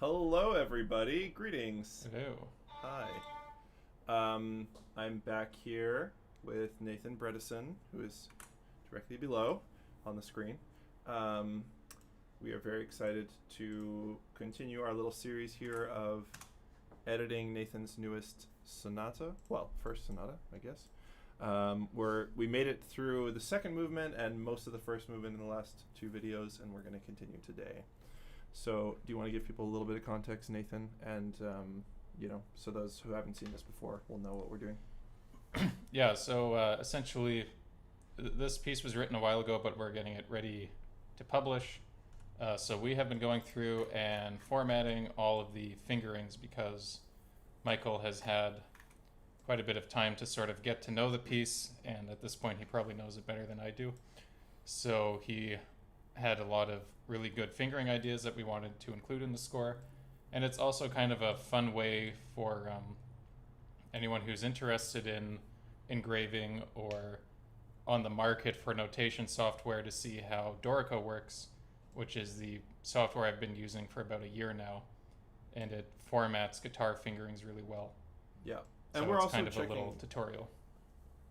Hello, everybody. Greetings. Hello. Hi. I'm back here with Nathan Bredeson, who is directly below on the screen. We are very excited to continue our little series here of editing Nathan's newest sonata. Well, first sonata, I guess. We made it through the second movement and most of the first movement in the last two videos, and we're going to continue today. So, do you want to give people a little bit of context, Nathan? And, so those who haven't seen this before will know what we're doing. Yeah, so essentially, this piece was written a while ago, but we're getting it ready to publish. So we have been going through and formatting all of the fingerings because Michael has had quite a bit of time to sort of get to know the piece, and at this point he probably knows it better than I do. So he had a lot of really good fingering ideas that we wanted to include in the score, and it's also kind of a fun way for anyone who's interested in engraving or on the market for notation software to see how Dorico works, which is the software I've been using for about a year now, and it formats guitar fingerings really well. Yeah, and we're it's also kind of checking a little tutorial.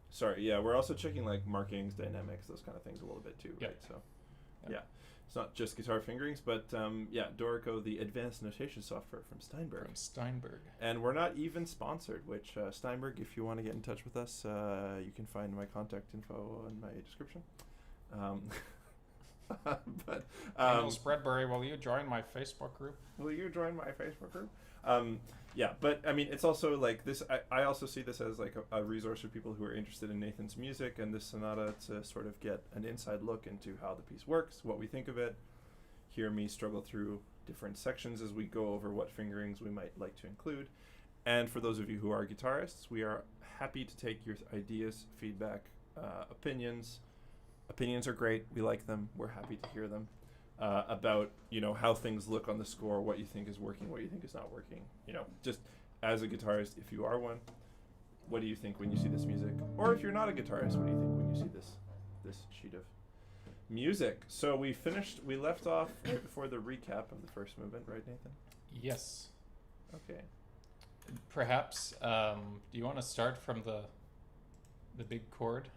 Sorry, yeah, we're also checking like markings, dynamics, those kind of things a little bit too, right? Yep. So, yeah. It's not just guitar fingerings, but Dorico, the advanced notation software from Steinberg. And we're not even sponsored, which Steinberg, if you want to get in touch with us, you can find my contact info in my description. But Daniel Spreadbury, will you join my Facebook group? Yeah, but I mean, it's also like this. I also see this as like a resource for people who are interested in Nathan's music and this sonata to sort of get an inside look into how the piece works, what we think of it, hear me struggle through different sections as we go over what fingerings we might like to include. And for those of you who are guitarists, we are happy to take your ideas, feedback, opinions. Opinions are great. We like them. We're happy to hear them. About how things look on the score, what you think is working, what you think is not working. Just as a guitarist, if you are one, what do you think when you see this music? Or if you're not a guitarist, what do you think when you see this sheet of music? So we left off right before the recap of the first movement, right, Nathan? Yes. Okay. Perhaps do you want to start from the big chord?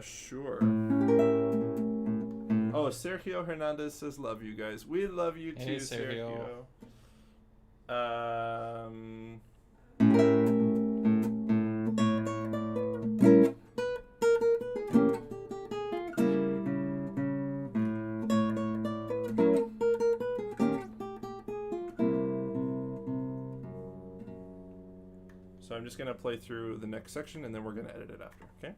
Sure. Oh, Sergio Hernandez says, love you guys. We love you too, hey, Sergio. So I'm just going to play through the next section and then we're going to edit it after, okay?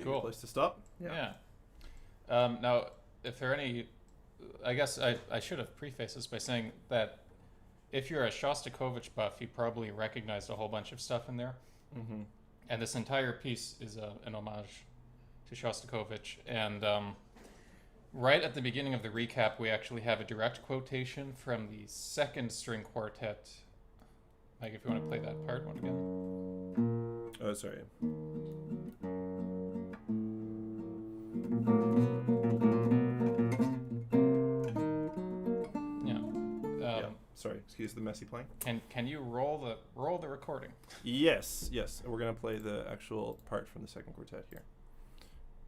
Cool. Place to stop. Yeah. Now, if there are any, I guess I should have prefaced this by saying that if you're a Shostakovich buff, you probably recognized a whole bunch of stuff in there. Mm-hmm. And this entire piece is an homage to Shostakovich. And right at the beginning of the recap, we actually have a direct quotation from the second string quartet. Like, if you want to play that part one again. Oh, sorry. Sorry, excuse the messy playing. Can you roll the recording? Yes. We're gonna play the actual part from the second quartet here,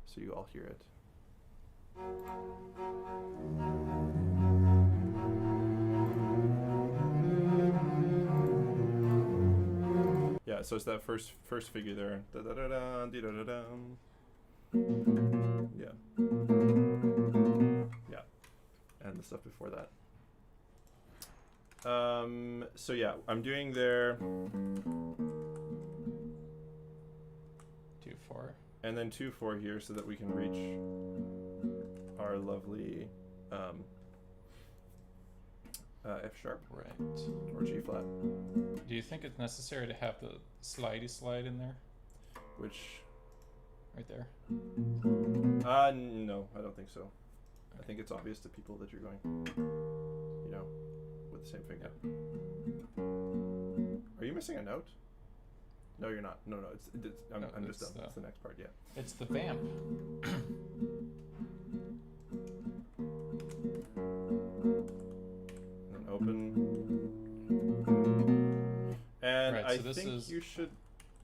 so you all hear it. Yeah, so it's that first figure there. Da da da da da da da. Yeah. Yeah, and the stuff before that. So yeah, I'm doing their 2/4. and then 2/4 here, so that we can reach our lovely F sharp Right. or G flat, Do you think it's necessary to have the slidey slide in there? which Right there. no, I don't think so. I think it's obvious to people that you're going, with the same finger. Are you missing a note? No, you're not. No, I'm just done. It's the next part. Yeah. It's the vamp. And open. And Right, I so this think is- you should,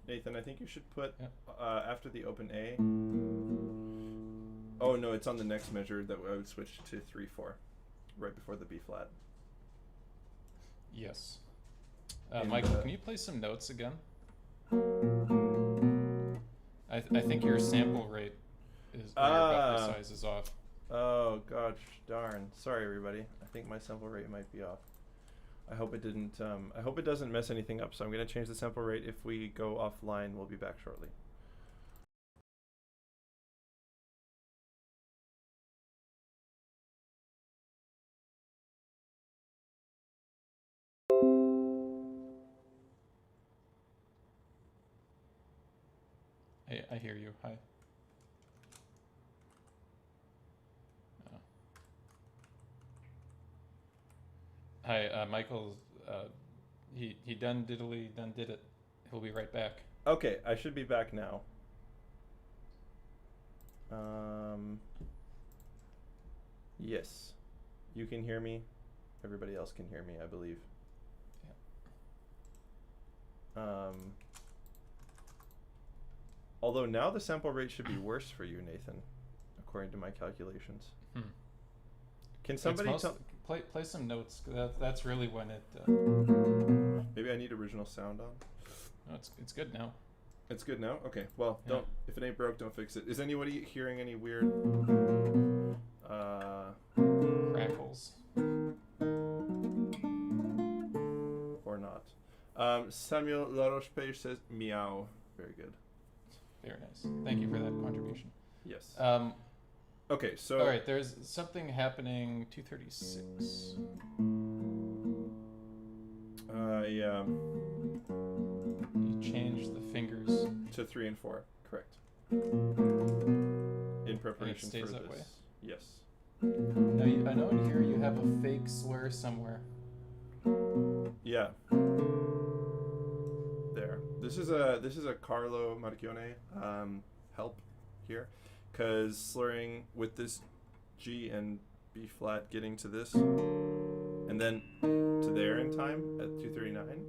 Nathan. I think you should put after the open A. Oh no, it's on the next measure that I would switch to 3/4, right before the B flat. Yes. In Michael, the- can you play some notes again? I think your sample rate is or your buffer size is off. Oh gosh, darn! Sorry, everybody. I think my sample rate might be off. I hope it didn't. I hope it doesn't mess anything up. So I'm gonna change the sample rate. If we go offline, we'll be back shortly. I hear you. Hi. Oh. Hi, Michael. He done did it. He'll be right back. Okay, I should be back now. Yes, you can hear me. Everybody else can hear me, I believe. Yeah. Although now the sample rate should be worse for you, Nathan, according to my calculations. Can somebody play some notes? That's really when it. Maybe I need original sound on. No, it's good now. It's good now? Okay. Well, Yeah. if it ain't broke, don't fix it. Is anybody hearing any weird Crackles. or not? Samuel Laroche-Page says meow. Very good. Very nice. Thank you for that contribution. Yes. Um, Okay, so all right, there's something happening 236. Yeah, You change the fingers. to 3 and 4, correct. In preparation stays for that this. way? Yes. Now, I know in here you have a fake slur somewhere. Yeah. There. This is a Carlo Marchione help here, because slurring with this G and B flat, getting to this, and then to there in time at 239.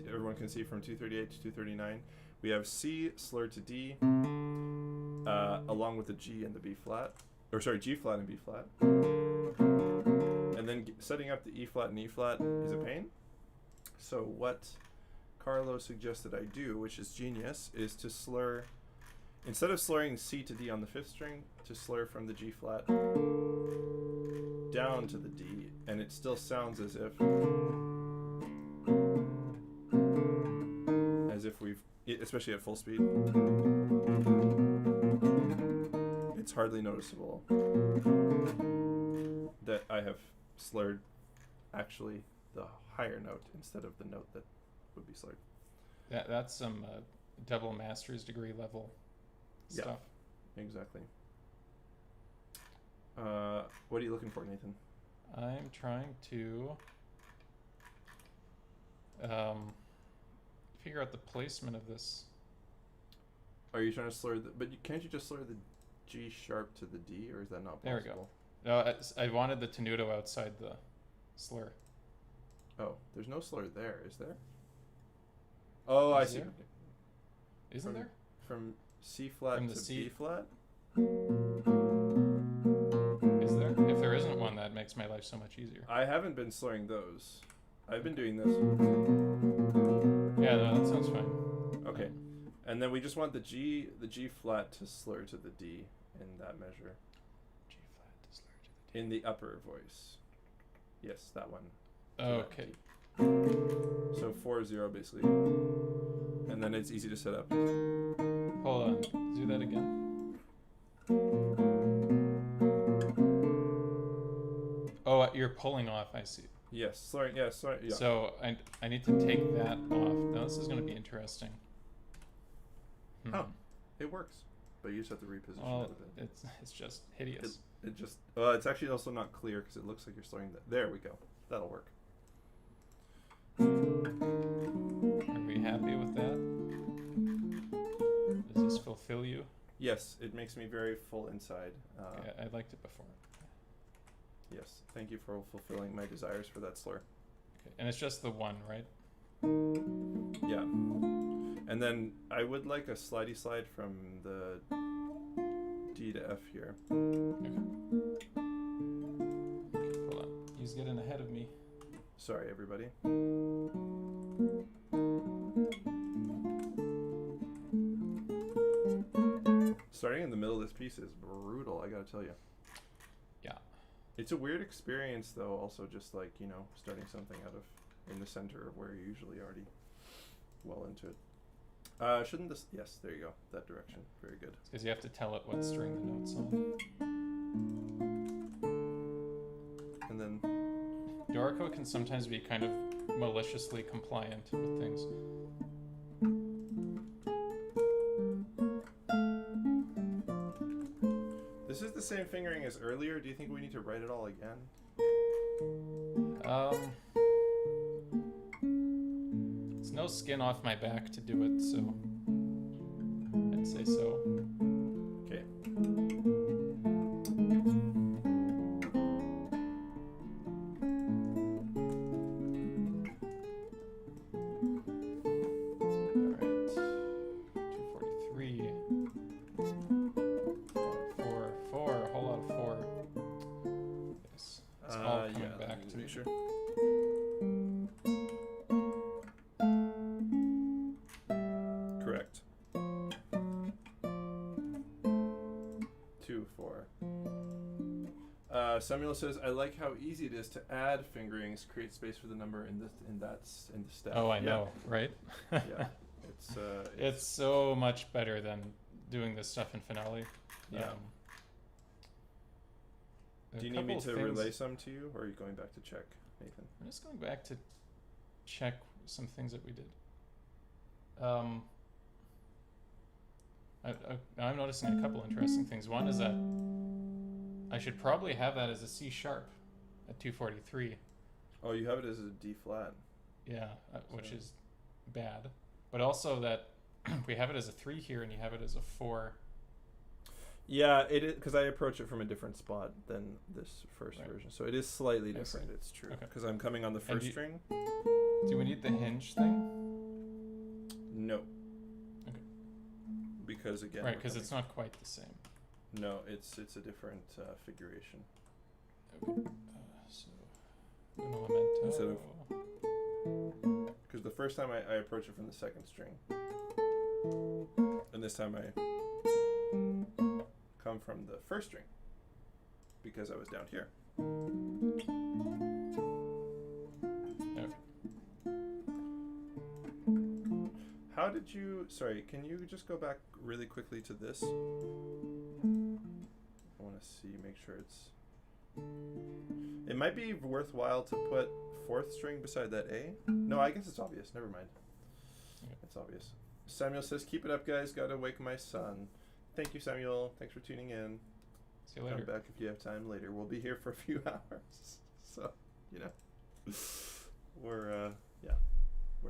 Everyone can see from 238 to 239. We have C slurred to D, along with the G and the B flat, or sorry, G flat and B flat. And then setting up the E flat and E flat is a pain. So what Carlo suggested I do, which is genius, is to slur, instead of slurring C to D on the 5th string, to slur from the G flat down to the D, and it still sounds as if we've, especially at full speed, it's hardly noticeable that I have slurred actually the higher note instead of the note that would be slurred. That's some double master's degree level stuff. Yeah, exactly. What are you looking for, Nathan? I'm trying to figure out the placement of this. Are you trying to slur can't you just slur the G sharp to the D, or is that not possible? There we go. No, I wanted the tenuto outside the slur. Oh, there's no slur there, is there? Oh, I Is see. there? Isn't there? From C flat From the to C- B flat? Is there? If there isn't one, that makes my life so much easier. I haven't been slurring those. I've been doing this. Yeah, no, that sounds fine. Okay. And then we just want the G flat to slur to the D in that measure. G flat to slur to the D. In the upper voice. Yes, that one. Okay. So 4-0 basically. And then it's easy to set up. Hold on. Do that again. Oh, you're pulling off. I see. Yes, slurring. Yeah, sorry. Yeah. So I need to take that off. Now this is going to be interesting. Oh, it works, but you just have to reposition Well, it a bit. it's just hideous. It just it's actually also not clear because it looks like you're slurring that. There we go. That'll work. Are we happy with that? Does this fulfill you? Yes, it makes me very full inside. Okay, I liked it before. Yes, thank you for fulfilling my desires for that slur. Okay, and it's just the one, right? Yeah. And then I would like a slidey slide from the D to F here. Okay. Hold on. He's getting ahead of me. Sorry, everybody. Starting in the middle of this piece is brutal, I gotta tell you. Yeah. It's a weird experience, though, also just like, you know, starting something out of in the center of where you're usually already well into it. Shouldn't this... Yes, there you go. That direction. Very good. It's because you have to tell it what string the note's on. And then... Dorico can sometimes be kind of maliciously compliant with things. This is the same fingering as earlier. Do you think we need to write it all again? It's no skin off my back to do it, so I'd say so. Okay. Alright. 243. 4, a whole lot of 4. Yes. It's all coming yeah, back let me to make me. sure. Correct. 2, 4. Samuel says, "I like how easy it is to add fingerings, create space for the number in the step." Oh, I Yeah. know, right? Yeah, It's so much better than doing this stuff in Finale. Yeah. Do you need me to relay some to you, or are you going back to check, Nathan? I'm just going back to check some things that we did. I'm noticing a couple interesting things. One is that I should probably have that as a C sharp at 243. Oh, you have it as a D flat. Yeah, which So- is bad. But also that we have it as a 3 here and you have it as a 4. Yeah, it is, because I approach it from a different spot than this first Right. version, so it is slightly I see. different. It's true, Okay. because I'm coming on the first you- string. Do we need the hinge thing? No. Okay. Because again, Right, we're because it's coming- not quite the same. No, it's a different figuration. Okay. So, un elemento. Instead Because the first time I approach it from the second string, and this time I come from the first string because I was down here. Okay. How did you... Sorry, can you just go back really quickly to this? I want to see, make sure it's... It might be worthwhile to put fourth string beside that A. No, I guess it's obvious. Never mind. Okay. It's obvious. Samuel says, "Keep it up, guys. Gotta wake my son." Thank you, Samuel. Thanks for tuning in. See you later. Come back if you have time later. We'll be here for a few hours. So, you know. We're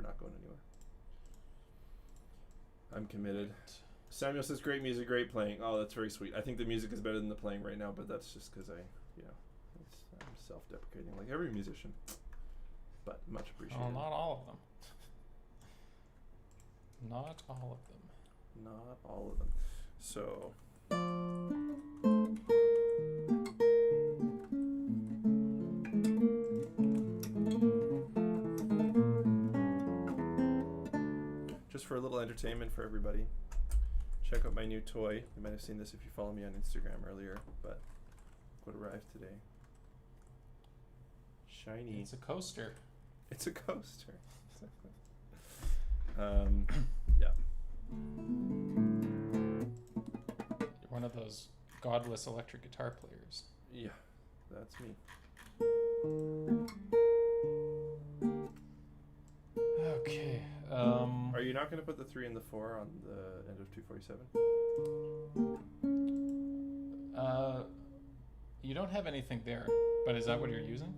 not going anywhere. I'm committed. Samuel says, "Great music, great playing." Oh, that's very sweet. I think the music is better than the playing right now, but that's just because I'm self-deprecating like every musician. but much appreciated. Oh, not all of them. Not all of them. Not all of them. So. Just for a little entertainment for everybody, check out my new toy. You might have seen this if you follow me on Instagram earlier, but what arrived today. Shiny. It's a coaster. It's a coaster. Exactly. Yeah. You're one of those godless electric guitar players. Yeah, that's me. Okay. Are you not going to put the 3 and the 4 on the end of 247? You don't have anything there, but is that what you're using?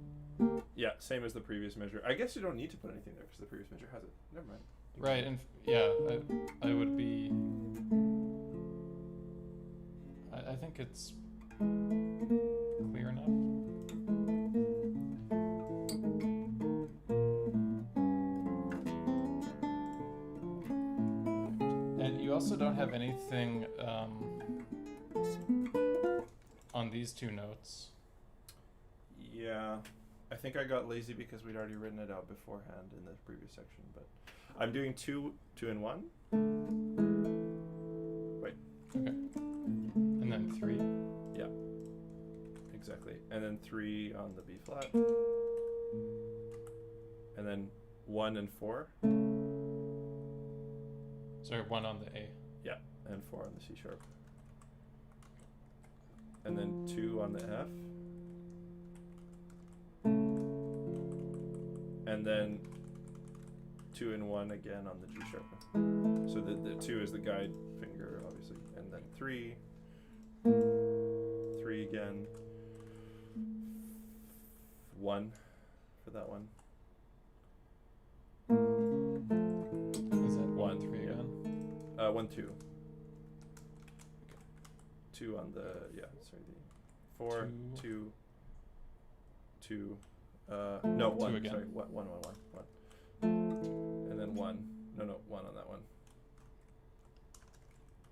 Yeah, same as the previous measure. I guess you don't need to put anything there because the previous measure has it. Never mind. Right, and I would be. I think it's clear enough. And you also don't have anything on these two notes. Yeah, I think I got lazy because we'd already written it out beforehand in the previous section, but I'm doing 2 and 1. Wait. Okay. And then 3. Yeah. Exactly. And then 3 on the B flat. And then 1 and 4. Sorry, 1 on the A. Yeah, and 4 on the C sharp. And then 2 on the F. And then 2 and 1 again on the G sharp. So the 2 is the guide finger, obviously. And then 3. 3 again. 1 for that one. Is that 1, 3 yeah. again? 1, 2. 2 on the, yeah, sorry, the 4, 2, 2, no, 1, 2 again. sorry, 1. And then 1, no, 1 on that one.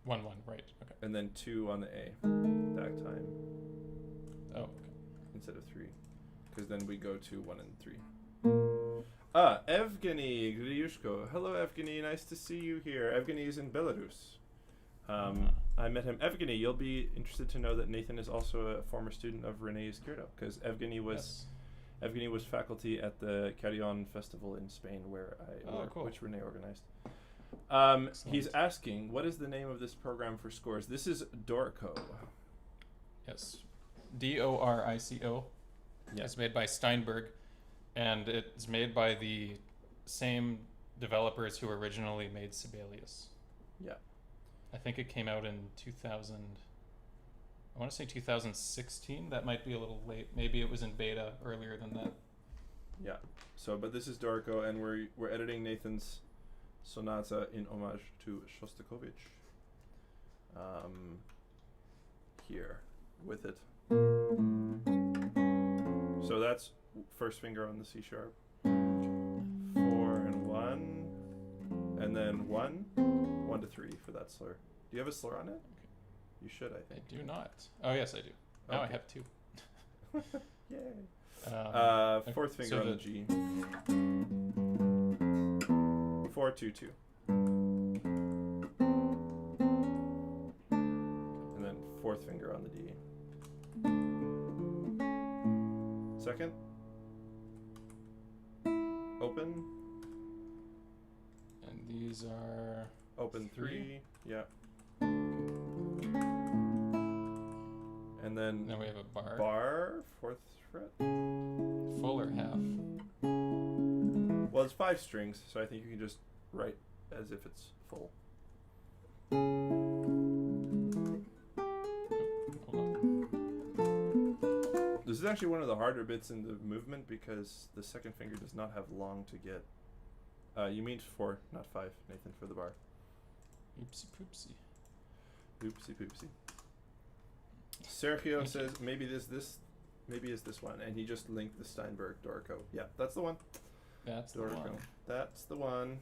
1, 1, right, okay. And then 2 on the A, back time, Oh, okay. instead of 3. Because then we go to 1 and 3. Evgeny Gryushko. Hello, Evgeny, nice to see you here. Evgeny is in Belarus. I met him. Evgeny, you'll be interested to know that Nathan is also a former student of René Izquierdo, because Evgeny was faculty at the Carrion Festival in Spain, where I work, cool. which René organized. He's asking, what is the name of this program for scores? This is Dorico. Yes. Dorico. Yeah. It's made by Steinberg, and it's made by the same developers who originally made Sibelius. Yeah. I think it came out in 2000. I want to say 2016. That might be a little late. Maybe it was in beta earlier than that. Yeah. So, but this is Dorico, and we're editing Nathan's Sonata in homage to Shostakovich. Here with it. So that's first finger on the C sharp. 4 and 1, and then 1 to 3 for that slur. Do you have a slur on it? You should, I think. I do not. Oh yes, I do. Now I have 2. Yay. Okay, Fourth finger so on the G. 4, 2, 2. And then fourth finger on the D. Second. Open. And these are Open 3. Yeah. And then we have a bar. Bar, 4th fret. Full or half? Well, it's 5 strings, so I think you can just write as if it's full. Hold on. This is actually one of the harder bits in the movement because the second finger does not have long to get. You mean 4, not 5, Nathan, for the bar. Oopsie poopsie. Oopsie poopsie. Sergio says maybe is this one, and he just linked the Steinberg Dorico. Yeah, that's the one. That's the Dorico. one. That's the one.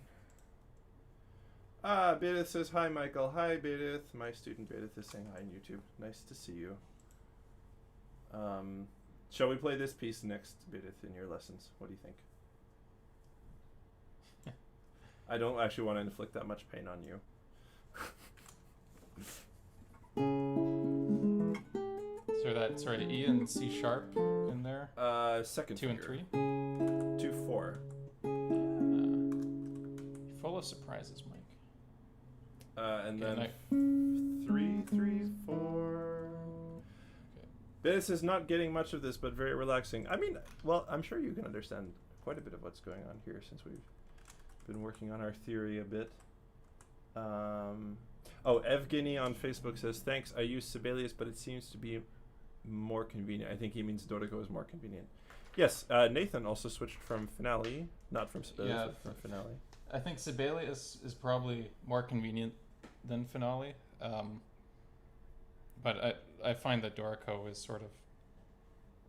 Ah, Bedith says hi, Michael. Hi, Bedith. My student Bedith is saying hi on YouTube. Nice to see you. Shall we play this piece next, Bedith, in your lessons? What do you think? I don't actually want to inflict that much pain on you. So that's right, E and C sharp in there. Second 2 and finger. 3. 2-4. Full of surprises, Mike. And Okay, then 3-3-4. This is not getting much of this, but very relaxing. I mean, well, I'm sure you can understand quite a bit of what's going on here since we've been working on our theory a bit. Oh, Evgeny on Facebook says, thanks, I use Sibelius, but it seems to be more convenient. I think he means Dorico is more convenient. Yes, Nathan also switched from Finale, not from Sibelius, but from Finale. I think Sibelius is probably more convenient than Finale. But I find that Dorico is sort of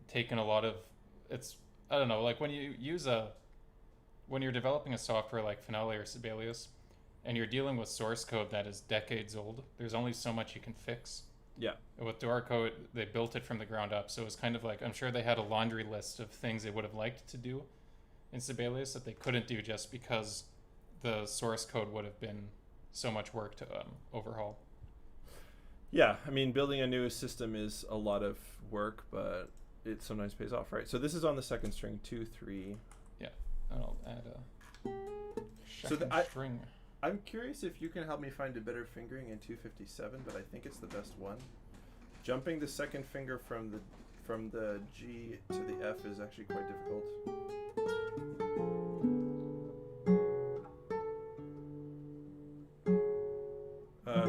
taken a lot of, I don't know, like when you're developing a software like Finale or Sibelius, and you're dealing with source code that is decades old, there's only so much you can fix. Yeah. With Dorico, they built it from the ground up, so it was kind of like, I'm sure they had a laundry list of things they would have liked to do in Sibelius that they couldn't do just because the source code would have been so much work to overhaul. Yeah, I mean, building a new system is a lot of work, but it sometimes pays off, right? So this is on the second string, 2-3. Yeah, and I'll add a second string. I'm curious if you can help me find a better fingering in 257, but I think it's the best one. Jumping the second finger from the G to the F is actually quite difficult.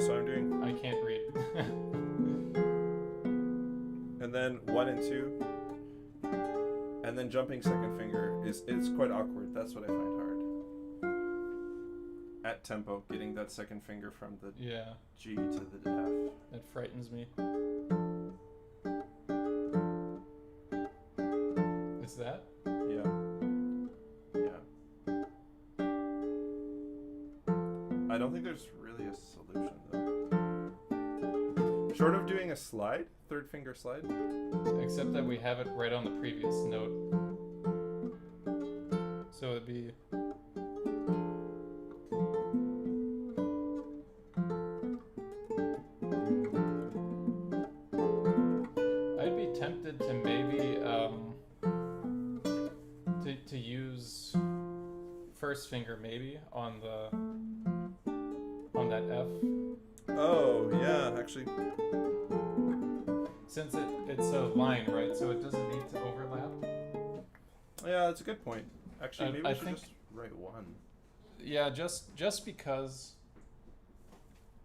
So I'm doing... I can't read. And then 1 and 2. And then jumping second finger it's quite awkward. That's what I find hard. At tempo, getting that second finger from the G to the F. That frightens me. Is that? Yeah. Yeah. I don't think there's really a solution though. Short of doing a slide, third finger slide. Except that we have it right on the previous note. So it'd be... I'd be tempted to maybe to use first finger maybe on that F. Oh yeah, actually. Since it's a line, right? So it doesn't need to overlap. Yeah, that's a good point. Actually, maybe I we should think, just write 1. Yeah, just because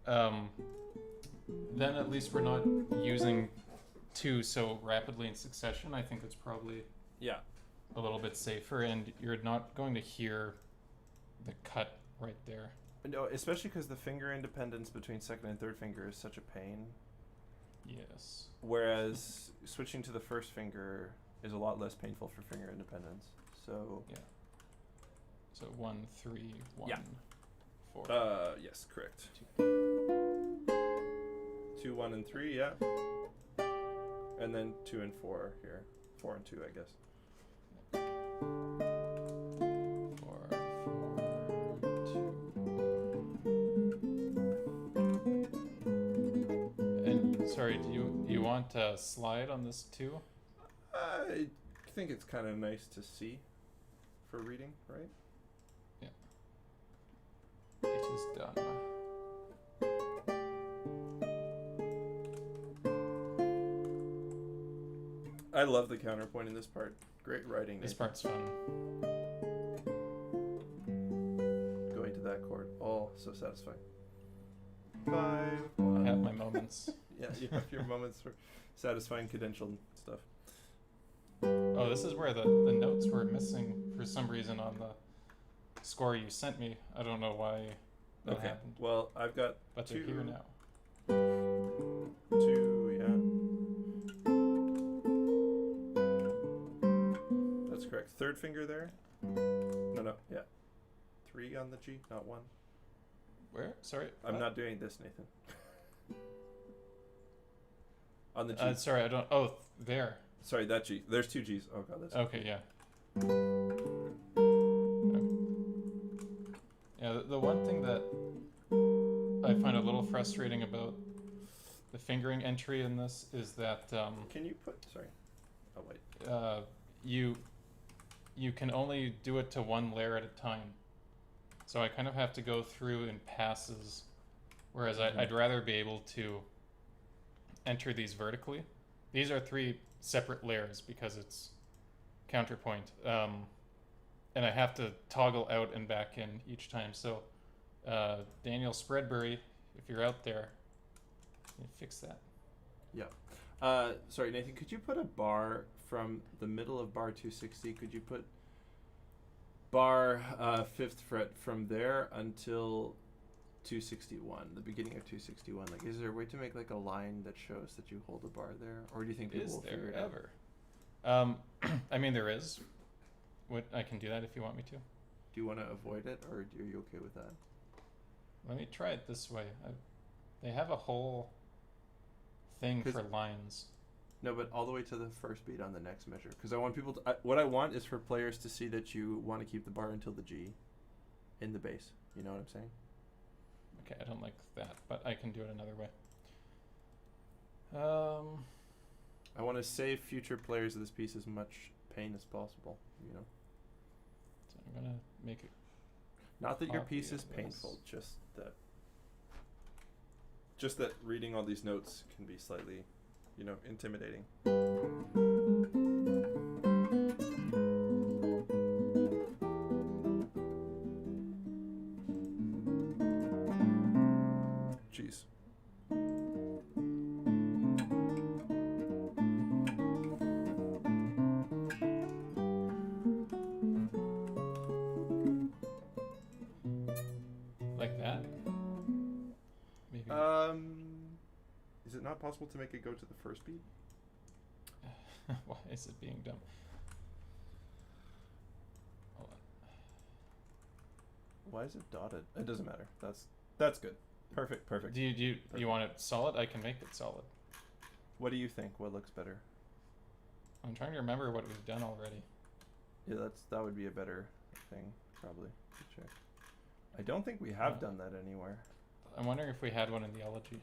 then at least we're not using 2 so rapidly in succession. I think it's probably a little bit safer, and you're not going to hear the cut right there. No, especially because the finger independence between second and third finger is such a pain. Yes. Whereas switching to the first finger is a lot less painful for finger independence. So yeah. So 1, 3, 1, 4. Yes, correct. 2, 1, and 3, yeah. And then 2 and 4 here. 4 and 2, I guess. 4, 2. And sorry, do you want a slide on this too? I think it's kind of nice to see for reading, right? Yeah. It is done. I love the counterpoint in this part. Great writing. This Nathan. part's fun. Going to that chord. Oh, so satisfying. 5. I have my moments. Yeah, you have your moments for satisfying cadential stuff. Oh, this is where the notes were missing for some reason on the score you sent me. I don't know why that happened. Well, I've got But they're 2 here now. 2, yeah. That's correct. Third finger there. No. Yeah. 3 on the G, not 1. Where? Sorry. I'm not doing this, Nathan. On the G. Sorry, I don't. Oh, there. Sorry, that G. There's 2 Gs. Oh god, that's Okay, yeah. Yeah, the one thing that I find a little frustrating about the fingering entry in this is that Can you put? Sorry. Oh wait. you can only do it to one layer at a time. So I kind of have to go through in passes, whereas I'd rather be able to enter these vertically. These are 3 separate layers because it's counterpoint. And I have to toggle out and back in each time. So Daniel Spreadbury, if you're out there, can you fix that? Yeah. Sorry, Nathan, could you put a bar from the middle of bar 260? Could you put bar 5th fret from there until 261, the beginning of 261? Like, is there a way to make like a line that shows that you hold a bar there? Or do you think people will figure it out? Is there ever? I mean, there is. I can do that if you want me to. Do you want to avoid it, or are you okay with that? Let me try it this way. They have a whole thing for lines. No, but all the way to the first beat on the next measure. Because I want people to... what I want is for players to see that you want to keep the bar until the G in the bass. You know what I'm saying? Okay, I don't like that, but I can do it another way. I want to save future players of this piece as much pain as possible, you know? So I'm going to make it... Not that your piece is painful, just that reading all these notes can be slightly, you know, intimidating. Jeez. Like that? Maybe. Is it not possible to make it go to the first beat? Why is it being dumb? Hold on. Why is it dotted? It doesn't matter. That's good. Perfect. Do you want it solid? I can make it solid. What do you think? What looks better? I'm trying to remember what we've done already. Yeah, that would be a better thing, probably, to check. I don't think we have done that anywhere. I'm wondering if we had one in the elegy.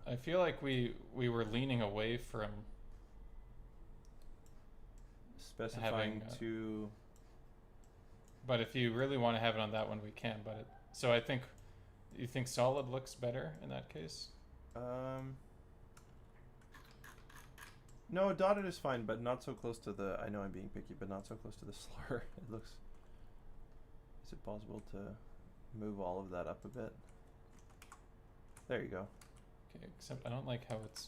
I feel like we were leaning away from specifying to... But if you really want to have it on that one, we can. So I think... You think solid looks better in that case? No, dotted is fine, but not so close to the... I know I'm being picky, but not so close to the slur. It looks... Is it possible to move all of that up a bit? There you go. Okay, except I don't like how it's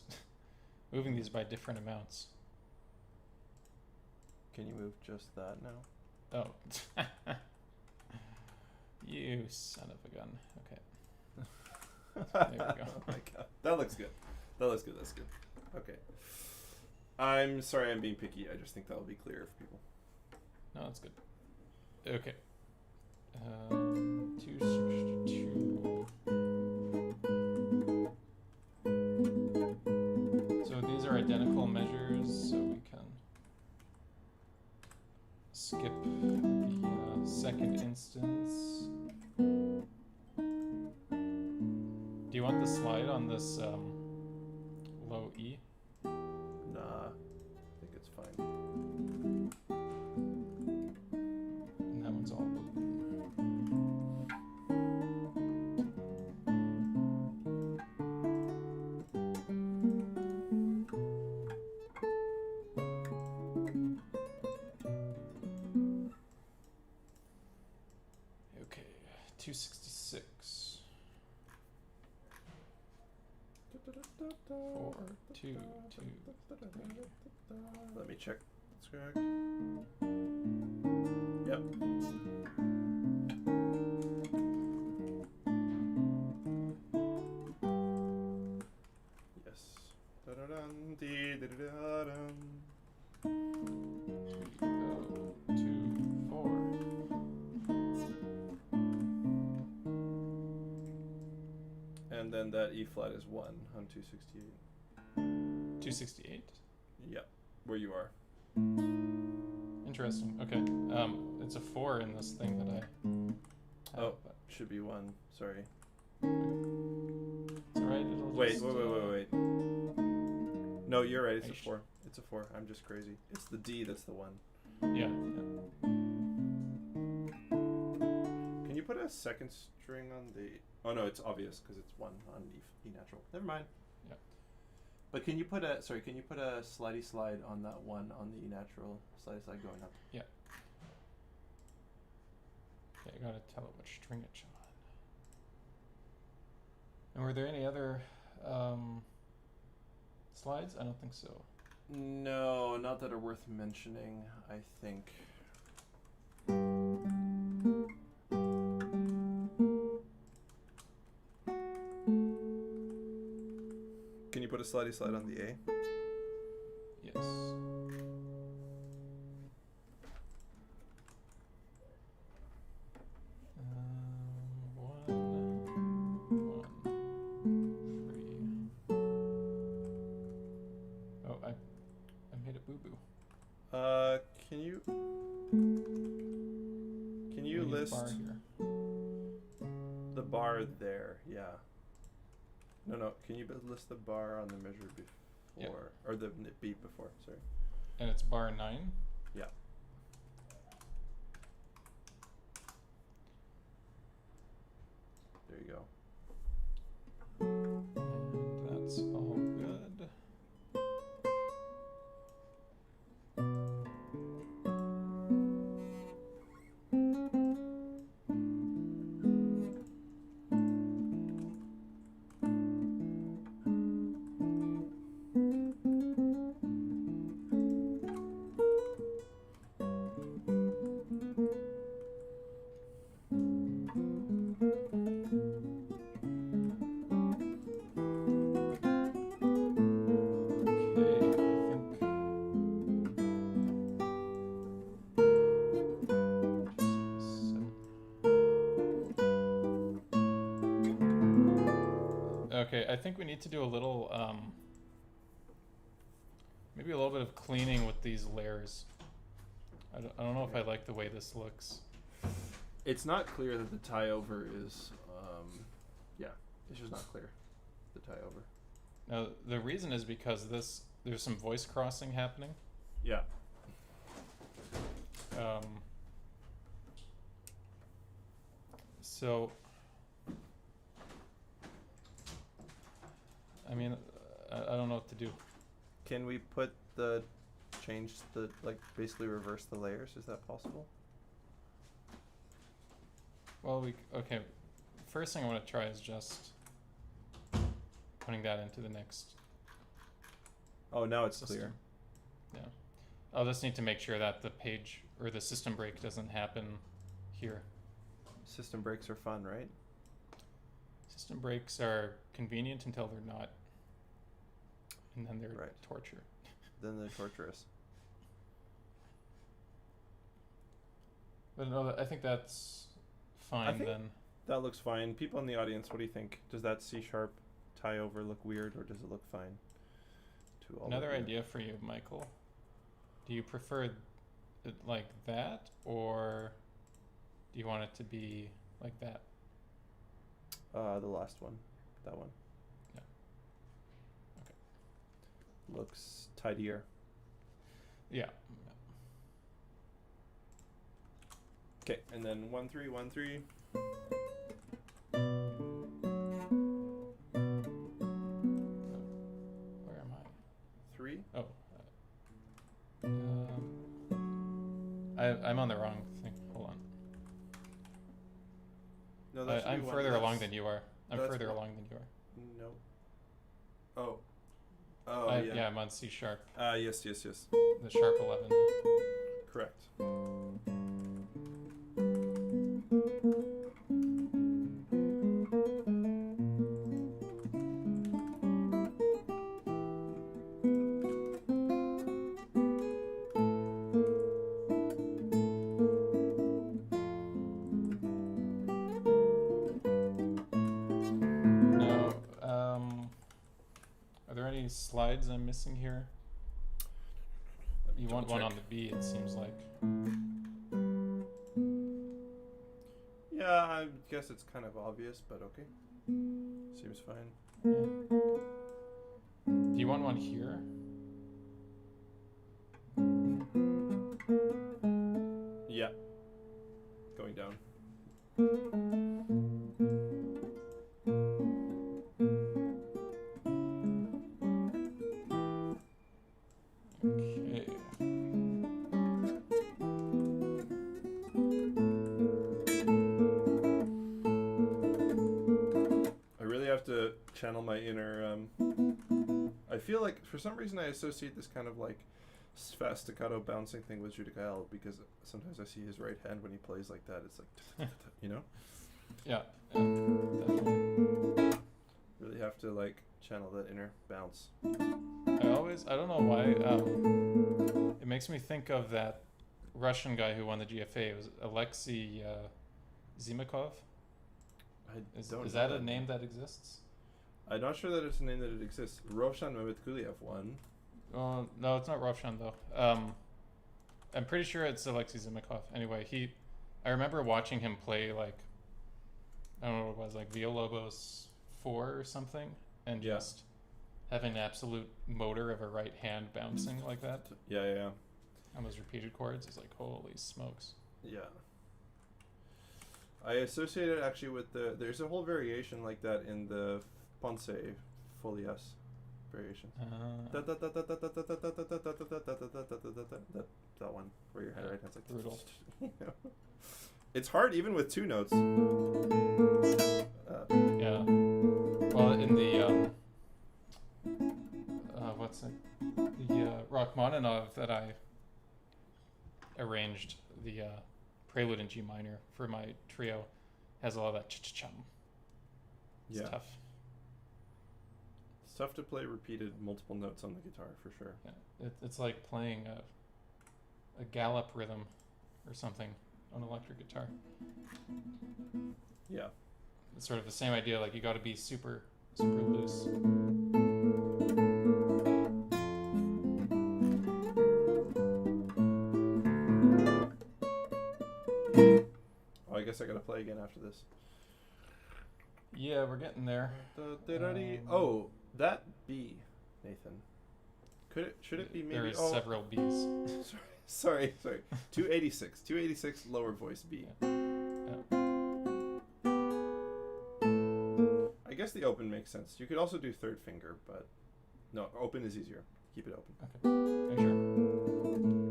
moving these by different amounts. Can you move just that now? Oh. You son of a gun. Okay. There we go. Oh my god. That looks good. That's good. Okay. I'm sorry I'm being picky. I just think that'll be clearer for people. No, that's good. Okay. 262. So these are identical measures, so we can skip the second instance. Do you want the slide on this low E? Nah, I think it's fine. And that one's all blue. Okay, 266. 4, 2, 2. Let me check. That's correct. Yep. Yes. Da-da-dun, dee-da-da-dun. and that E flat is 1 on 268. 268? Yeah, where you are. Interesting. Okay. It's a 4 in this thing that I have. Oh, should be 1. Sorry. It's alright. Wait. No, you're right. It's a 4. It's a 4. I'm just crazy. It's the D that's the 1. Yeah. Can you put a second string on the... Oh, no, it's obvious because it's 1 on E natural. Never mind. Yeah. But can you put a... Sorry, can you put a slidey slide on that 1 on the E natural? Slidey slide going up. Yeah. Okay, I gotta tell it what string it's on. And were there any other slides? I don't think so. No, not that are worth mentioning, I think. Can you put a slidey slide on the A? Yes. Can you list bar here. the bar there? Yeah. No. Can you list the bar on the measure before, or the beat before? Sorry. And it's bar 9. Yeah. There you go. And that's all good. Okay, I think we need to do a little, maybe a little bit of cleaning with these layers. I don't know if I like the way this looks. It's not clear that the tie over is, yeah, it's just not clear, the tie over. Now, the reason is because there's some voice crossing happening. Yeah. So, I mean, I don't know what to do. Can we change the, like, basically reverse the layers? Is that possible? Well, okay. First thing I want to try is just putting that into the next. Oh, now it's system. clear. Yeah. I'll just need to make sure that the page or the system break doesn't happen here. System breaks are fun, right? System breaks are convenient until they're not. And then they're Right. torture. Then they're torturous. But no, I think that's fine then. That looks fine. People in the audience, what do you think? Does that C# tie over look weird, or does it look fine? To all Another of you? idea for you, Michael. Do you prefer it like that, or do you want it to be like that? The last one. That one. Yeah. Okay. Looks tidier. Yeah. Okay, and then 1 3 1 3. Where am I? 3. Oh. I'm on the wrong thing. Hold on. No, that should I'm be one. further along than you are. I'm that's further one. along than you are. No. Oh, yeah. Yeah, I'm on C#. Yes. The sharp 11. Correct. No, slides I'm missing here? You want one on the B, it seems like. Yeah, I guess it's kind of obvious, but okay. Seems fine. Do you want one here? Yeah. Going down. Okay. I really have to channel my inner. I feel like for some reason I associate this kind of like fast staccato bouncing thing with Judicael because sometimes I see his right hand when he plays like that. It's like, you know? Yeah, definitely. Really have to like channel that inner bounce. I don't know why, it makes me think of that Russian guy who won the GFA. It was Alexei Zimakov. Is that a name that exists? I'm not sure that it's a name that it exists. Roshan Mehmetkuliev won. No, it's not Roshan though. I'm pretty sure it's Alexei Zimakov. Anyway, I remember watching him play like, I don't know what it was, like Villalobos 4 or something, and just having the absolute motor of a right hand bouncing like that. Yeah. On those repeated chords is like, holy smokes. Yeah. I associate it actually with there's a whole variation like that in the Ponce Folias variation. That one where your right hand's like brutal. It's hard even with two notes. Yeah. Well, in the what's it? The Rachmaninoff that I arranged, the prelude in G minor for my trio, has a lot of that ch-ch-chum. It's tough. It's tough to play repeated multiple notes on the guitar for sure. Yeah. It's like playing a gallop rhythm or something on electric guitar. Yeah. It's sort of the same idea, like you got to be super loose. Oh, I guess I gotta play again after this. Yeah, we're getting there. Oh, that B, Nathan. Should it be maybe? There is several B's. Sorry. 286 lower voice B. Yeah. I guess the open makes sense. You could also do third finger, but no, open is easier. Keep it open. Okay. Are you sure?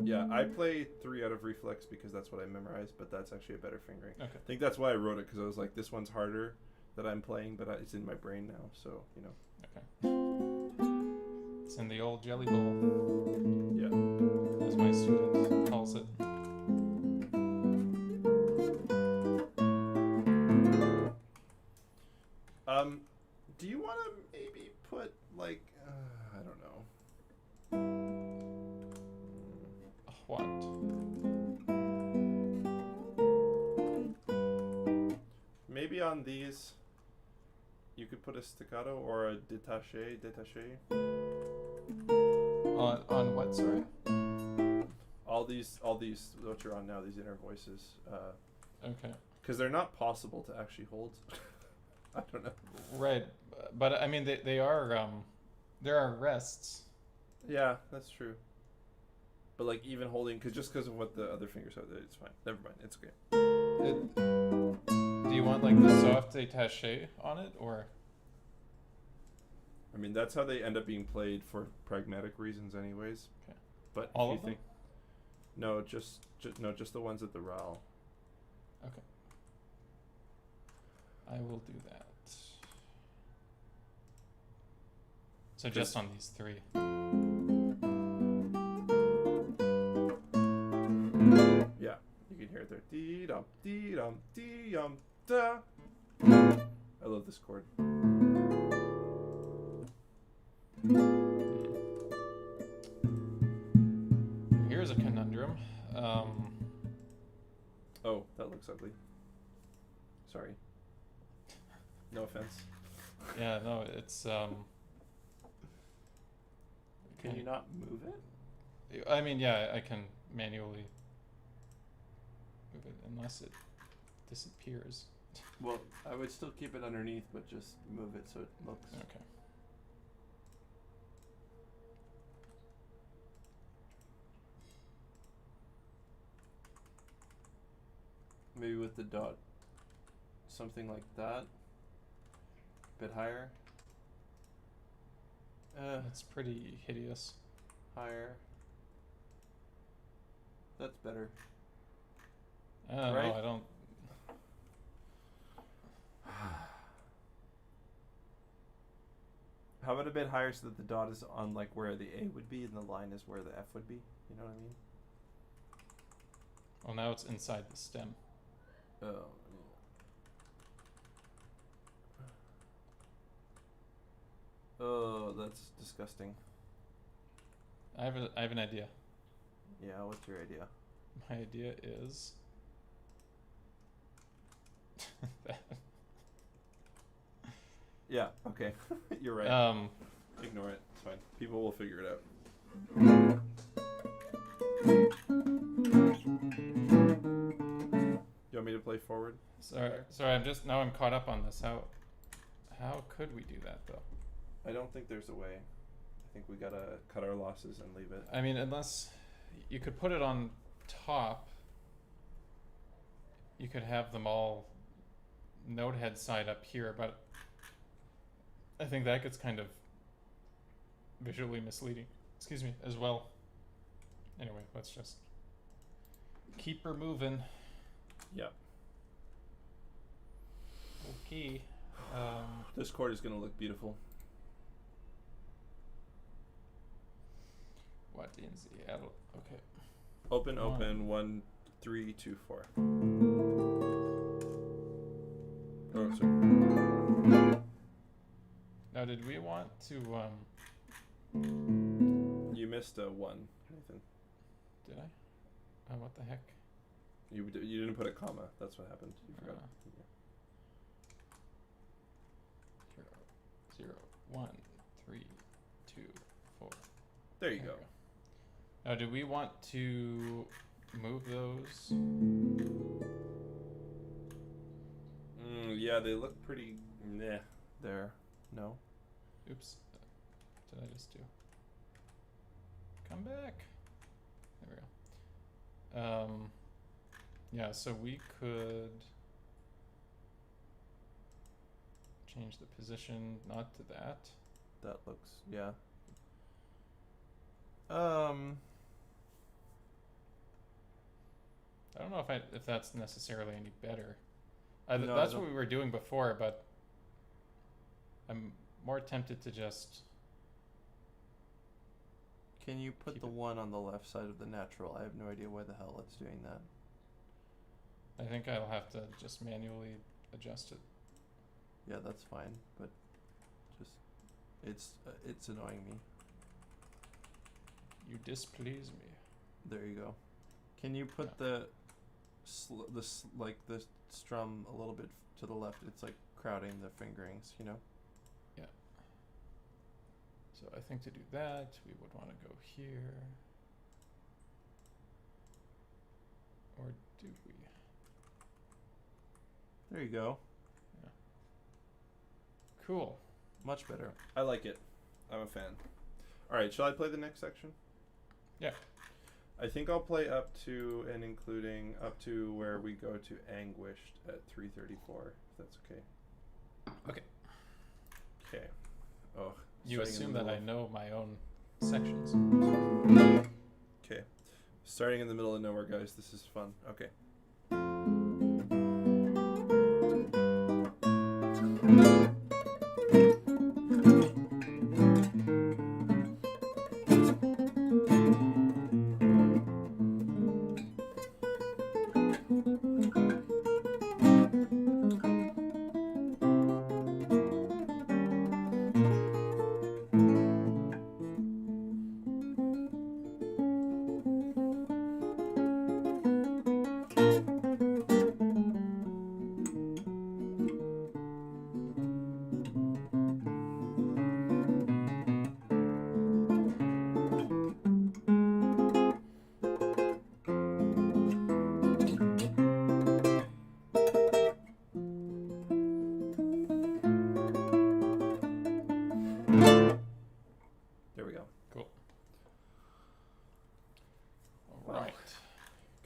Yeah, I play 3 out of reflex because that's what I memorized, but that's actually a better fingering. Okay. I think that's why I wrote it, because I was like, this one's harder that I'm playing, but it's in my brain now, so, you know. Okay. It's in the old jelly bowl. Yeah. As my student calls it. Do you want to maybe put, like, I don't know. What? Maybe on these, you could put a staccato or a détaché. On what, sorry? All these, what you're on now, these inner voices. Okay. Because they're not possible to actually hold. I don't know. Right, but I mean, they are, there are rests. Yeah, that's true. But like even holding, because of what the other fingers are, it's fine. Never mind, it's okay. Do you want like the soft détaché on it, or? I mean, that's how they end up being played for pragmatic reasons, anyways. Okay. But all if of you think, no, just the ones at the RAL. Okay. I will do that. So just on these 3. Yeah, you can hear it there. Dee-dum, dee-dum, dee-dum, da. I love this chord. Here's a conundrum. Oh, that looks ugly. Sorry. No offense. Yeah, no, it's Can you not move it? I mean, yeah, I can manually move it unless it disappears. Well, I would still keep it underneath, but just move it so it looks. Okay. Maybe with the dot, something like that. A bit higher. That's pretty hideous. Higher. That's better. I don't Right? know. I don't. How about a bit higher so that the dot is on like where the A would be and the line is where the F would be? You know what I mean? Well, now it's inside the stem. Oh. Oh, that's disgusting. I have an idea. Yeah, what's your idea? My idea is that. Yeah, okay. You're right. Ignore it. It's fine. People will figure it out. You want me to play forward? Sorry, I'm caught up on this. How could we do that though? I don't think there's a way. I think we gotta cut our losses and leave it. I mean, unless you could put it on top. You could have them all node head side up here, but I think that gets kind of visually misleading. Excuse me, as well. Anyway, let's just keep her moving. Yep. Okay. This chord is gonna look beautiful. What in Seattle? Okay. Open, open, 1, 3, 2, 4. Oh, sorry. Now, did we want to, You missed a 1, Nathan. did I? Oh, what the heck? You didn't put a comma. That's what happened. You forgot. Yeah. 0, 1, 3, 2, 4. There you go. Now, do we want to move those? Yeah, they look pretty meh there. No? Oops. What did I just do? Come back. There we go. Yeah, so we could change the position, not to that. That looks, yeah. I don't know if that's necessarily any better. No, that's what we were doing before, but I'm more tempted to just. Can you put the 1 on the left side of the natural? I have no idea why the hell it's doing that. I think I'll have to just manually adjust it. Yeah, that's fine, but just it's annoying me. You displease me. There you go. Can you put the strum a little bit to the left? It's like crowding the fingerings, you know? Yeah. So I think to do that, we would want to go here. Or do we? There you go. Yeah. Cool. Much better. I like it. I'm a fan. Alright, shall I play the next section? Yeah. I think I'll play up to and including up to where we go to anguished at 334, if that's okay. Okay. Okay. Oh. You assume that I know my own sections. Okay. Starting in the middle of nowhere, guys. This is fun. Okay.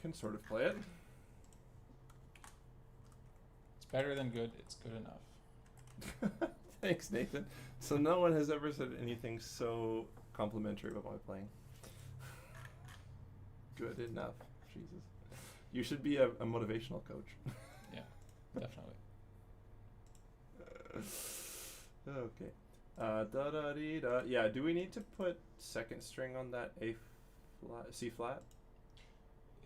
can sort of play it. It's better than good. It's good enough. Thanks, Nathan. So no one has ever said anything so complimentary about my playing. Good enough. Jesus. You should be a motivational coach. Yeah, definitely. Okay. Da da dee da. Yeah. Do we need to put second string on that A flat, C flat?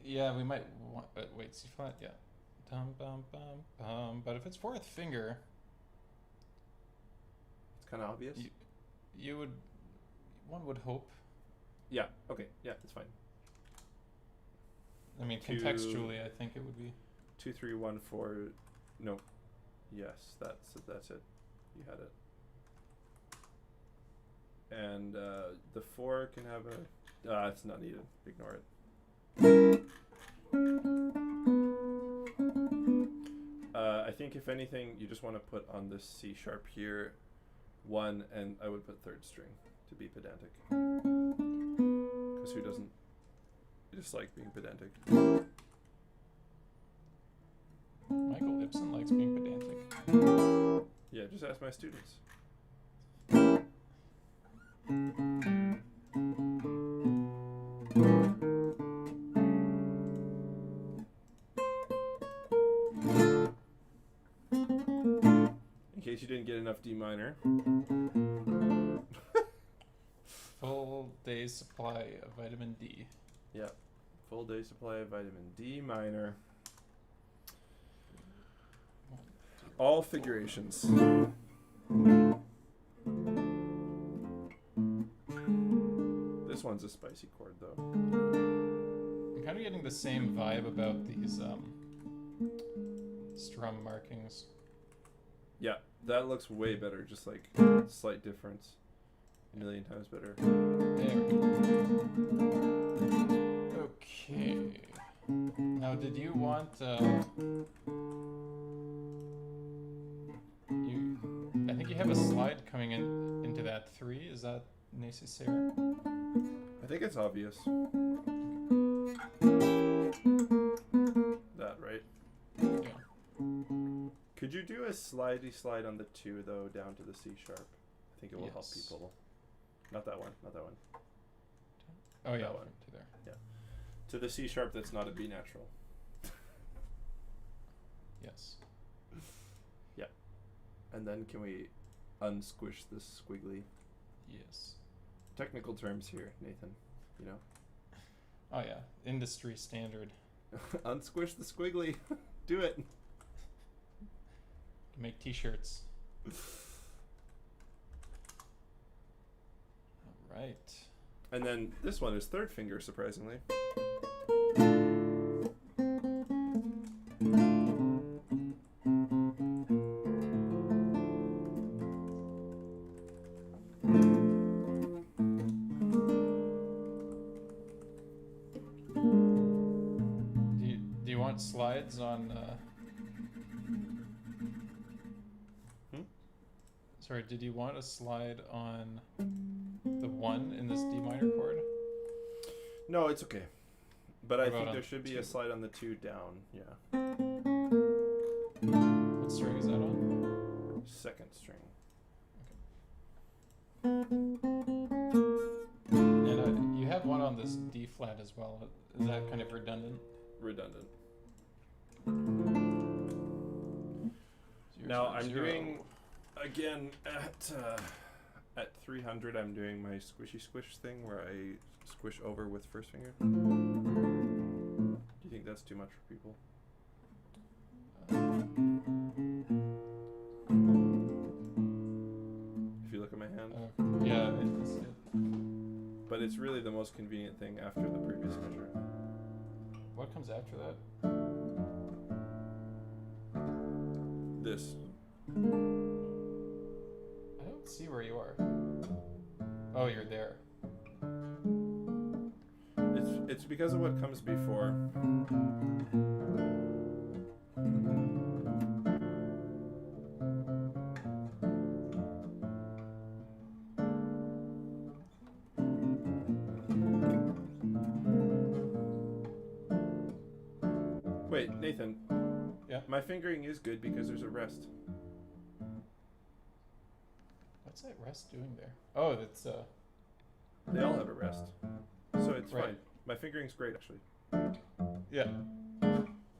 Yeah, we might want. Wait, C flat. Yeah. Dum bum bum bum. But if it's fourth finger, It's kind of obvious. you would. One would hope. Yeah. Okay. Yeah. It's fine. I mean, Two- contextually, I think it would be. 2 3 1 4. No. Yes. That's it. You had it. And the 4 can have a. It's not needed. Ignore it. I think if anything, you just want to put on this C sharp here 1, and I would put third string to be pedantic. Because who doesn't just like being pedantic? Michael Ibsen likes being pedantic. Yeah, just ask my students. In case you didn't get enough D minor. Full day's supply of vitamin D. Yeah, full day supply of vitamin D minor. All figurations. This one's a spicy chord though. I'm kind of getting the same vibe about these strum markings. Yeah, that looks way better, just like slight difference. A million times better. There. Okay. Now, did you want I think you have a slide coming into that 3. Is that necessary? I think it's obvious. That, right? Yeah. Could you do a slidey slide on the 2 though, down to the C sharp? I think it will help Yes. people. Not that one, not that one. Oh yeah, That one. to there. To the C sharp that's not a B natural. Yes. And then can we unsquish this squiggly? Yes. Technical terms here, Nathan. You know? Oh yeah, industry standard. Unsquish the squiggly. Do it. Make T-shirts. All right. And then this one is third finger, surprisingly. Do you want slides on? Sorry, did you want a slide on the 1 in this D minor chord? No, it's okay. But I What about think on there should be a 2? slide on the 2 down. Yeah. What string is that on? Second string. And you have one on this D flat as well. Is that kind of redundant? Redundant. 0, Now 0, I'm 0. doing again at 300. I'm doing my squishy squish thing where I squish over with first finger. Do you think that's too much for people? If you look at my hand, Yeah, it's but it's really the most convenient thing after the previous measure. what comes after that? This. I don't see where you are. Oh, you're there. It's because of what comes before. Wait, Nathan. Yeah? My fingering is good because there's a rest. What's that rest doing there? Oh, it's They all have a rest. So it's Right. fine. My fingering's great, actually. yeah.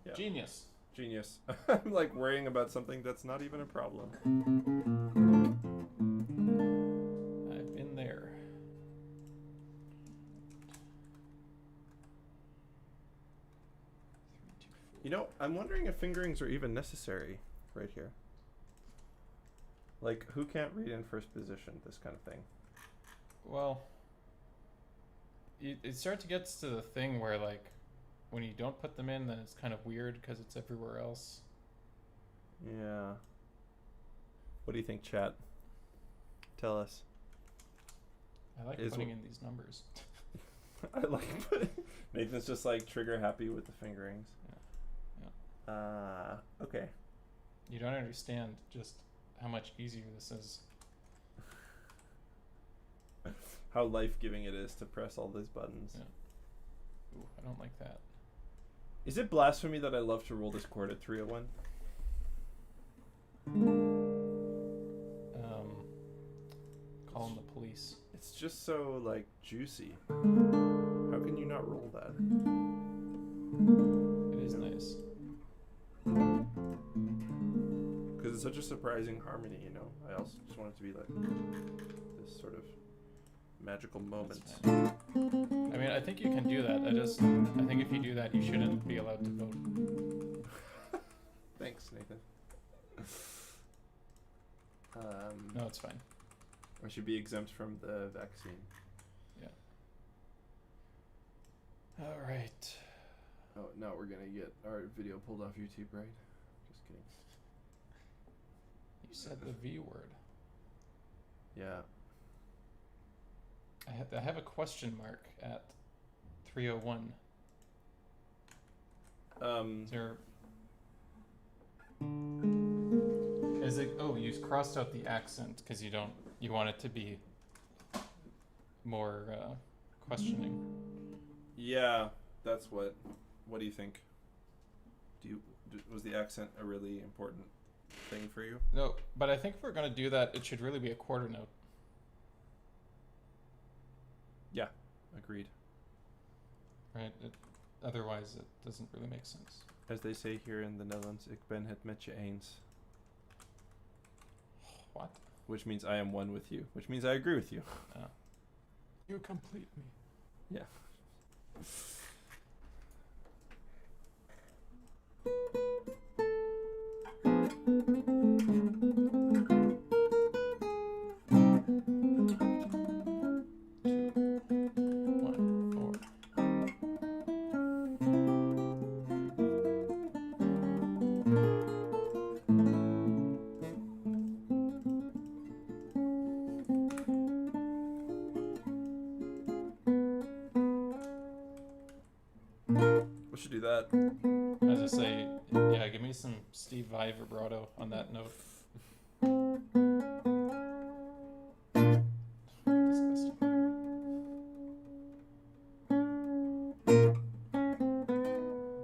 Yeah. Genius. Genius. I'm like worrying about something that's not even a problem. I've been there. You know, I'm wondering if fingerings are even necessary right here. Like, who can't read in first position, this kind of thing? Well, it starts to get to the thing where, like, when you don't put them in, then it's kind of weird because it's everywhere else. Yeah. What do you think, chat? Tell us. I like putting in these numbers. I like putting... Nathan's just like trigger happy with the fingerings. Okay. You don't understand just how much easier this is. How life-giving it is to press all these buttons. Yeah. Ooh, I don't like that. Is it blasphemy that I love to roll this chord at 301? Calling the police. It's just so, like, juicy. How can you not roll that? It is nice. Because it's such a surprising harmony, you know? I also just want it to be, like, this sort of magical moment. I mean, I think you can do that. I think if you do that, you shouldn't be allowed to vote. Thanks, Nathan. No, it's fine. I should be exempt from the vaccine. Yeah. All right. Oh, now we're gonna get our video pulled off YouTube, right? Just kidding. You said the V word. Yeah. I have a question mark at 301. Is there... Is it... Oh, you crossed out the accent because you don't... You want it to be more questioning. Yeah, that's what... What do you think? Was the accent a really important thing for you? No, but I think if we're going to do that, it should really be a quarter note. Yeah, agreed. Right? Otherwise, it doesn't really make sense. As they say here in the Netherlands, ik ben het met je eens. What? Which means I am one with you. Which means I agree with you. You complete me. Yeah. We should do that. As I say, yeah, give me some Steve Vai vibrato on that note. Disgusting.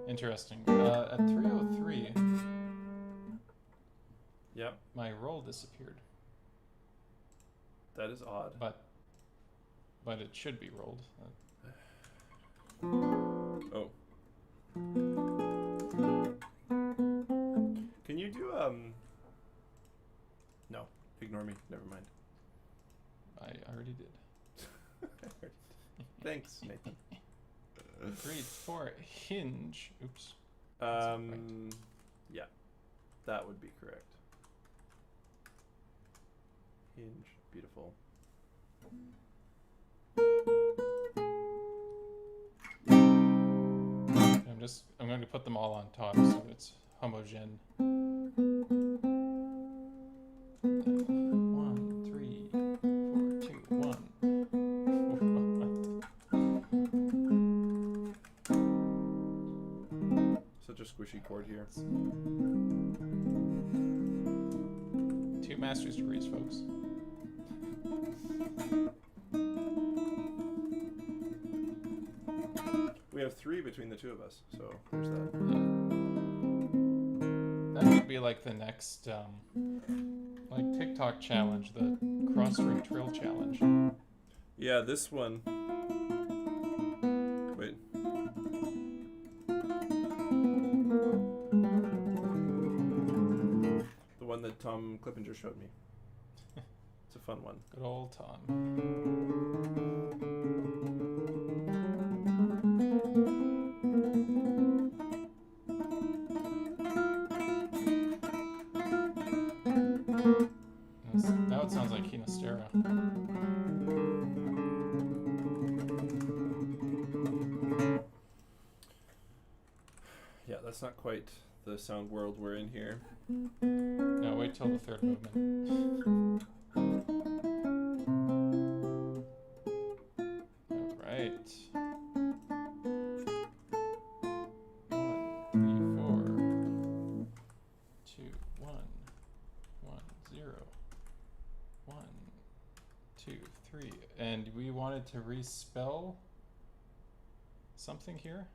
Interesting. At 303, Yep, my roll disappeared, that is odd. but it should be rolled. Oh. Can you do, No, ignore me, never mind. I already did. Thanks, Nathan. 3, 4, hinge. Oops. Yeah, that would be correct. Hinge, beautiful. I'm going to put them all on top so it's homogen. 1, 3, 4, 2, 1. Such a squishy chord here. 2 master's degrees, folks. We have 3 between the two of us, so there's that. Yeah. would be like the next, like TikTok challenge, the cross-string trill challenge. Yeah, this one. Wait. The one that Tom Clippinger showed me. It's a fun one. Good old Tom. Now it sounds like Kinostera. Yeah, that's not quite the sound world we're in here. No, wait till the third movement. All right. 1, 3, 4, 2, 1, 1, 0, 1, 2, 3, and we wanted to respell something here.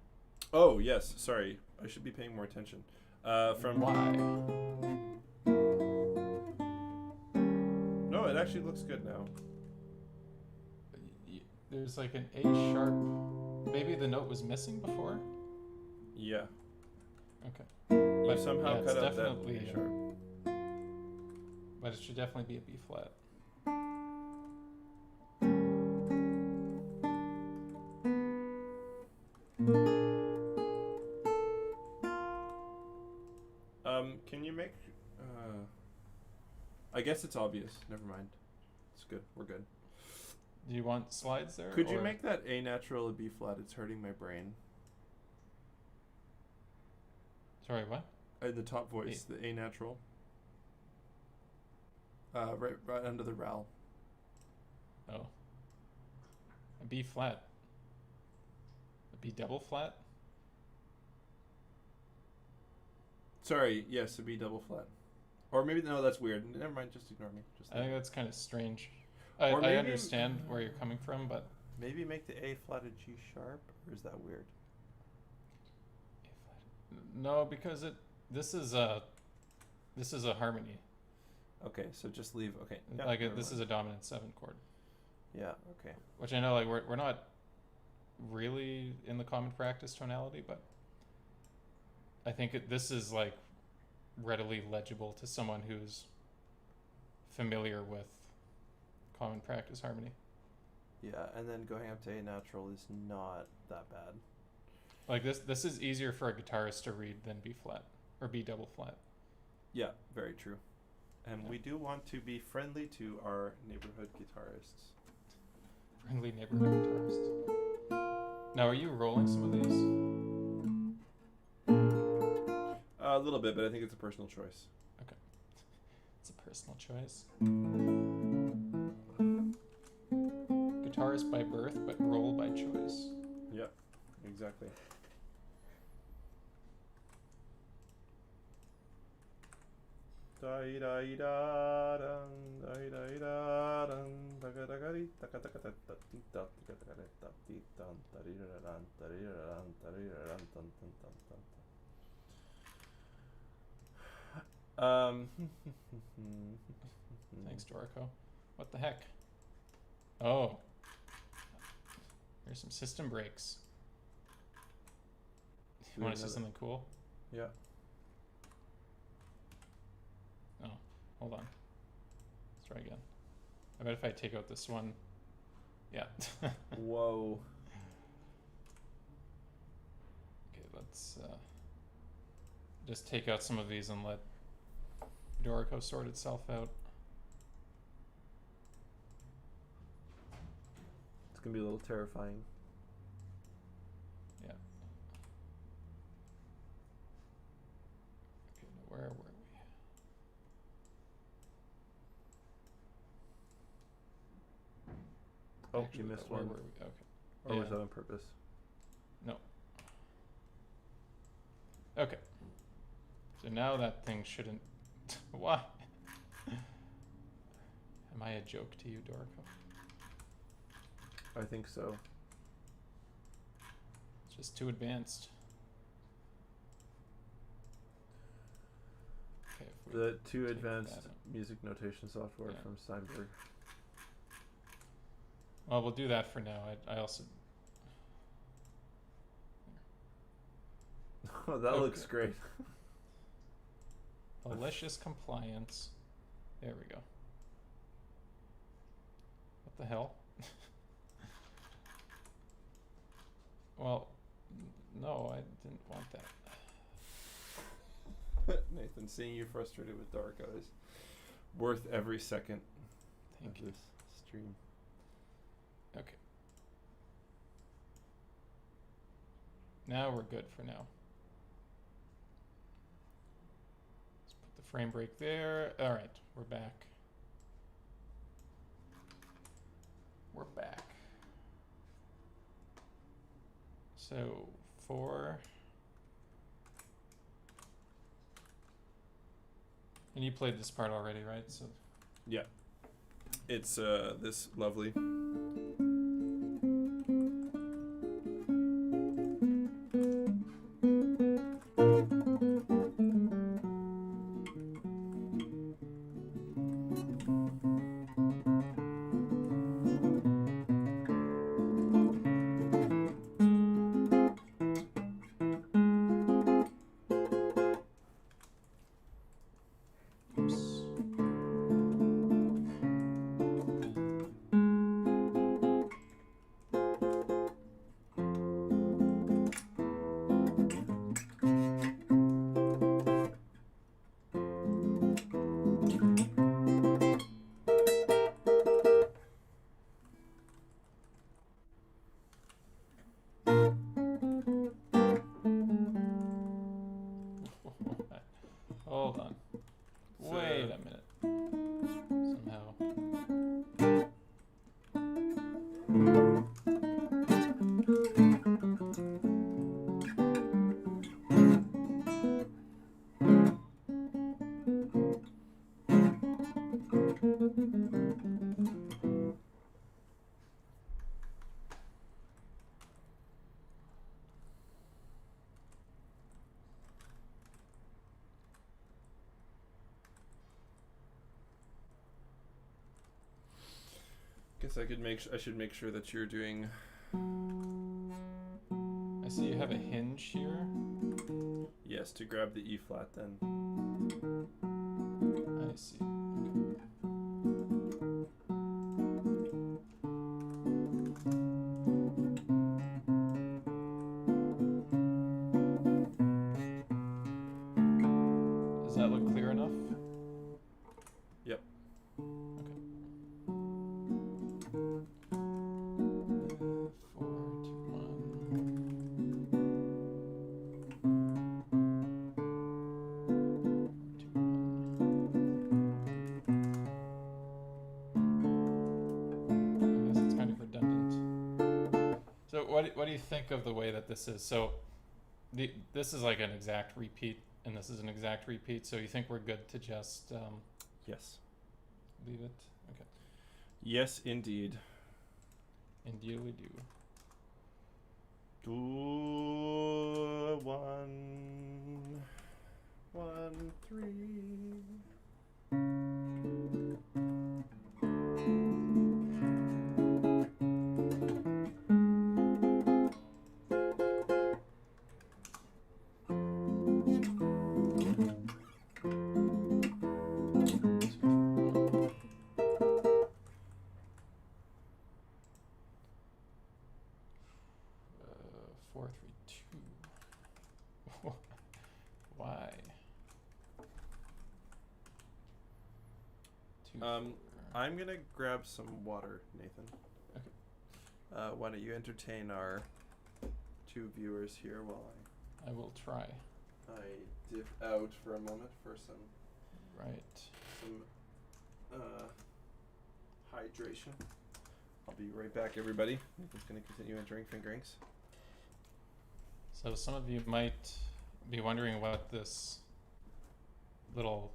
Oh, yes. Sorry. I should be paying more attention. From Why? No, it actually looks good now. There's like an A sharp. Maybe the note was missing before? Yeah. Okay. You But somehow yeah, it's cut out that definitely, A sharp. But it should definitely be a B flat. Can you make... I guess it's obvious. Never mind. It's good. We're good. Do you want slides there? Could you or- make that A natural a B flat? It's hurting my brain. Sorry, what? The top voice, the A natural. Right under the RAL. Oh. A B flat. A B double flat? Sorry, yes, a B double flat. Or maybe, no, that's weird. Never mind, just ignore me. Just I think that's kind of strange. I Or maybe- understand where you're coming from, but maybe make the A flat a G sharp, or is that weird? A flat. No, because this is a harmony. Okay, so just leave. Okay, yeah, Like never this mind. is a dominant 7 chord, Yeah. Okay. which I know like we're not really in the common practice tonality, but I think this is like readily legible to someone who's familiar with common practice harmony. Yeah, and then going up to A natural is not that bad. Like this is easier for a guitarist to read than B flat or B double flat. Yeah, very true. And Yeah. we do want to be friendly to our neighborhood guitarists. Friendly neighborhood guitarist. Now, are you rolling some of these? A little bit, but I think it's a personal choice. It's a personal choice. Guitarist by birth, but roll by choice. Yep, exactly. Thanks, Dorico. What the heck? Oh. There's some system breaks. You want to see something cool? Yeah. Oh, hold on. Let's try again. I bet if I take out this one, yeah. Whoa. Okay, let's just take out some of these and let Dorico sort itself out. It's gonna be a little terrifying. Yeah. Okay, now where were we? Oh, Actually, you missed where one. were we? Okay. Or was Yeah. that on purpose? No. Okay. So now that thing shouldn't. Why? Am I a joke to you, Dorico? I think so. It's just too advanced. The two Take advanced that out. music notation software Yeah. from Steinberg. Well, we'll do that for now. I also. Oh, that looks Okay. great. Malicious compliance. There we go. What the hell? Well, no, I didn't want that. Nathan, seeing you frustrated with Dorico is worth every second Thank of you. this stream. Okay. Now we're good for now. Let's put the frame break there. All right, we're back. We're back. So 4. And you played this part already, right? So Yeah. It's this lovely. oops. Hold on. It's, Wait a minute. Somehow. Guess I should make sure that you're doing. I see you have a hinge here. Yes, to grab the E flat then. I see. Okay. Does that look clear enough? Yep. Okay. 4, 2, 1. I guess it's kind of redundant. So what do you think of the way that this is? So this is like an exact repeat, and this is an exact repeat. So you think we're good to just Yes. leave it? Okay. Yes, indeed. Indeed we do. Do 1, 1, 3. Uh, 4, 3, 2. Why? 2, 4. I'm gonna grab some water, Nathan. Okay. Why don't you entertain our 2 viewers here while I will try. I dip out for a moment for some hydration. I'll be right back, everybody. Nathan's gonna continue entering fingerings. So some of you might be wondering what this little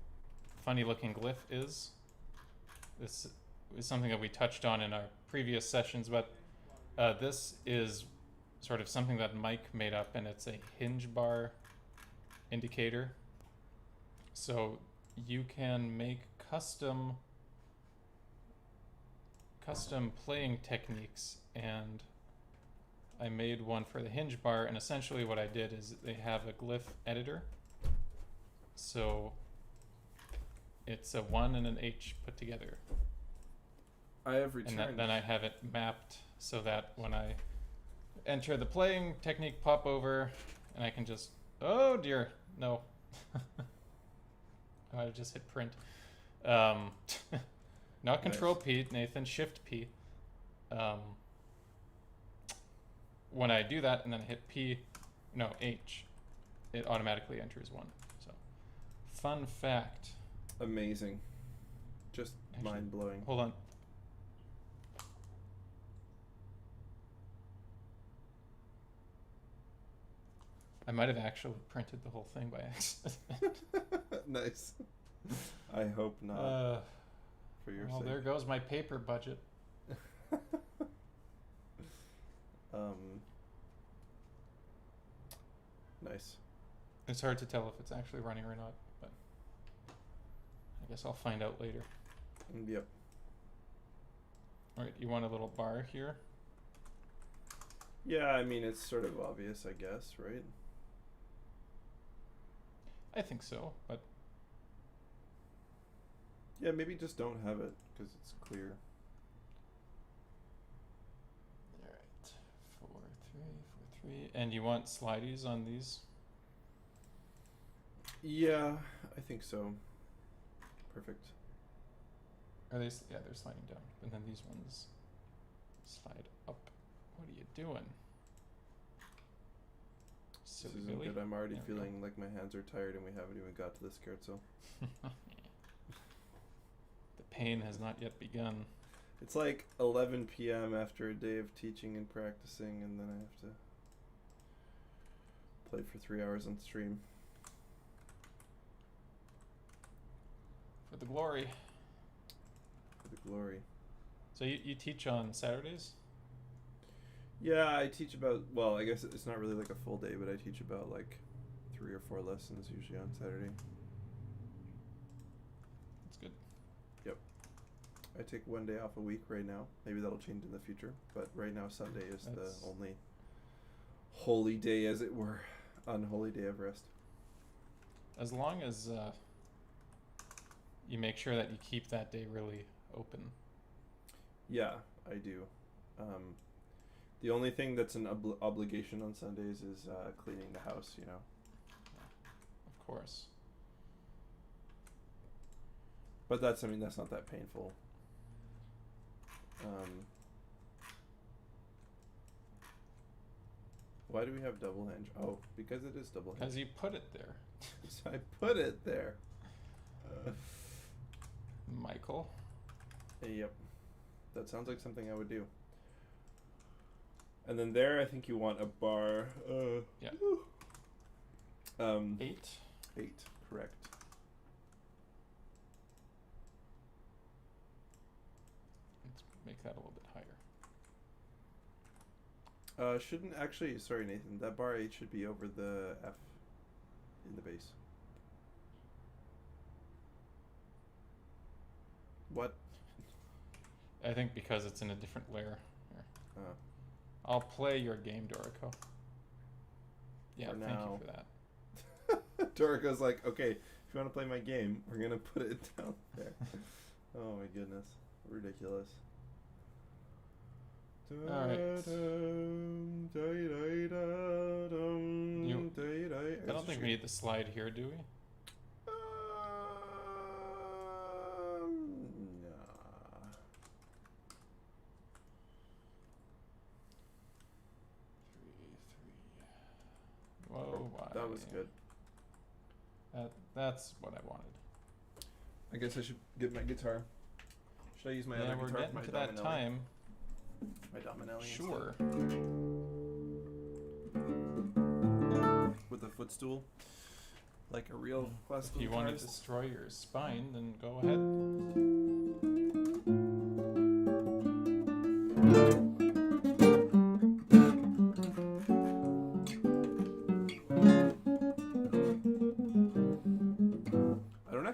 funny looking glyph is. This is something that we touched on in our previous sessions, but this is sort of something that Mike made up, and it's a hinge bar indicator. So you can make custom playing techniques, and I made one for the hinge bar, and essentially what I did is they have a glyph editor. So it's a 1 and an H put together. I have returned. And then I have it mapped so that when I enter the playing technique pop over, and I can just, oh dear, no. I just hit print. Not Control P, Nathan, Shift P. When I do that and then hit H, it automatically enters 1. So, fun fact. Amazing. Just Actually, mind-blowing. Hold on. I might have actually printed the whole thing by accident. Nice. I hope not. For your well, sake. there goes my paper budget. Nice. It's hard to tell if it's actually running or not, but I guess I'll find out later. Yep. Alright, you want a little bar here? Yeah, I mean, it's sort of obvious, I guess, right? I think so, but Yeah, maybe just don't have it, because it's clear. alright. 4, 3, 4, 3. And you want slideys on these? Yeah, I think so. Perfect. Are they? Yeah, they're sliding down. And then these ones slide up. What are you doing? This Silly isn't Billy. good. I'm already There we go. feeling like my hands are tired and we haven't even got to the scherzo. The pain has not yet begun. It's like 11 p.m. after a day of teaching and practicing, and then I have to play for 3 hours on stream. For the glory. For the glory. So you teach on Saturdays? Yeah, I teach about, well, I guess it's not really like a full day, but I teach about like 3 or 4 lessons usually on Saturday. That's good. Yep. I take 1 day off a week right now. Maybe that'll change in the future, but right now Sunday is That's the only holy day, as it were, unholy day of rest. As long as you make sure that you keep that day really open. Yeah, I do. The only thing that's an obligation on Sundays is cleaning the house, you know. Of course. But that's, I mean, that's not that painful. Why do we have double hinge? Oh, because it is double hinge. Because you put it there. So I put it there. Michael. Yep. That sounds like something I would do. And then there, I think you want a bar. Yeah. 8. 8. Correct. Let's make that a little bit higher. Shouldn't actually, sorry Nathan, that bar 8 should be over the F in the bass. What? I think because it's in a different layer. Here. Uh, I'll play your game, Dorico. Yeah, For thank now. you for that. Dorico's like, okay, if you want to play my game, we're going to put it down there. Oh my goodness. Ridiculous. Alright. I don't think we need the slide here, do we? Nah. Whoa, why? That was good. That's what I wanted. I guess I should get my guitar. Should I use my Yeah, other we're guitar? getting My to that Dominelli? time. My Dominelli. Sure. instead. With a footstool, like a real classical. If you want to guitarist. destroy your spine, then go ahead.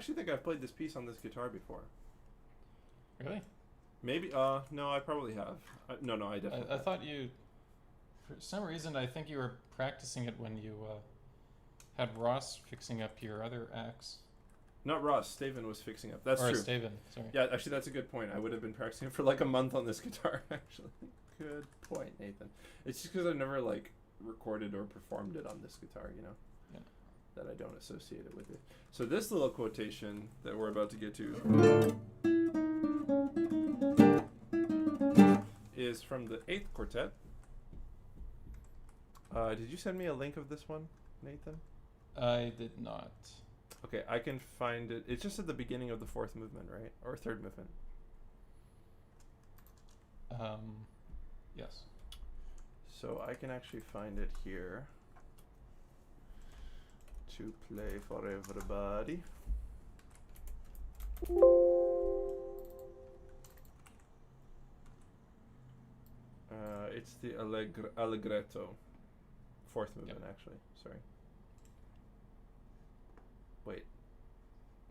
actually think I've played this piece on this guitar before. Really? Maybe. No, I probably have. No, I definitely. I thought you, for some reason, I think you were practicing it when you had Ross fixing up your other axe. Not Ross. Staven was fixing up. That's or true. Staven, sorry. Yeah, actually, that's a good point. I would have been practicing it for like a month on this guitar. Actually, good point, Nathan. It's just because I've never like recorded or performed it on this guitar, you know. Yeah. That I don't associate it with it. So this little quotation that we're about to get to is from the 8th quartet. Did you send me a link of this one, Nathan? I did not. Okay, I can find it. It's just at the beginning of the 4th movement, right? Or 3rd movement. Yes. So I can actually find it here to play for everybody. It's the allegretto. 4th movement, actually. Sorry. Wait.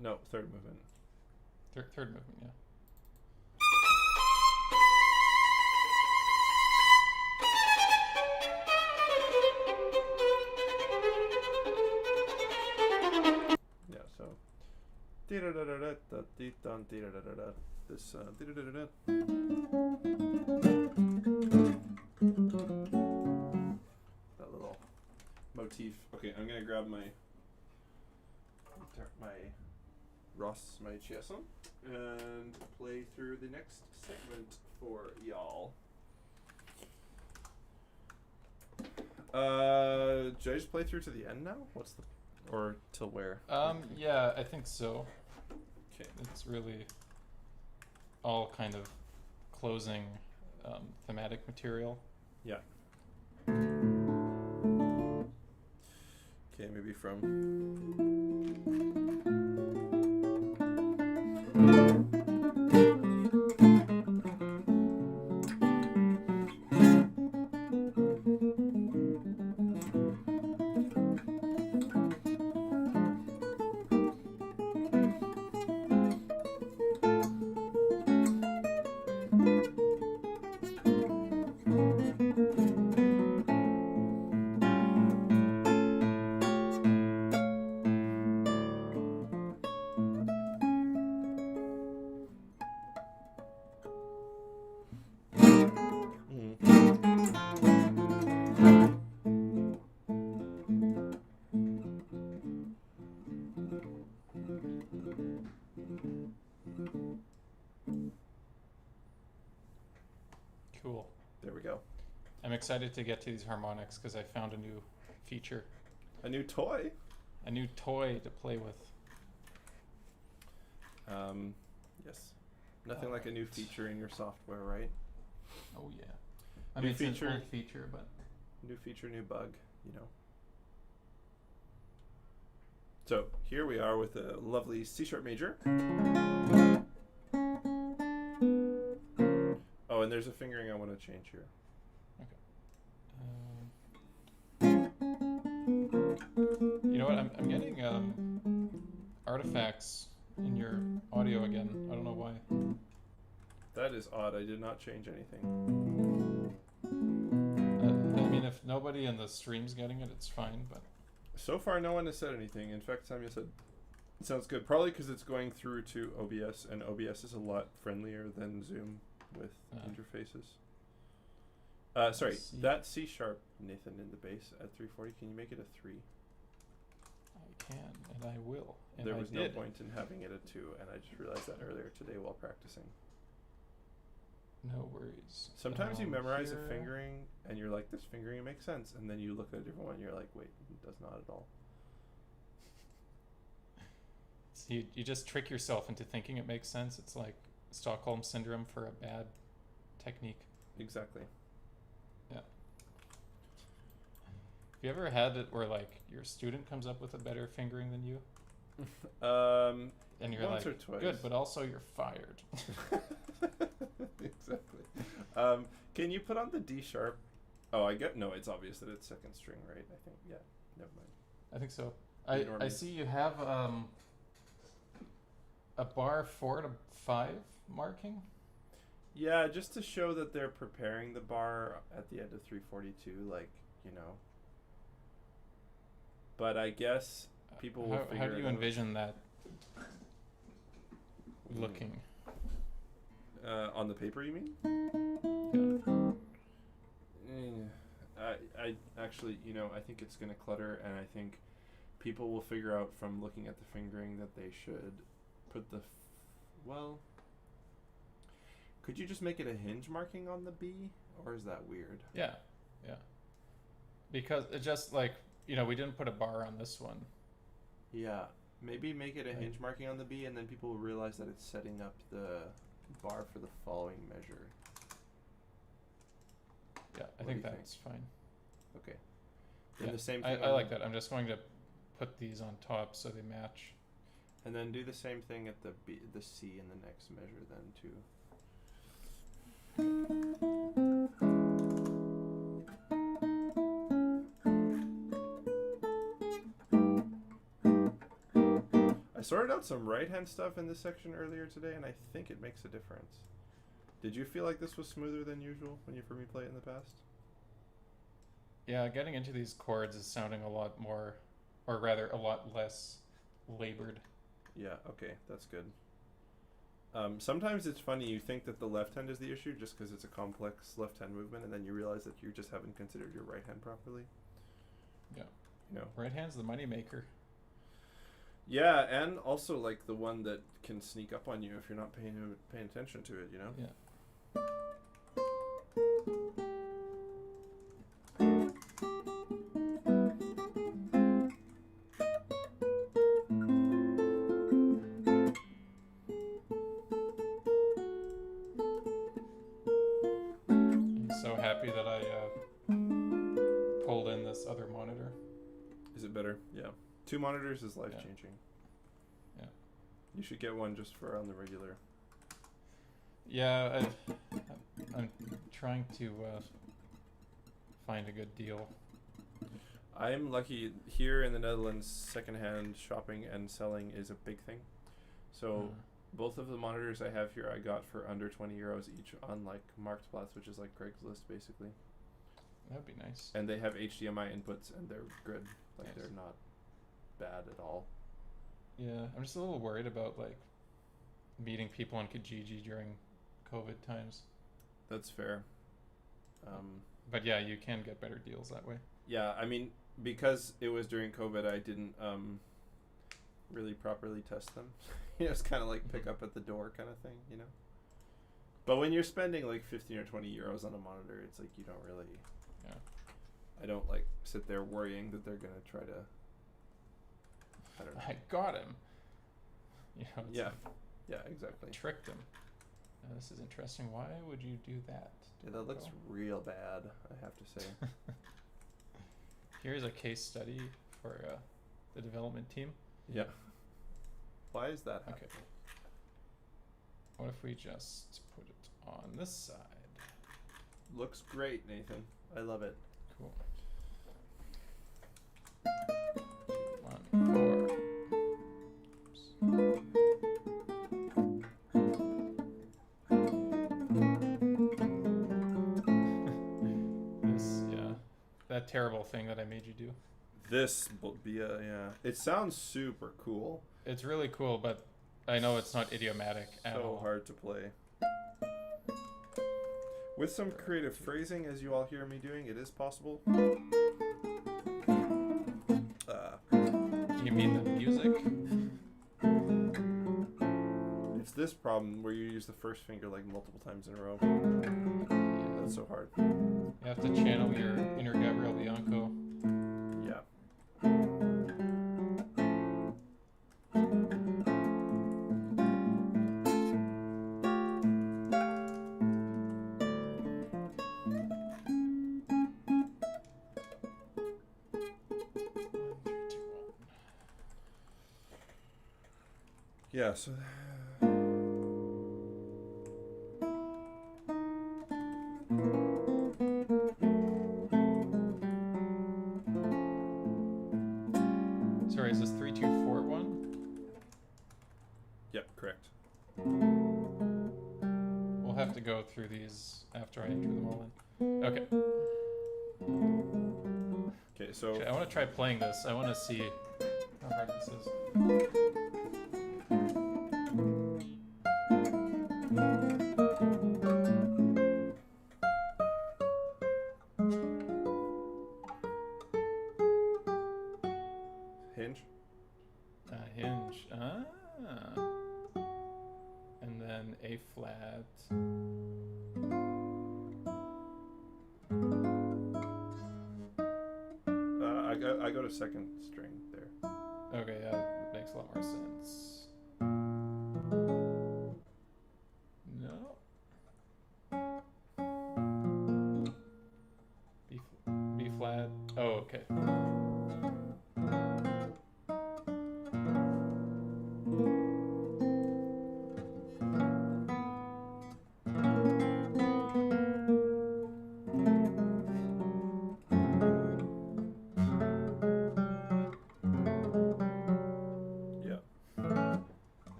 No, 3rd movement. Third movement, yeah. Yeah, so. This. That little motif. Okay, I'm gonna grab my Ross, my chiasson, and play through the next segment for y'all. Should I just play through to the end now? Or till where? Yeah, I think so. Okay. It's really all kind of closing thematic material. Yeah. Okay, maybe from. Cool. There we go. I'm excited to get to these harmonics because I found a new feature. A new toy? A new toy to play with. Yes. Nothing like a new feature in your software, right? Oh yeah. I New mean, it's feature. an old feature, but New feature, new bug, you know. So here we are with a lovely C sharp major. Oh, and there's a fingering I want to change here. You know what? I'm getting artifacts in your audio again. I don't know why. That is odd. I did not change anything. I mean, if nobody in the stream's getting it, it's fine. But So far, no one has said anything. In fact, Samuel said, it sounds good. Probably because it's going through to OBS, and OBS is a lot friendlier than Zoom with interfaces. Sorry, that C sharp, Nathan, in the bass at 340, can you make it a 3? I can, and I will. And There I was did. no point in having it at 2, and I just realized that earlier today while practicing. No worries. Sometimes you memorize here. a fingering, and you're like, this fingering makes sense, and then you look at a different one, and you're like, wait, it does not at all. So you just trick yourself into thinking it makes sense. It's like Stockholm syndrome for a bad technique. Exactly. Yeah. Have you ever had it where like your student comes up with a better fingering than you? And you're Once like, or twice. good, but also you're fired. Exactly. Can you put on the D sharp? Oh, no, it's obvious that it's second string, right? I think, yeah, never mind. I think so. You I normally- see you have a bar 4 to 5 marking. Yeah, just to show that they're preparing the bar at the end of 342, like, you know. But I guess people will figure it out. How do you envision that looking? On the paper, you mean? Yeah. I actually, you know, I think it's going to clutter, and I think people will figure out from looking at the fingering that they should put the... well... Could you just make it a hinge marking on the B? Or is that weird? Yeah. Because it just like, you know, we didn't put a bar on this one. Yeah. Maybe make it a hinge marking on the B, and then people will realize that it's setting up the bar for the following measure. Yeah, I think that's fine. Okay. Then the same I thing. I like that. I'm just going to put these on top so they match. And then do the same thing at the C in the next measure then too. I sorted out some right-hand stuff in this section earlier today, and I think it makes a difference. Did you feel like this was smoother than usual when you've heard me play it in the past? Yeah, getting into these chords is sounding a lot more, or rather a lot less labored. Yeah, okay, that's good. Sometimes it's funny, you think that the left hand is the issue just because it's a complex left hand movement, and then you realize that you just haven't considered your right hand properly. Yeah. You know? Right hand's the money maker. Yeah, and also like the one that can sneak up on you if you're not paying attention to it, you know? Yeah. I'm so happy that I pulled in this other monitor. Is it better? Yeah. 2 monitors is life-changing. Yeah. You should get one just for on the regular. Yeah, I'm trying to find a good deal. I'm lucky here in the Netherlands. Secondhand shopping and selling is a big thing. So both of the monitors I have here I got for under 20 euros each on like Marktplaats, which is like Craigslist basically. That'd be nice. And they have HDMI inputs and they're good. Like Nice. they're not bad at all. Yeah, I'm just a little worried about like meeting people on Kijiji during COVID times. That's fair. But yeah, you can get better deals that way. Yeah, I mean, because it was during COVID, I didn't really properly test them. You know, it's kind of like pick up at the door kind of thing, you know? But when you're spending like 15 or 20 euros on a monitor, it's like you don't really... Yeah. I don't like sit there worrying that they're going to try to... I don't know. I got him. You know, it's Yeah. like, Yeah, exactly. tricked him. Now, this is interesting. Why would you do that? Yeah, that looks real bad, I have to say. Here's a case study for the development team. Yeah. Why is that happening? Okay. What if we just put it on this side? Looks great, Nathan. I love it. Cool. 1, 4. Oops. That terrible thing that I made you do. This will be yeah. It sounds super cool. It's really cool, but I know it's not idiomatic at all. So hard to play. With some creative phrasing, as you all hear me doing, it is possible. You mean the music? It's this problem where you use the first finger like multiple times in a row. Yeah. That's so hard. You have to channel your inner Gabriel Bianco. Yeah. Yeah, so... Sorry, is this 3-2-4-1? Yep, correct. We'll have to go through these after I enter them all in. Okay. Okay, so I want to try playing this. I want to see how hard this is. hinge. Hinge. Ah. And then A flat. I go to second string there. Okay, yeah, that makes a lot more sense. No. B flat. Oh, okay.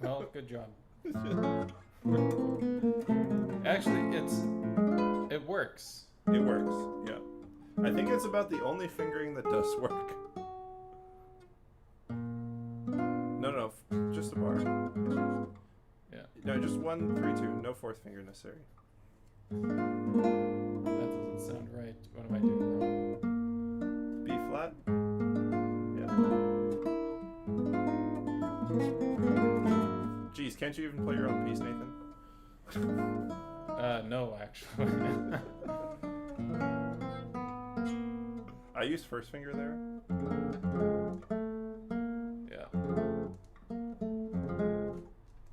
Well, good job. Actually, it works. It works, yeah. I think it's about the only fingering that does work. No, just a bar. Yeah. No, just 1, 3, 2. No fourth finger necessary. That doesn't sound right. What am I doing wrong? B flat. Yeah. Geez, can't you even play your own piece, Nathan? No, actually. I used first finger there. Yeah.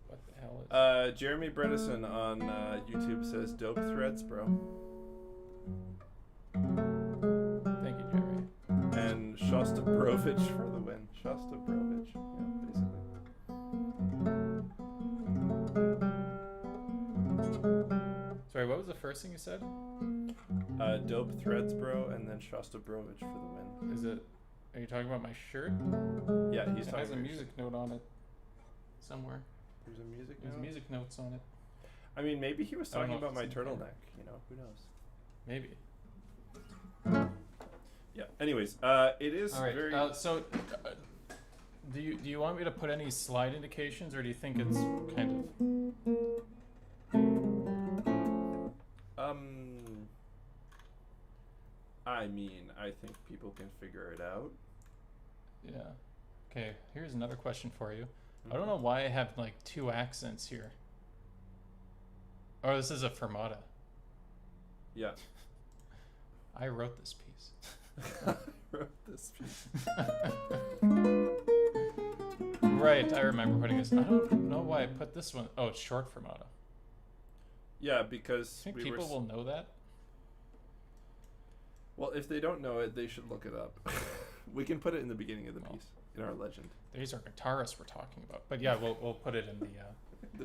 What the hell is Jeremy Bredeson on YouTube says, "Dope threads, bro." Thank you, Jeremy. And Shostakovich for the win. Shostakovich, yeah, basically. Sorry, what was the first thing you said? Dope threads, bro, and then Shostakovich for the win. Is it? Are you talking about my shirt? Yeah, he's It talking has a about music note on it somewhere. There's a music There's note? music notes on it. I mean, maybe he was I don't talking know about if my it's in the turtleneck. You know, who knows? Maybe. Yeah. Anyways, it is All right. very. Do you want me to put any slide indications, or do you think it's kind of? I mean, I think people can figure it out. Yeah. Okay. Here's another question for you. I don't know why I have like 2 accents here. Oh, this is a fermata. Yeah. I wrote this piece. I wrote this piece. Right, I remember putting this. I don't know why I put this one. Oh, it's short fermata. Yeah, because I think people will know that. Well, if they don't know it, they should look it up. We can put it in the beginning of the piece, in our legend. These are guitarists we're talking about. But yeah, we'll put it in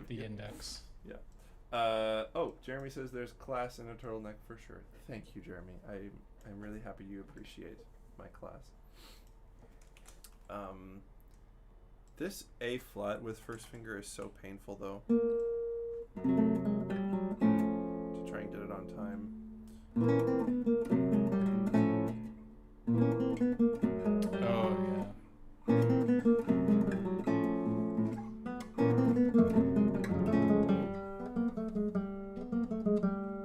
the index. Yeah. Jeremy says there's class in a turtleneck for sure. Thank you, Jeremy. I'm really happy you appreciate my class. This A flat with first finger is so painful though. To try and get it on time. Oh yeah.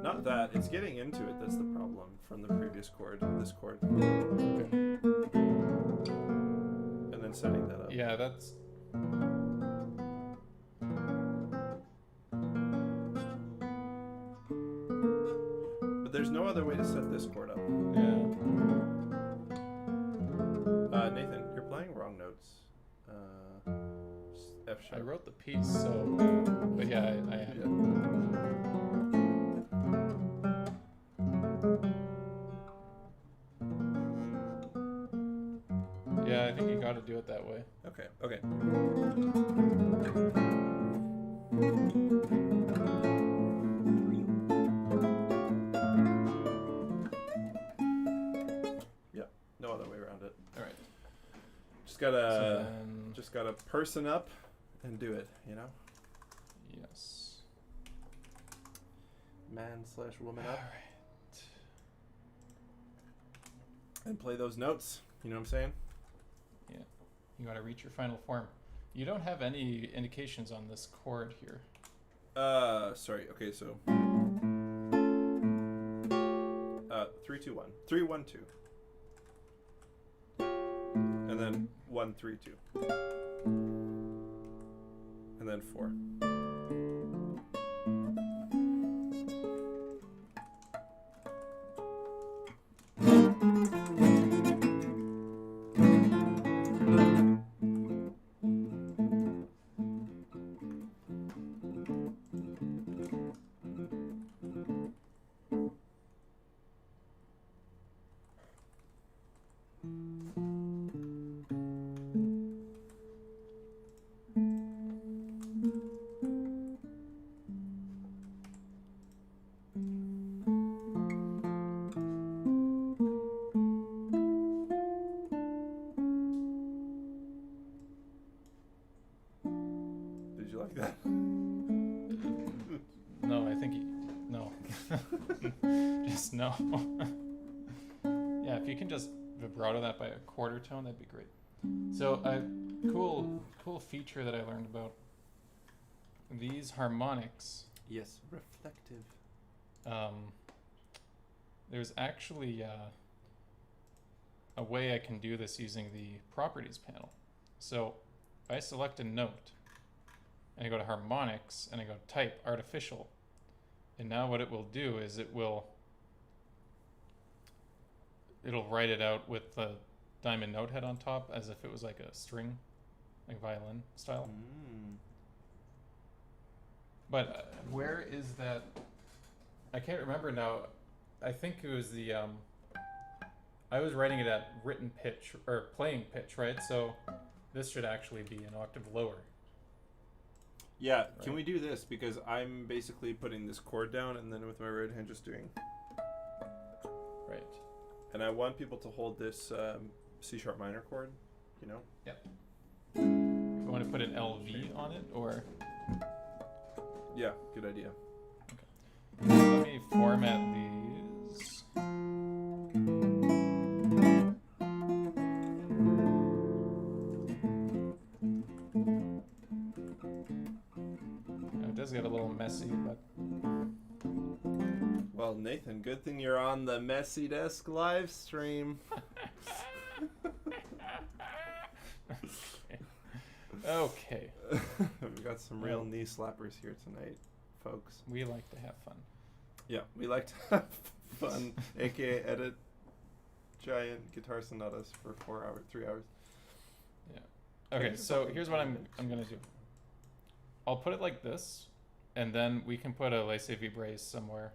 Not that, it's getting into it that's the problem from the previous chord, this chord. Okay. And then setting that up. Yeah, that's. But there's no other way to set this chord up. Yeah. Nathan, you're playing wrong notes. F sharp. I wrote the piece, so. But yeah, I am. Yeah, I think you got to do it that way. Okay, okay. Yeah, no other way around it. All right. Just gotta person up and do it, you know? Yes. Man/woman All up. right. And play those notes. You know what I'm saying? Yeah. You gotta reach your final form. You don't have any indications on this chord here. Sorry. Okay, so 3 2 1. 3 1 2. And then 1 3 2. And then 4. Did you like that? No, I think no. Just no. Yeah, if you can just vibrato that by a quarter tone, that'd be great. So a cool feature that I learned about these harmonics. Yes, reflective. There's actually a way I can do this using the properties panel. So if I select a note and I go to harmonics and I go type artificial, and now what it will do is it'll write it out with the diamond note head on top as if it was like a string, like violin style. But where is that? I can't remember now. I think it was the I was writing it at written pitch or playing pitch, right? So this should actually be an octave lower. Yeah, Right. Can we do this? Because I'm basically putting this chord down and then with my right hand just doing. Right. And I want people to hold this C sharp minor chord, you know? You want to put an LV on it, or Yeah, good idea. let me format these. It does get a little messy, but Well, Nathan, good thing you're on the Messy Desk live stream. okay. We've got some real knee slappers here tonight, folks. We like to have fun. Yeah, we like to have fun, aka edit giant guitar sonatas for 3 hours. Yeah. Okay, so here's what I'm gonna do. I'll put it like this, and then we can put a laissez-vibrer somewhere.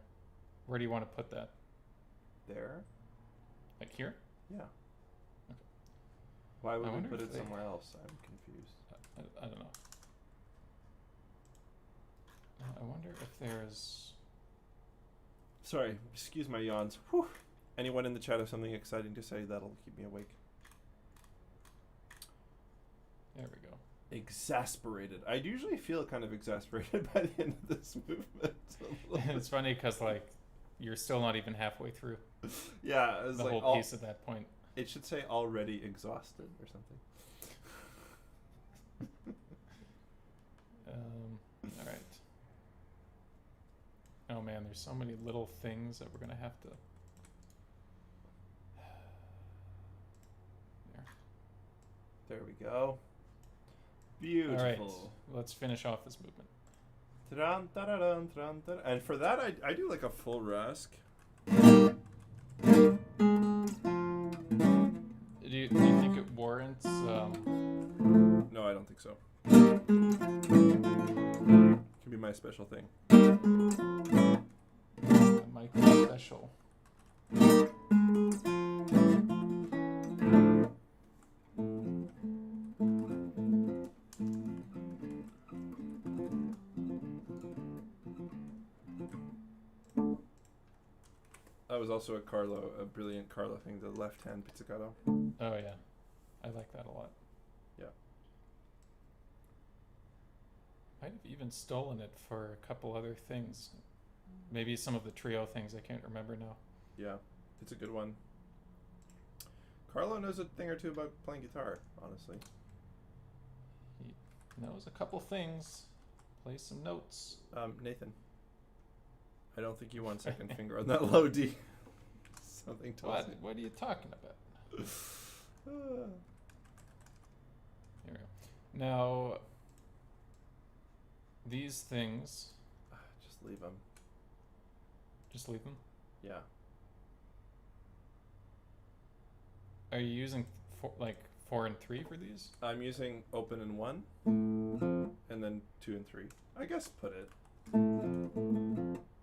Where do you want to put that? There? Like here? Yeah. Okay. Why would I we wonder put if it they- somewhere else? I'm confused. I don't know. I wonder if there's... Sorry, excuse my yawns. Whew. Anyone in the chat have something exciting to say? That'll keep me awake. There we go. Exasperated. I usually feel kind of exasperated by the end of this movement. It's funny because, like, you're still not even halfway through Yeah, it was the like whole piece at that point. It should say already exhausted or something. All right. Oh man, there's so many little things that we're gonna have to. There we go. Beautiful. All right, let's finish off this movement. Ta-dun, ta-da-dun, ta-dun, ta-dun. And for that, I do like a full rusk. Do you think it warrants? No, I don't think so. Can be my special thing. A micro special. That was also a brilliant Carlo thing, the left hand pizzicato. Oh yeah, I like that a lot. Yeah. Might have even stolen it for a couple other things. Maybe some of the trio things, I can't remember now. Yeah, it's a good one. Carlo knows a thing or two about playing guitar, honestly. He knows a couple things. Play some notes. Nathan, I don't think you want second finger on that low D. Something tells me. What are you talking about? Here we go. Now, these things. Just leave them. Just leave them? Yeah. Are you using 4 and 3 for these? I'm using open and 1, and then 2 and 3. I guess put it.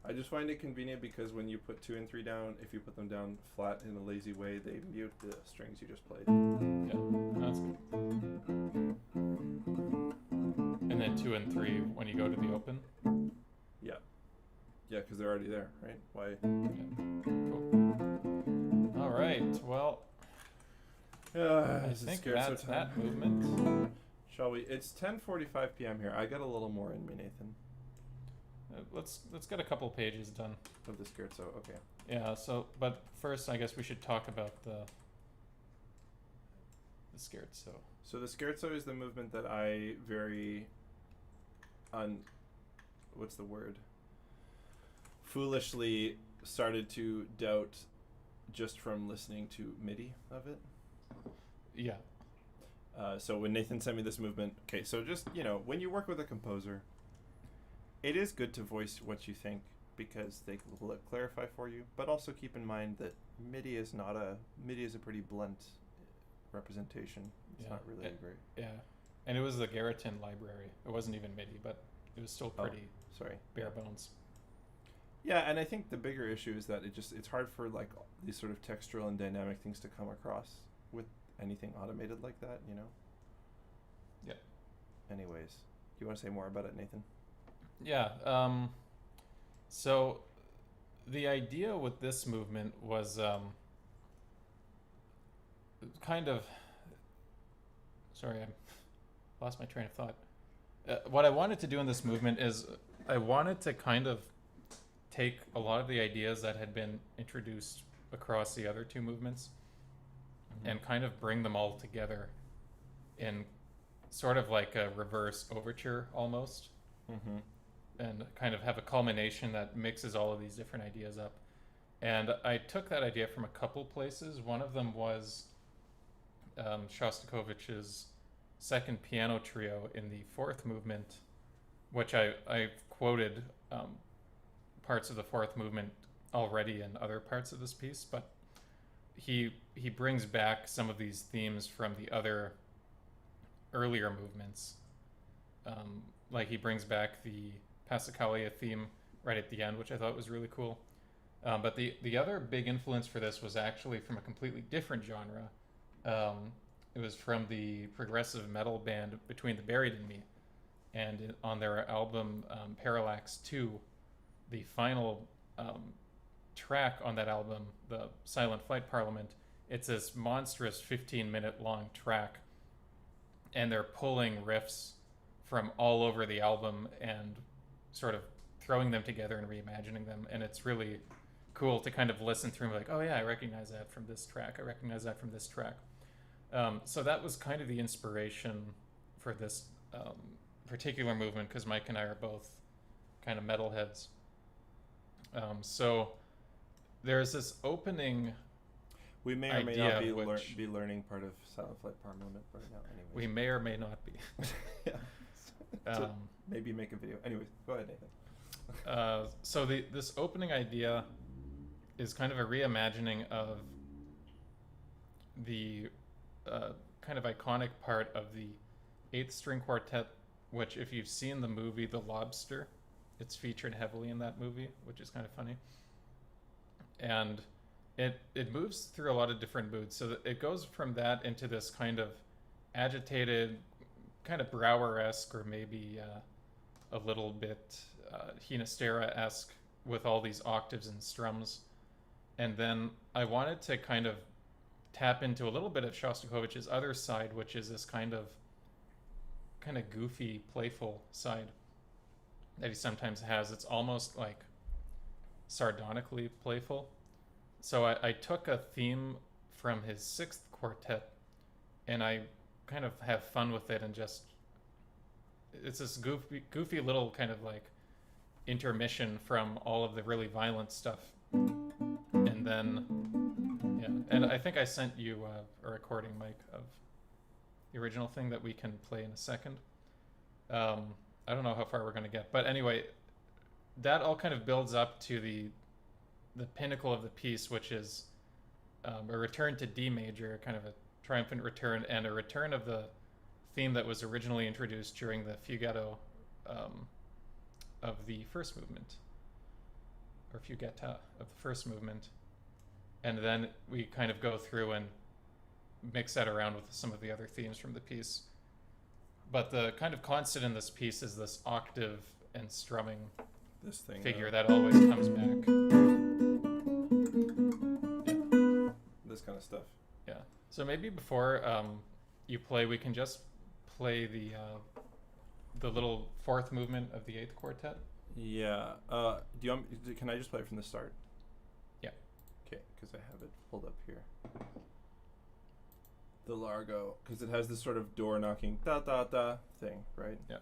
I just find it convenient because when you put 2 and 3 down, if you put them down flat in a lazy way, they mute the strings you just played. Yeah, that's good. And then 2 and 3 when you go to the open? Yeah. Yeah, because they're already there, right? Why? Yeah. Cool. All right, well, I think that's that movement. Shall we? It's 10:45 p.m. here. I got a little more in me, Nathan. Let's get a couple pages done. Of the scherzo, okay. Yeah, so, but first I guess we should talk about the scherzo. So the scherzo is the movement that I very what's the word? Foolishly started to doubt just from listening to MIDI of it. Yeah. So when Nathan sent me this movement, okay, so just, when you work with a composer, it is good to voice what you think because they will clarify for you, but also keep in mind that MIDI is a pretty blunt representation. It's not really great. Yeah. And it was the Garriton library. It wasn't even MIDI, but it was still pretty bare bones. Yeah, and I think the bigger issue is that it's hard for like these sort of textural and dynamic things to come across with anything automated like that, Yeah. Anyways, do you want to say more about it, Nathan? Yeah. So the idea with this movement was kind of. Sorry, I lost my train of thought. What I wanted to do in this movement is I wanted to kind of take a lot of the ideas that had been introduced across the other two movements and kind of bring them all together in sort of like a reverse overture almost. And kind of have a culmination that mixes all of these different ideas up. And I took that idea from a couple places. One of them was Shostakovich's second piano trio in the fourth movement, which I quoted parts of the fourth movement already in other parts of this piece, but he brings back some of these themes from the other earlier movements. Like he brings back the Passacaglia theme right at the end, which I thought was really cool. But the other big influence for this was actually from a completely different genre. It was from the progressive metal band Between the Buried and Me. And on their album Parallax 2, the final track on that album, the Silent Flight Parliament, it's this monstrous 15-minute long track. And they're pulling riffs from all over the album and sort of throwing them together and reimagining them. And it's really cool to kind of listen through and be like, oh yeah, I recognize that from this track. I recognize that from this track. So that was kind of the inspiration for this particular movement, because Mike and I are both kind of metalheads. So there's this opening. We may or may not be learning part of Silent Flight Parliament right now. Anyways. We may or may not be. Yeah. So maybe make a video. Anyways, go ahead, Nathan. So this opening idea is kind of a reimagining of the kind of iconic part of the 8th string quartet, which if you've seen the movie The Lobster, it's featured heavily in that movie, which is kind of funny. And it moves through a lot of different moods. So it goes from that into this kind of agitated, kind of Brouwer-esque, or maybe a little bit Hinastera-esque, with all these octaves and strums. And then I wanted to kind of tap into a little bit of Shostakovich's other side, which is this kind of goofy, playful side. that he sometimes has. It's almost like sardonically playful. So I took a theme from his sixth quartet, and I kind of have fun with it, and just it's this goofy little kind of like intermission from all of the really violent stuff, and then yeah, and I think I sent you a recording, Mike, of the original thing that we can play in a second. I don't know how far we're going to get, but anyway, that all kind of builds up to the pinnacle of the piece, which is a return to D major, kind of a triumphant return, and a return of the theme that was originally introduced during the fugato of the first movement, or fugata of the first movement, and then we kind of go through and mix that around with some of the other themes from the piece. But the kind of constant in this piece is this octave and strumming This thing figure that always comes back. Yeah. This kind of stuff. Yeah. So maybe before you play, we can just play the little fourth movement of the eighth quartet. Yeah. Can I just play it from the start? Yeah. Okay, because I have it pulled up here. The Largo, because it has this sort of door knocking da da da thing, right? Yeah.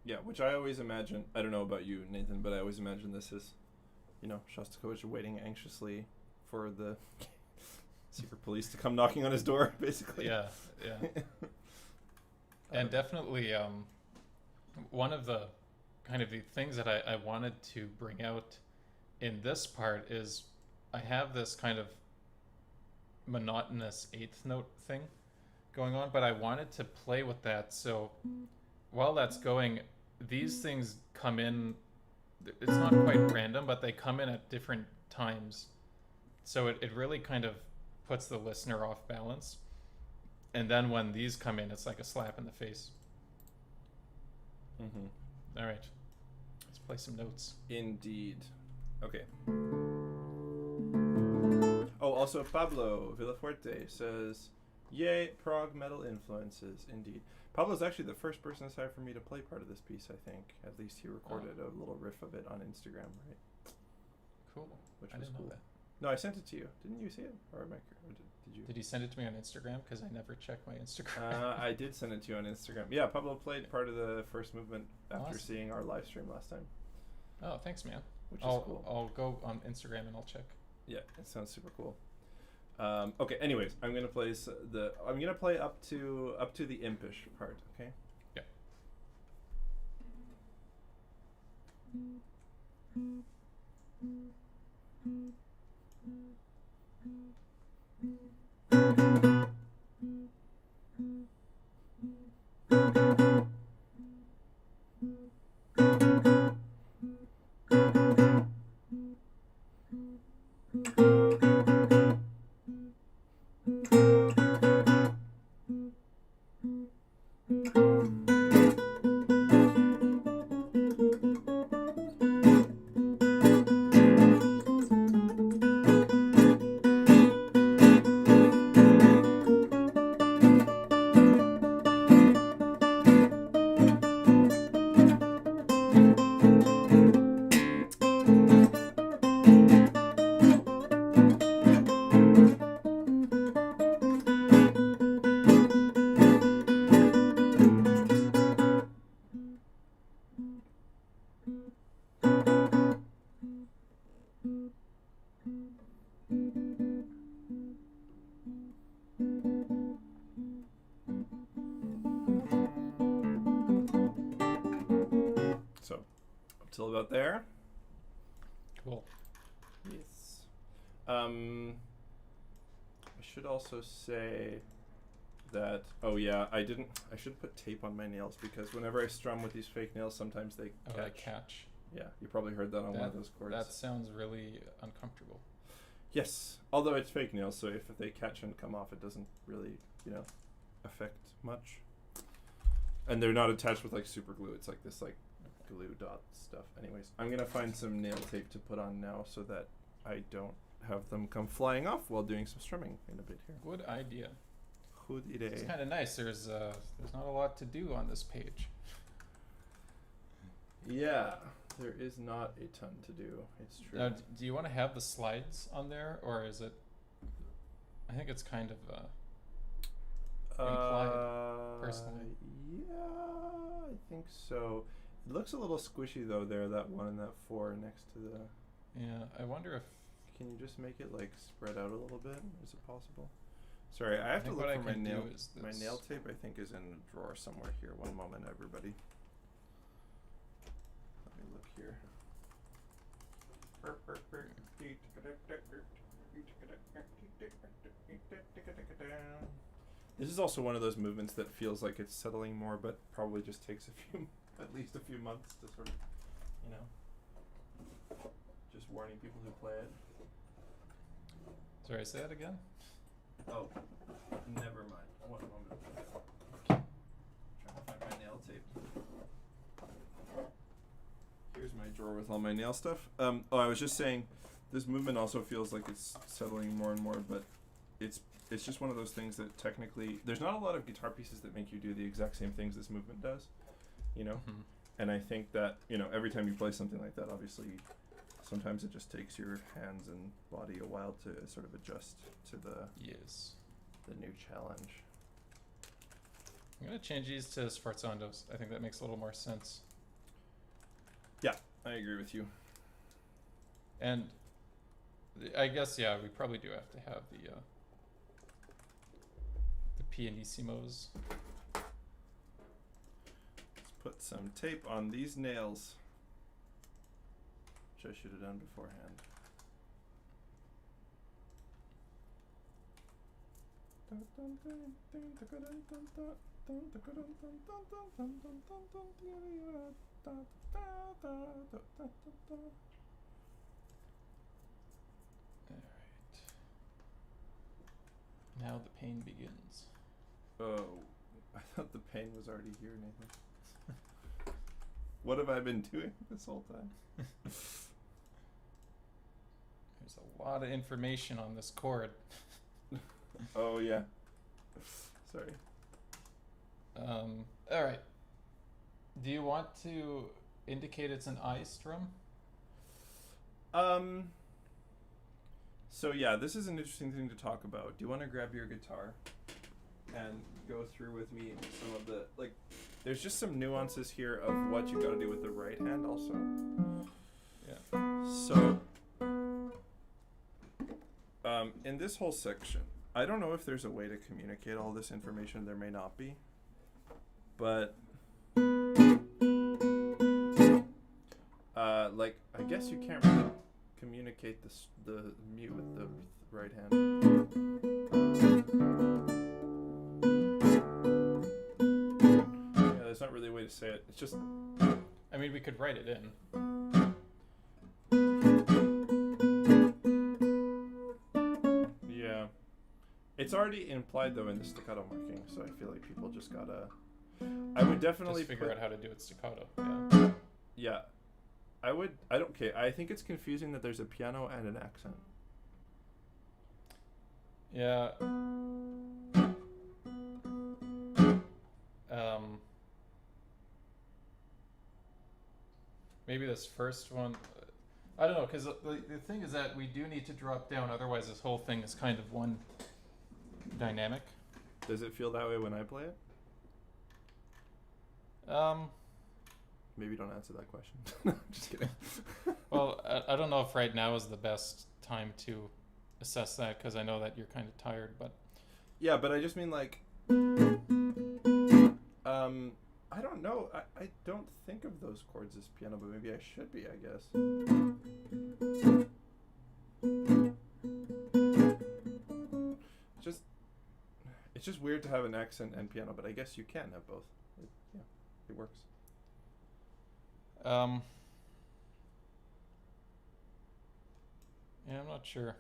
Yeah, which I always imagine, I don't know about you, Nathan, but I always imagine this as, Shostakovich waiting anxiously for the secret police to come knocking on his door, basically. Yeah, yeah. And definitely one of the kind of the things that I wanted to bring out in this part is I have this kind of monotonous eighth note thing going on, but I wanted to play with that. So while that's going, these things come in, it's not quite random, but they come in at different times. So it really kind of puts the listener off balance. And then when these come in, it's like a slap in the face. Mm-hmm. All right. Let's play some notes. Indeed. Okay. Oh, also Pablo Villafuerte says, yay, prog metal influences. Indeed. Pablo's actually the first person aside from me to play part of this piece, I think. At least he recorded a little riff of it on Instagram, right? Cool. Which I was didn't cool. know that. No, I sent it to you. Didn't you see it? Or did you? Did he send it to me on Instagram? Because I never check my Instagram. I did send it to you on Instagram. Yeah, Pablo played part of the first movement after Awesome. seeing our live stream last time. Oh, thanks, man. Which is cool. I'll go on Instagram and I'll check. Yeah, it sounds super cool. Okay. Anyways, I'm gonna play up to the impish part. Okay. Yeah. Till about there. Cool. Yes. I should also say that, I should put tape on my nails because whenever I strum with these fake nails, sometimes they catch. Yeah, you probably heard that on one of those chords. That sounds really uncomfortable. Yes, although it's fake nails, so if they catch and come off, it doesn't really, affect much. And they're not attached with like super glue. It's like this glue dot stuff. Anyways, I'm gonna find some nail tape to put on now so that I don't have them come flying off while doing some strumming in a bit here. Good idea. Good idea. It's kind of nice. There's not a lot to do on this page. Yeah, there is not a ton to do. It's true. Now, do you want to have the slides on there, or is it? I think it's kind of implied, personally. Yeah, I think so. It looks a little squishy though. There, that 1 and that 4 next to the. Yeah, I wonder if. Can you just make it like spread out a little bit? Is it possible? Sorry, I have to look for my nail. My nail tape, I think, is in a drawer somewhere here. One moment, everybody. Let me look here. This is also one of those movements that feels like it's settling more, but probably just takes at least a few months to sort of, just warning people who play it. Sorry, say that again? Oh, never mind. One moment. Trying to find my nail tape. Here's my drawer with all my nail stuff. I was just saying, this movement also feels like it's settling more and more, but it's just one of those things that technically, there's not a lot of guitar pieces that make you do the exact same things this movement does, Mm-hmm. And I think that, every time you play something like that, obviously, sometimes it just takes your hands and body a while to sort of adjust to the new challenge. I'm going to change these to sforzandos. I think that makes a little more sense. Yeah, I agree with you. And I guess, we probably do have to have the pianissimos. Let's put some tape on these nails, which I should have done beforehand. Now the pain begins. Oh, I thought the pain was already here, Nathan. What have I been doing this whole time? There's a lot of information on this chord. Oh, yeah. Sorry. Alright. Do you want to indicate it's an I strum? So yeah, this is an interesting thing to talk about. Do you want to grab your guitar and go through with me some of the, there's just some nuances here of what you got to do with the right hand also. Yeah. So, in this whole section, I don't know if there's a way to communicate all this information. There may not be, but I guess you can't really communicate the mute with the right hand. Yeah, there's not really a way to say it. It's just. I mean, we could write it in. Yeah. It's already implied though in the staccato marking, so I feel like people just gotta. I would definitely just figure out how to do it staccato. Yeah. I think it's confusing that there's a piano and an accent. Yeah. Maybe this first one, I don't know, because the thing is that we do need to drop down, otherwise this whole thing is kind of one dynamic. Does it feel that way when I play it? Maybe don't answer that question. Just kidding. Well, I don't know if right now is the best time to assess that, because I know that you're kind of tired, but... Yeah, but I just mean I don't know. I don't think of those chords as piano, but maybe I should be, I guess. It's just weird to have an accent and piano, but I guess you can have both. It works. Yeah, I'm not sure,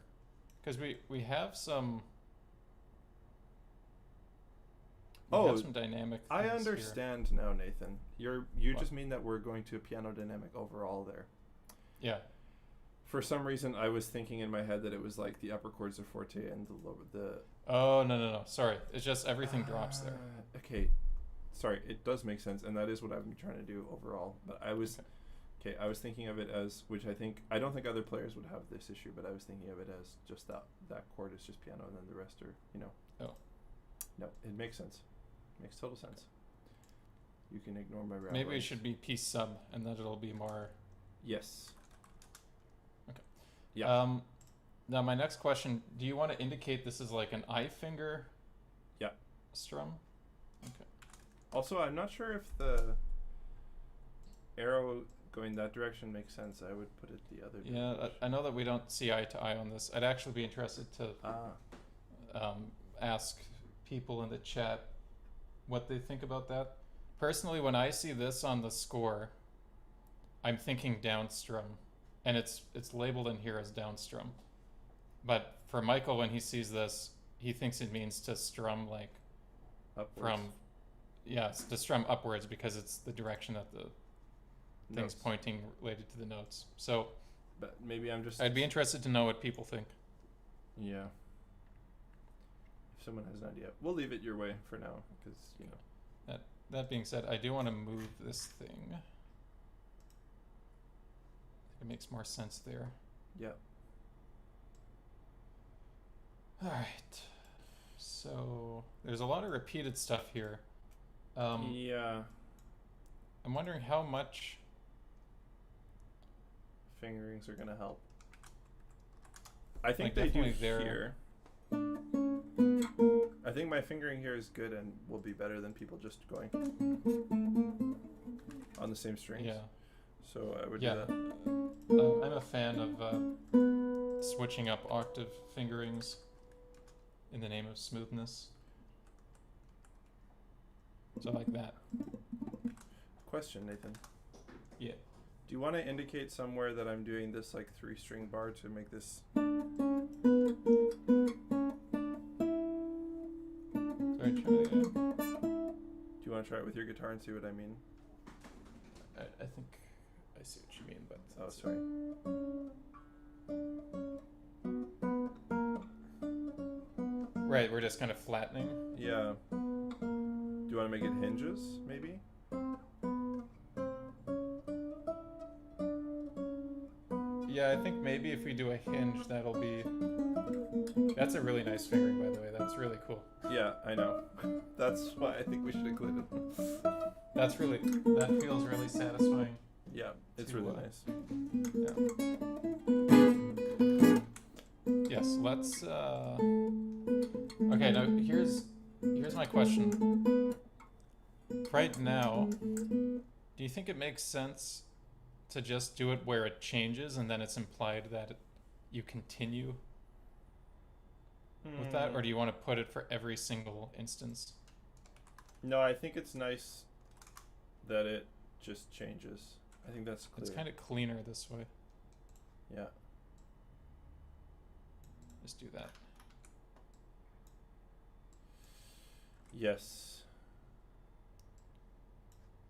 because we have some. We Oh, have some dynamic I things here. understand now, Nathan. You What? just mean that we're going to a piano dynamic overall there. Yeah. For some reason, I was thinking in my head that it was like the upper chords are forte and the lower the. Oh, no. Sorry. It's just everything drops there. Okay, sorry. It does make sense, and that is what I've been trying to do overall. But I was, okay. I was thinking of it as, which I don't think other players would have this issue, but I was thinking of it as just that chord is just piano, and then the rest are, you know. Oh. No, it makes sense. Makes total sense. You can ignore my ramblings. Maybe it should be piece sub, and then it'll be more. Yes. Okay. Yeah. Now my next question: do you want to indicate this is like an I finger? Yeah. Strum. Okay. Also, I'm not sure if the arrow going that direction makes sense. I would put it the other Yeah, direction. I know that we don't see eye to eye on this. I'd actually be interested to ask people in the chat what they think about that. Personally, when I see this on the score, I'm thinking downstrum, and it's labeled in here as downstrum. But for Michael, when he sees this, he thinks it means to strum like Upwards. to strum upwards because it's the direction that the thing's Notes. pointing related to the notes. So But maybe I'm just. I'd be interested to know what people think. Yeah. If someone has an idea, we'll leave it your way for now, because you know. That being said, I do want to move this thing. I think it makes more sense there. Yeah. All right. So there's a lot of repeated stuff here. Yeah. I'm wondering how much. Fingerings are gonna help. I think Like, they do definitely there. here. I think my fingering here is good and will be better than people just going on the same strings. Yeah. So I would Yeah. do that. I'm a fan of switching up octave fingerings in the name of smoothness. So like that. Question, Nathan. Yeah. Do you want to indicate somewhere that I'm doing this like 3-string bar to make this? Sorry, try that again. Do you want to try it with your guitar and see what I mean? I think I see what you mean, but Oh, sorry. right, we're just kind of flattening. Yeah. Do you want to make it hinges, maybe? Yeah, I think maybe if we do a hinge, that'll be. That's a really nice fingering, by the way. That's really cool. Yeah, I know. That's why I think we should include it. That feels really satisfying. Yeah, it's To, really nice. Yes, let's. Okay, now here's my question. Right now, do you think it makes sense to just do it where it changes and then it's implied that you continue with that, or do you want to put it for every single instance? No, I think it's nice that it just changes. I think that's clear. It's kind of cleaner this way. Yeah. Just do that. Yes.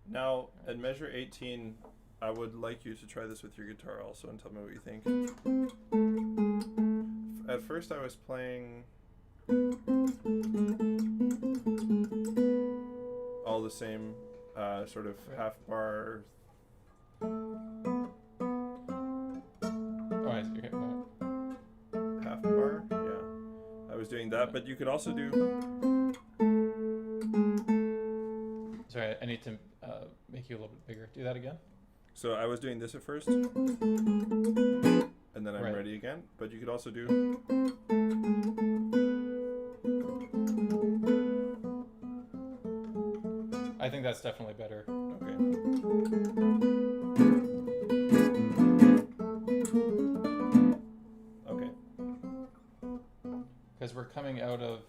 Now, at measure 18, I would like you to try this with your guitar also and tell me what you think. At first I was playing all the same sort of half bar. Oh, I see. Okay, Half bar? Yeah. I was doing that, but you could also do... sorry, I need to make you a little bit bigger. Do that again. So I was doing this at first, and then I'm Right. ready again, but you could also do... I think that's definitely better. Okay. Okay. Because we're coming out of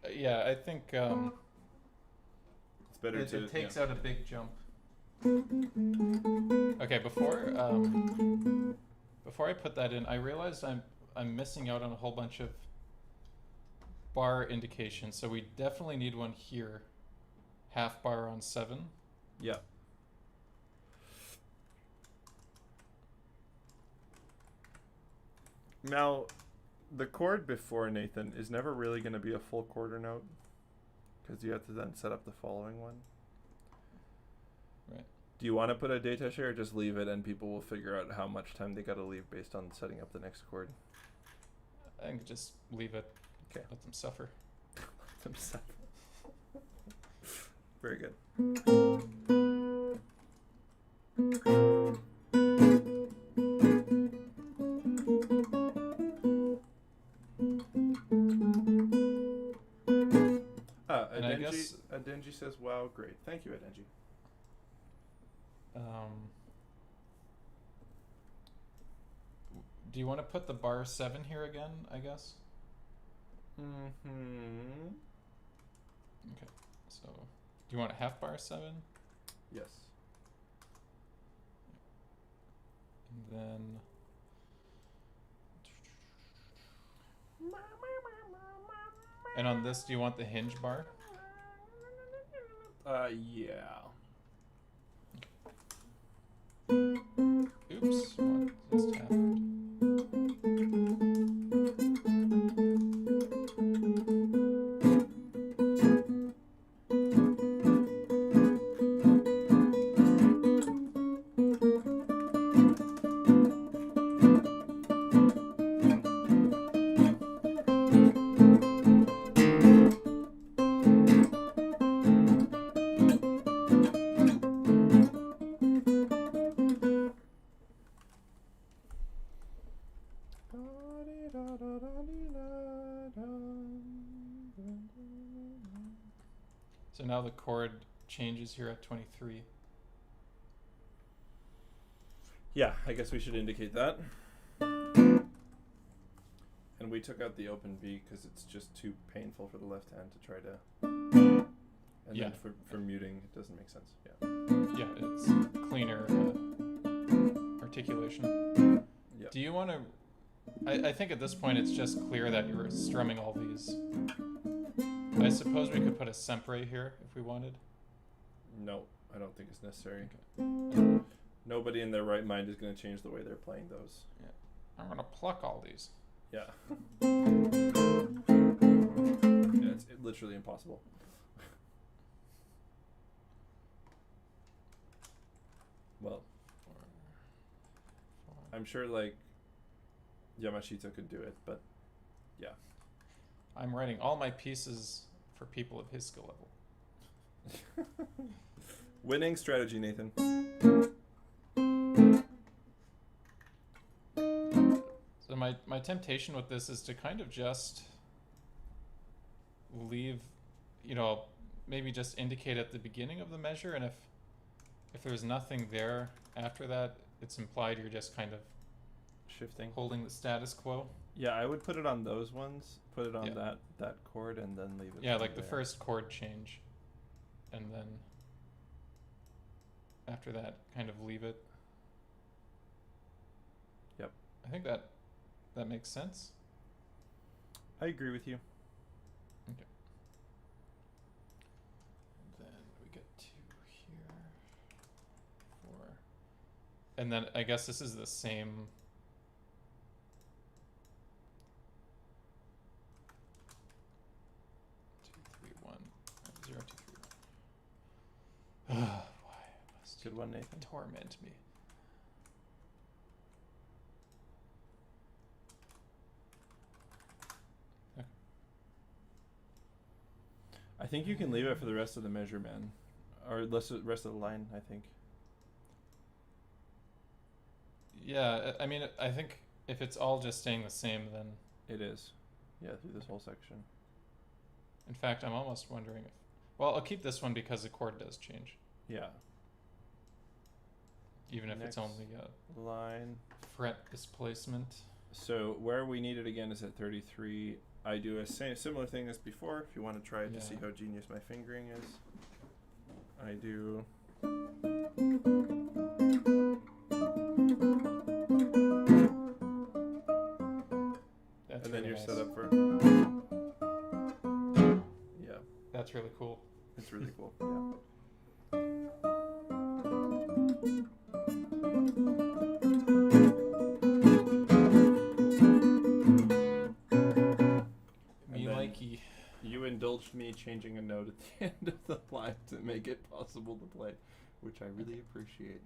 Yeah. yeah, it's better it takes out a big jump. Okay, before I put that in, I realized I'm missing out on a whole bunch of bar indications. So we definitely need one here. Half bar on 7. Yeah. Now, the chord before Nathan is never really going to be a full quarter note because you have to then set up the following one. Right. Do you want to put a datash here or just leave it and people will figure out how much time they got to leave based on setting up the next chord? I think just leave it. Okay. Let them suffer. Let them suffer. Very good. Adenji says, wow, great. Thank you, Adenji. Do you want to put the bar 7 here again, I guess? Mm-hmm. Okay, so do you want a half bar 7? Yes. And then and on this, do you want the hinge bar? Yeah. Oops, what just happened? So now the chord changes here at 23. Yeah, I guess we should indicate that. And we took out the open B because it's just too painful for the left hand to try to... And Yeah. then for muting, it doesn't make sense. Yeah. Yeah, it's cleaner articulation. Yeah. Do you want to... I think at this point it's just clear that you're strumming all these. I suppose we could put a sempre here if we wanted. No, I don't think it's necessary. Okay. Nobody in their right mind is going to change the way they're playing those. Yeah. I'm going to pluck all these. Yeah. Yeah, it's literally impossible. Well, I'm sure like Yamashita could do it, but yeah. I'm writing all my pieces for people of his skill level. Winning strategy, Nathan. So my temptation with this is to kind of just leave, maybe just indicate at the beginning of the measure, and if there's nothing there after that, it's implied you're just kind of Shifting. holding the status quo. Yeah, I would put it on those ones. Put it on Yeah. that chord and then leave it. Yeah, from like the there. first chord change, and then after that, kind of leave it. Yep. I think that makes sense. I agree with you. Okay. And then we get 2 here, 4, and then I guess this is the same. Why must Good one, Nathan. torment me? Okay. I think you can leave it for the rest of the measure, man. Or rest of the line, I think. Yeah, I mean, I think if it's all just staying the same, then... It is. Yeah, through this whole section. In fact, I'm almost wondering if... Well, I'll keep this one because the chord does change. Yeah. Even if it's Next only line. fret displacement. So where we need it again is at 33 I do a similar thing as before. If you want to try it to see Yeah. how genius my fingering is, I do. That's And then really you're nice. set up for. Yeah, That's really cool. it's really cool. Yeah. Me then- likey. You indulged me changing a note at the end of the line to make it possible to play, which I really appreciate.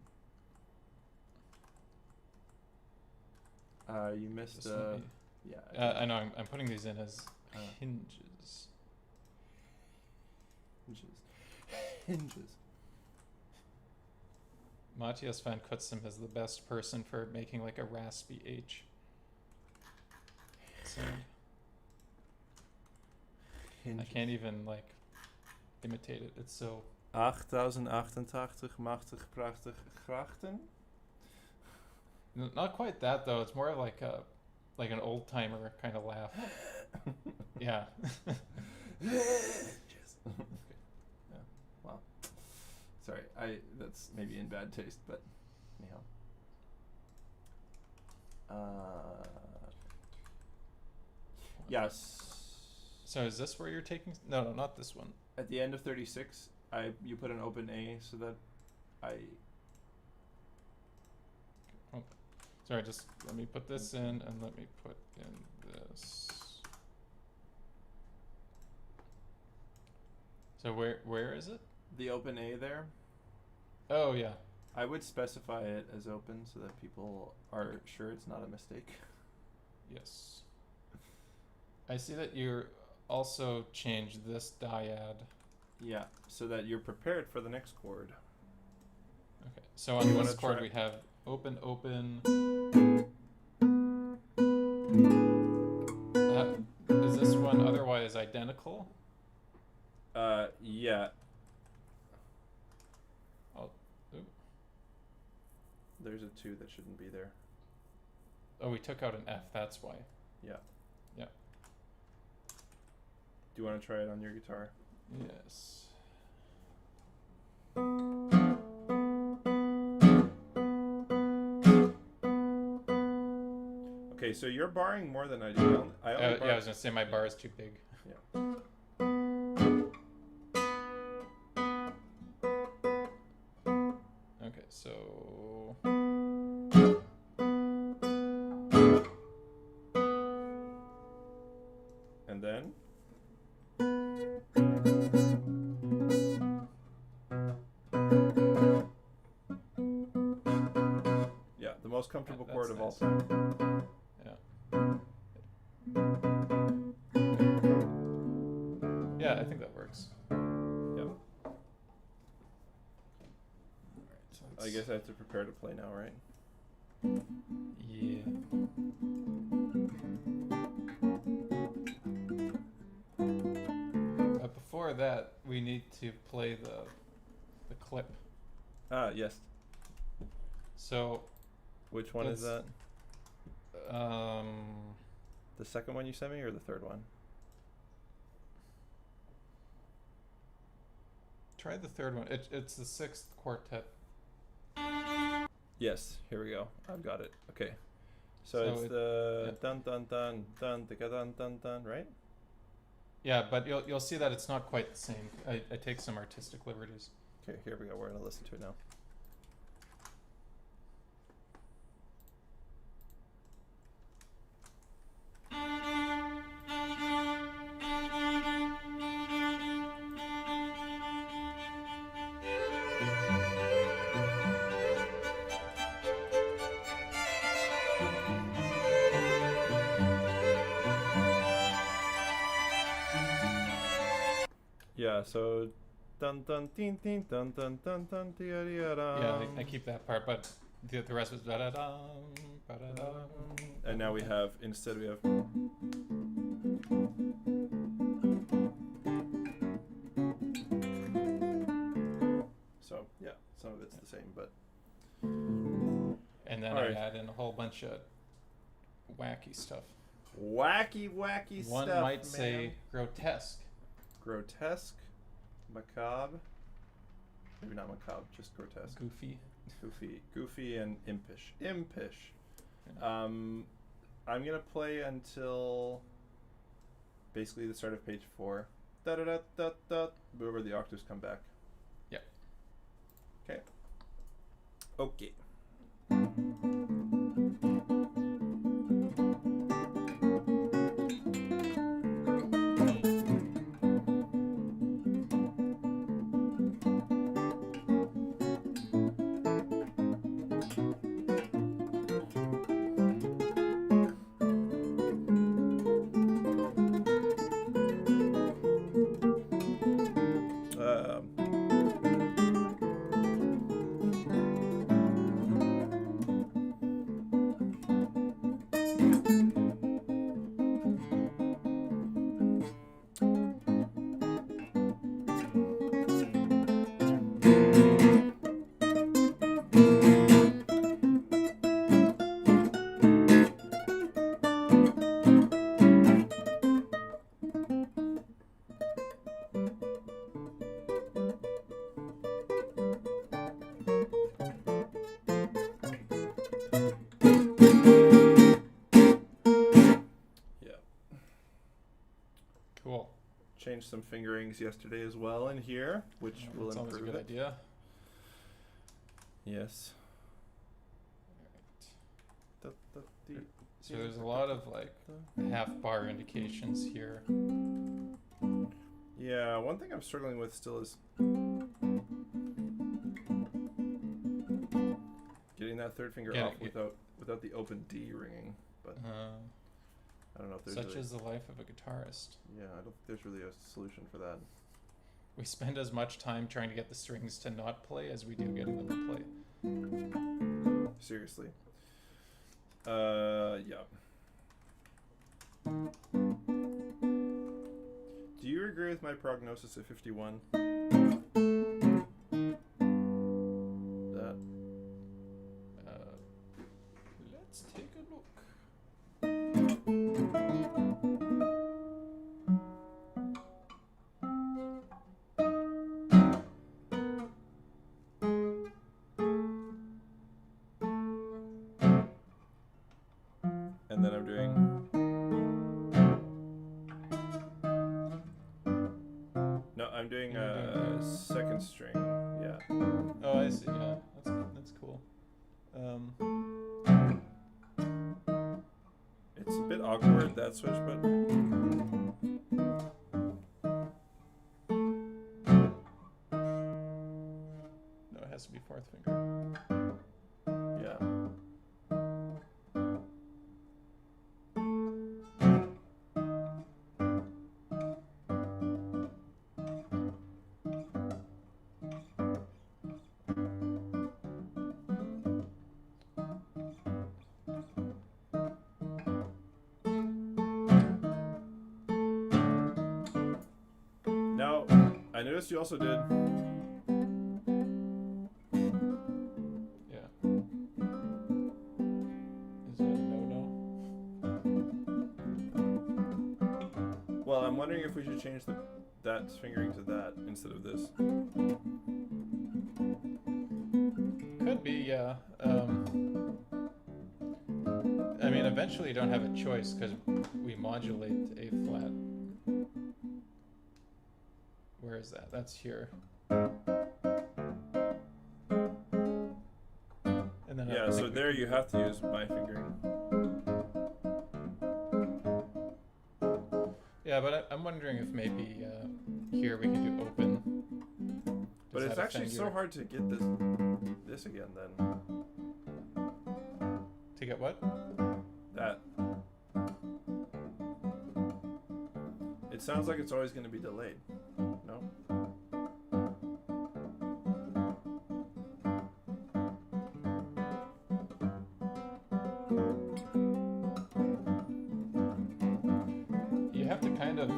You missed. This one, Yeah. I know. I'm putting these in as Uh. hinges. Hinges. Matthias van Kutzem is the best person for making like a raspy H sound. I can't even like imitate it. It's so 8088 machtig prachtig grachten. not quite that though. It's more like an old timer kind of laugh. Yeah. Yes. Yeah. Wow. Sorry, that's maybe in bad taste, but anyhow. Yes. So is this where you're taking? No, not this one. At the end of 36, you put an open A so that I. Sorry, just let me put this in and let me put in this. So where is it? The open A there. Oh yeah. I would specify it as open so that people are sure it's not a mistake. Yes. I see that you also changed this dyad. Yeah, so that you're prepared for the next chord. Okay. So You on wanna this chord try- we have open open. Is this one otherwise identical? Yeah. Ooh. There's a 2 that shouldn't be there. Oh, we took out an F. That's why. Yeah. Yeah. Do you want to try it on your guitar? Yes. Okay, so you're barring more than I do. I only bar. Yeah, I was gonna say my bar is too big. Yeah. Okay, so And then. Yeah, the most comfortable That's chord of all nice. time. Yeah, I think that works. Yeah. So I guess I have to prepare to play now, right? Yeah. But before that, we need to play the clip. Yes. So Which one is that? um, The second one you sent me or the third one? try the third one. It's the sixth quartet. Yes, here we go. I've got it. Okay. So So it's it- the yeah. dun dun dun dun ticka dun dun dun, right? Yeah, but you'll see that it's not quite the same. I take some artistic liberties. Okay, here we go. We're gonna listen to it now. Yeah, so dun dun tin tin dun dun dun dun dia dia Yeah, I keep that part, but the rest was da da dum, ba da dum. And now we have, instead we have. So, yeah, some of it's the same, but. And then Alright. I add in a whole bunch of wacky stuff. wacky One stuff, might man. say grotesque. Grotesque, macabre. Maybe not macabre, just grotesque. Goofy, and impish. Yeah. I'm gonna play until basically the start of page 4. Da da da da da. Where the octaves come back. Yep. Okay. Okay. Cool. Changed some fingerings yesterday as well in here, which will That's always a improve good it. idea. Yes. So there's a lot of like half bar indications here. Yeah, one thing I'm struggling with still is getting that third finger off without the open D ringing. But I don't know if there's Such is the life of a guitarist. Yeah, I don't think there's really a solution for that. We spend as much time trying to get the strings to not play as we do getting them to play. Seriously. Yeah. Do you agree with my prognosis of 51? That. Let's take a look. And then I'm doing. No, I'm doing second string. Yeah. Oh, I see. Yeah, that's cool. It's a bit awkward, that switch, but. No, it has to be fourth finger. Yeah. Now, I noticed you also did. Yeah. Is that a no-no? Well, I'm wondering if we should change that fingering to that instead of this. Could be, yeah. I mean, eventually you don't have a choice because we modulate A flat. Where is that? That's here. And then Yeah, so there you have to use my fingering. Yeah, but I'm wondering if maybe here we can do open. But Does it's that actually offend so your- hard to get this again then. To get what? That. It sounds like it's always going to be delayed. No? You have to kind of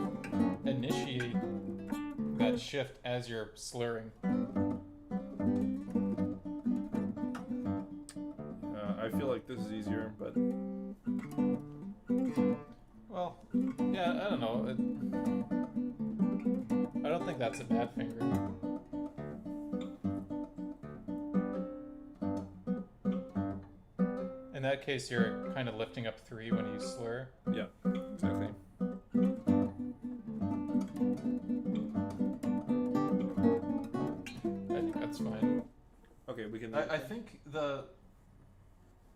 initiate that shift as you're slurring. I feel like this is easier, but Yeah, I don't know. I don't think that's a bad finger. In that case, you're kind of lifting up 3 when you slur. Yeah, exactly. I think that's fine. Okay, we can. I think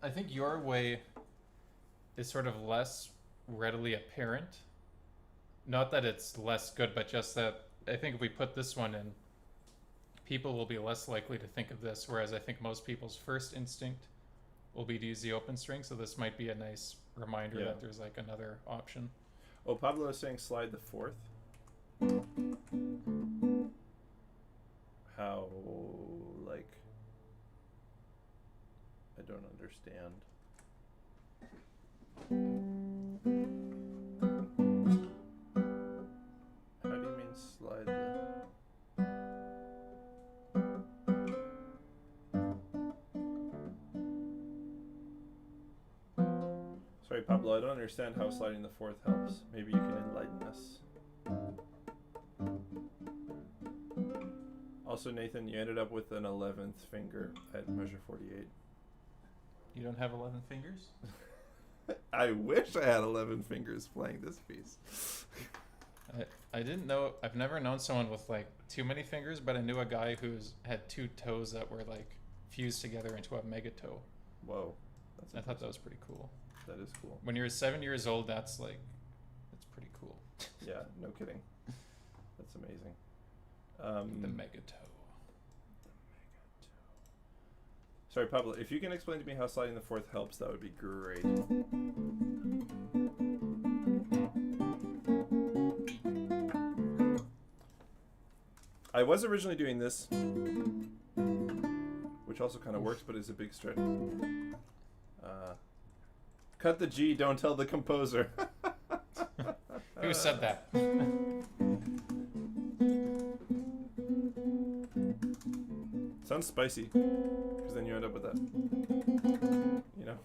I think your way is sort of less readily apparent. Not that it's less good, but just that I think if we put this one in, people will be less likely to think of this, whereas I think most people's first instinct will be to use the open string, so this might be a nice reminder that there's like another option. Oh, Pablo is saying slide the 4th. How, like, I don't understand. How do you mean slide the... Sorry, Pablo, I don't understand how sliding the 4th helps. Maybe you can enlighten us. Also, Nathan, you ended up with an 11th finger at measure 48. You don't have 11 fingers? I wish I had 11 fingers playing this piece. I didn't know. I've never known someone with like too many fingers, but I knew a guy who's had 2 toes that were like fused together into a megatoe. Whoa. I thought that was pretty cool. That is cool. When you're 7 years old, that's pretty cool. Yeah, no kidding. That's amazing. The megatone. Sorry, Pablo, if you can explain to me how sliding the 4th helps, that would be great. I was originally doing this, which also kind of works, but is a big stretch. Cut the G, don't tell the composer. Who said that? Sounds spicy, because then you end up with that. You know?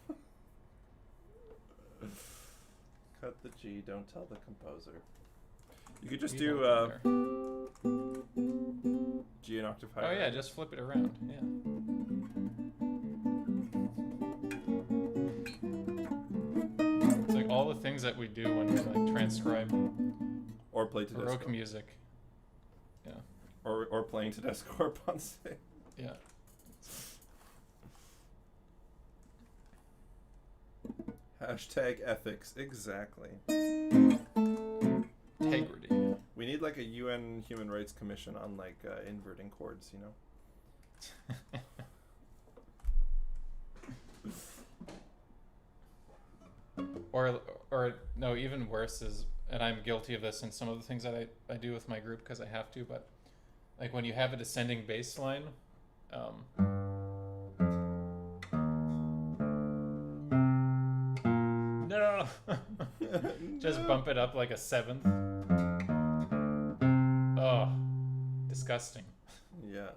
Cut the G, don't tell the composer. You could just do G an octave higher. Oh yeah, just flip it around. Yeah. It's like all the things that we do when we like transcribe or play Tedesco. Baroque music. Yeah. Or playing Tedesco or Ponce. Yeah. Hashtag ethics, exactly. Integrity. We need like a UN Human Rights Commission on like inverting chords, you know? Or no, even worse is, and I'm guilty of this in some of the things that I do with my group because I have to, but like when you have a descending bass line, no. Just bump it up like a 7th. Oh, disgusting. Yeah.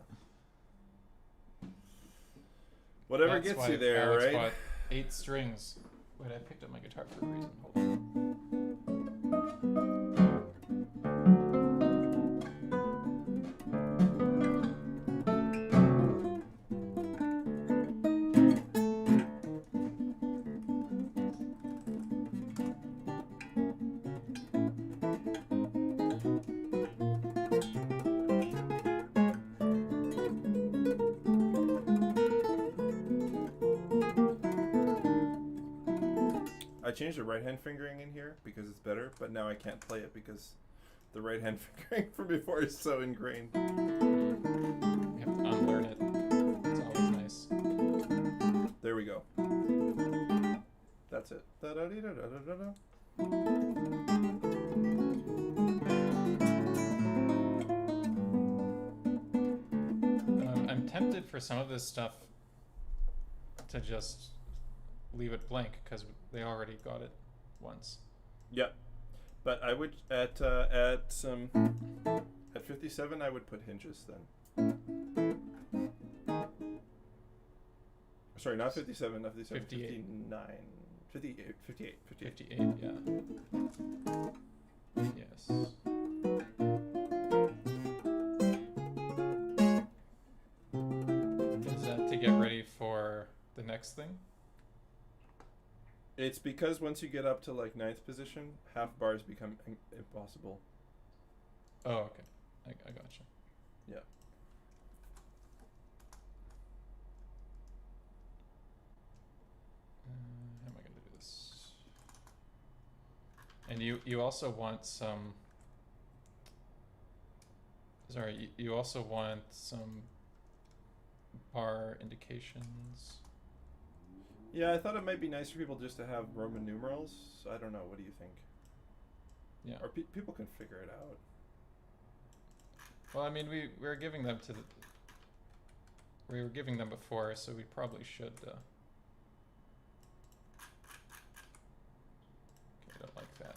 Whatever That's gets you there, Alex right? bought 8 strings. Wait, I picked up my guitar for a reason. Hold on. I changed the right hand fingering in here because it's better, but now I can't play it because the right hand fingering from before is so ingrained. You have to unlearn it. It's always nice. There we go. That's it. Da-da-dee-da-da-da-da-da. I'm tempted for some of this stuff to just leave it blank because they already got it once. Yeah, but I would at 57 I would put hinges then. Sorry, not 57, not 57, 58. 59, 58, 58, 58. 58, yeah. Yes. Is that to get ready for the next thing? It's because once you get up to like ninth position, half bars become impossible. Oh, okay. I gotcha. Yeah. How am I going to do this? And you also want some. Sorry, you also want some bar indications. Yeah, I thought it might be nice for people just to have Roman numerals. I don't know. What do you think? Yeah. Or people can figure it out. Well, I mean, we were giving them to the. We were giving them before, so we probably should. Okay, I don't like that.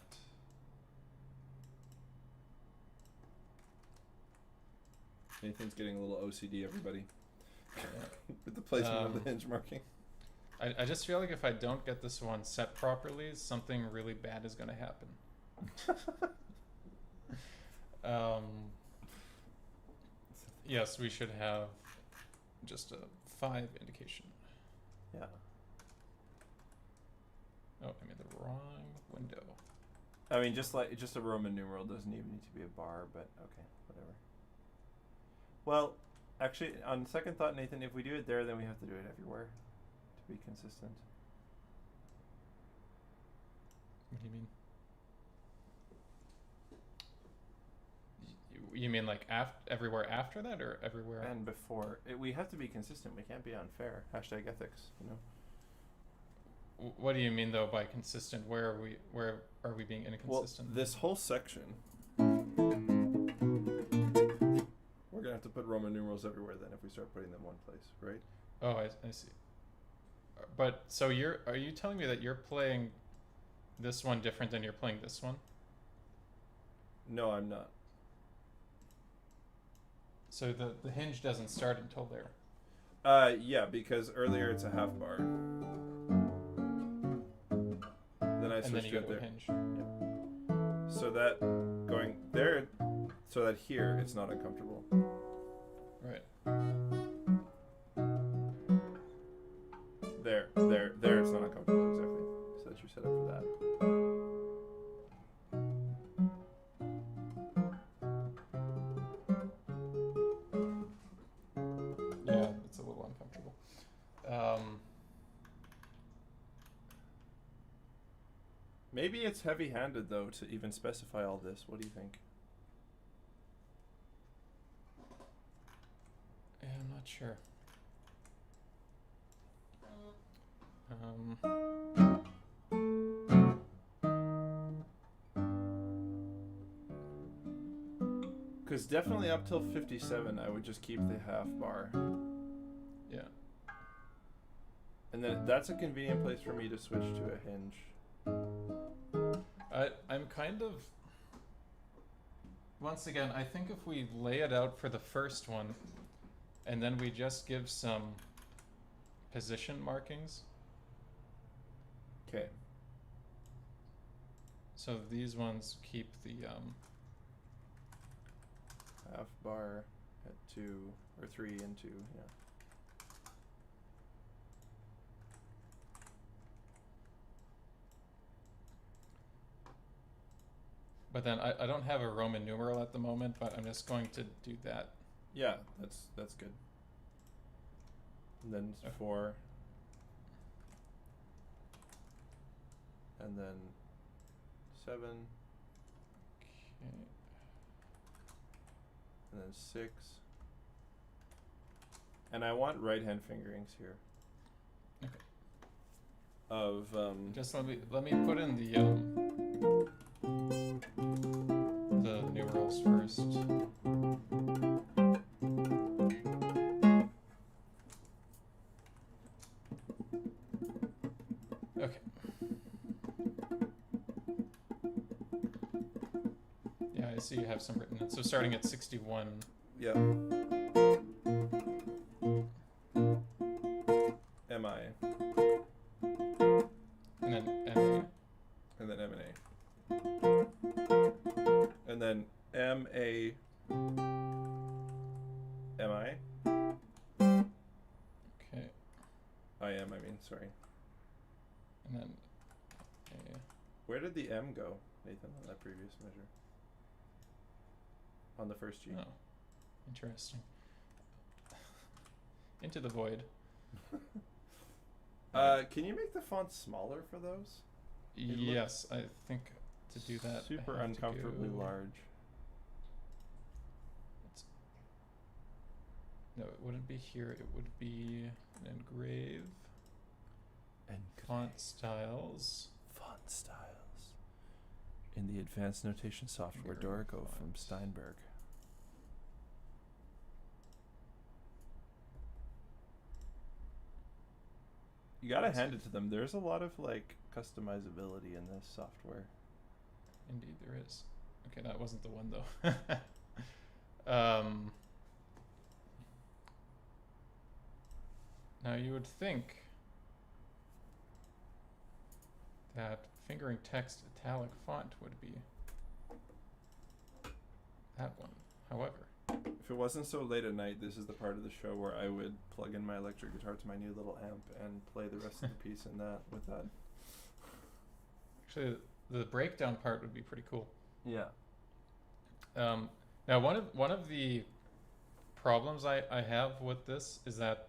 Nathan's getting a little OCD, everybody. Yeah. With the placement of the hinge marking. I just feel like if I don't get this one set properly, something really bad is going to happen. Yes, we should have just a 5 indication. Yeah. Oh, I made the wrong window. I mean, just a Roman numeral doesn't even need to be a bar, but okay, whatever. Well, actually, on second thought, Nathan, if we do it there, then we have to do it everywhere to be consistent. What do you mean? You mean like everywhere after that, or everywhere? And before. We have to be consistent. We can't be unfair. Hashtag ethics, you know? What do you mean though by consistent? Where are we being inconsistent? Well, this whole section, we're gonna have to put Roman numerals everywhere then if we start putting them one place, right? Oh, I see. But so are you telling me that you're playing this one different than you're playing this one? No, I'm not. So the hinge doesn't start until there. Yeah, because earlier it's a half bar. Then I And then switched you to go it to a there. hinge. Yeah. So that going there, so that here it's not uncomfortable. Right. There it's not uncomfortable, exactly. So that you're set up for that. Yeah, it's a little uncomfortable. Maybe it's heavy-handed though to even specify all this. What do you think? Yeah, I'm not sure. Because definitely up till 57, I would just keep the half bar. Yeah. And then that's a convenient place for me to switch to a hinge. I'm kind of. Once again, I think if we lay it out for the first one, and then we just give some position markings. Okay. So these ones keep the Half bar at 2 or 3 and 2, yeah. But then I don't have a Roman numeral at the moment, but I'm just going to do that. Yeah, that's good. And then Okay. 4. And then 7. Okay. And then 6. And I want right hand fingerings here. Okay. Of Just let me put in the numerals first. Okay. Yeah, I see you have some written. So starting at 61. yeah. MI. And then MA. And then M and A. M, I mean, sorry. And then Where did the M go, Nathan, on that previous measure? On the first G. oh, interesting. Into the void. Can you make the font smaller for those? Yes, I think to do that. I Super have to uncomfortably go- large. No, it wouldn't be here. It would be an engrave. Font styles. Font styles. In the advanced notation software Engrave Dorico from fonts. Steinberg. You gotta hand it to them. There's a lot of like customizability in this software. Indeed, there is. Okay, that wasn't the one though. Now you would think that fingering text italic font would be that one. However, If it wasn't so late at night, this is the part of the show where I would plug in my electric guitar to my new little amp and play the rest of the piece in that with that. actually, the breakdown part would be pretty cool. Yeah. Now, one of the problems I have with this is that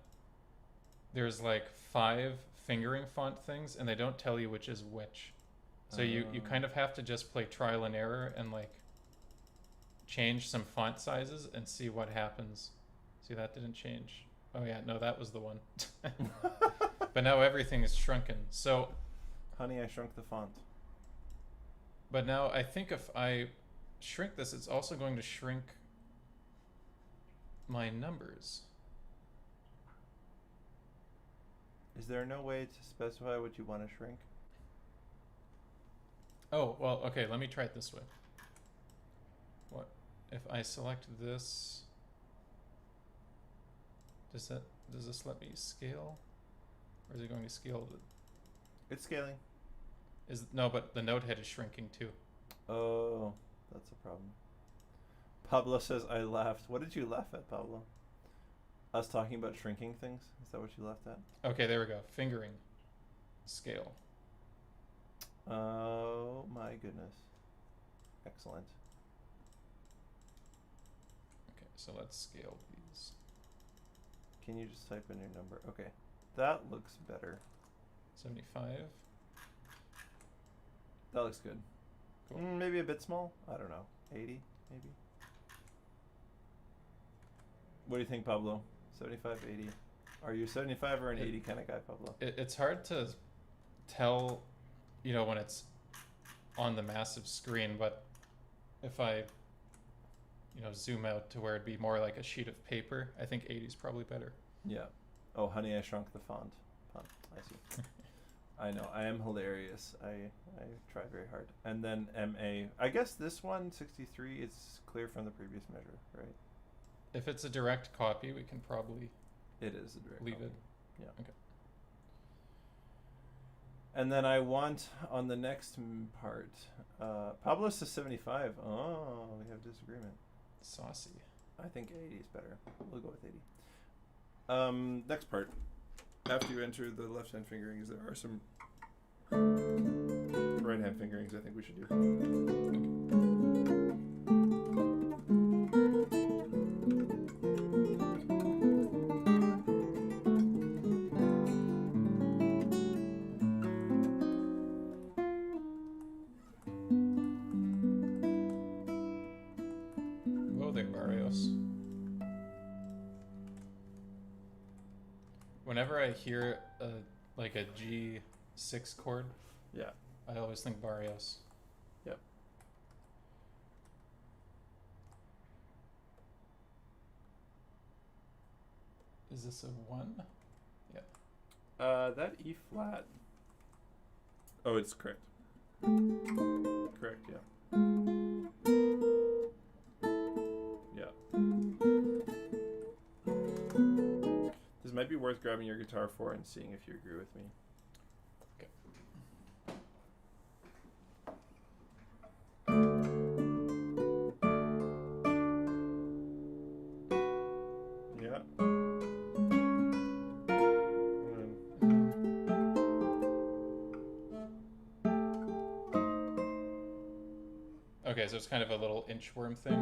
there's like 5 fingering font things, and they don't tell you which is which. So you kind of have to just play trial and error and like change some font sizes and see what happens. See, that didn't change. Oh yeah, no, that was the one. But now everything is shrunken. So, Honey, I Shrunk the Font. but now I think if I shrink this, it's also going to shrink my numbers. Is there no way to specify what you want to shrink? Oh, well, okay, let me try it this way. What if I select this? Does this let me scale? Or is it going to scale It's scaling. no, but the node head is shrinking too. Oh, that's a problem. Pablo says I laughed. What did you laugh at, Pablo? Us talking about shrinking things? Is that what you laughed at? Okay, there we go. Fingering. Scale. Oh my goodness. Excellent. Okay, so let's scale these. Can you just type in your number? Okay. That looks better. 75. That looks good. Cool. Maybe a bit small? I don't know. 80, maybe? What do you think, Pablo? 75, 80? Are you 75 or an 80 kind of guy, Pablo? It's hard to tell, when it's on the massive screen, but if I, zoom out to where it'd be more like a sheet of paper, I think 80 is probably better. Yeah. Oh, Honey, I Shrunk the Font. I see. I know. I am hilarious. I try very hard. And then MA. I guess this one, 63, is clear from the previous measure, right? If it's a direct copy, we can probably It is a direct leave copy. it. Yeah. Okay. And then I want on the next part. Pablo says 75. Oh, we have disagreement. Saucy. I think 80 is better. We'll go with 80. Next part. After you enter the left-hand fingerings, there are some right-hand fingerings I think we should do. Whoa there, Barrios. Whenever I hear like a G6 chord, Yeah. I always think Barrios. Yep. Is this a 1? Yeah. That E flat. Oh, it's correct. Correct, yeah. Yeah. This might be worth grabbing your guitar for and seeing if you agree with me. Okay. Yeah. Okay, so it's kind of a little inchworm thing.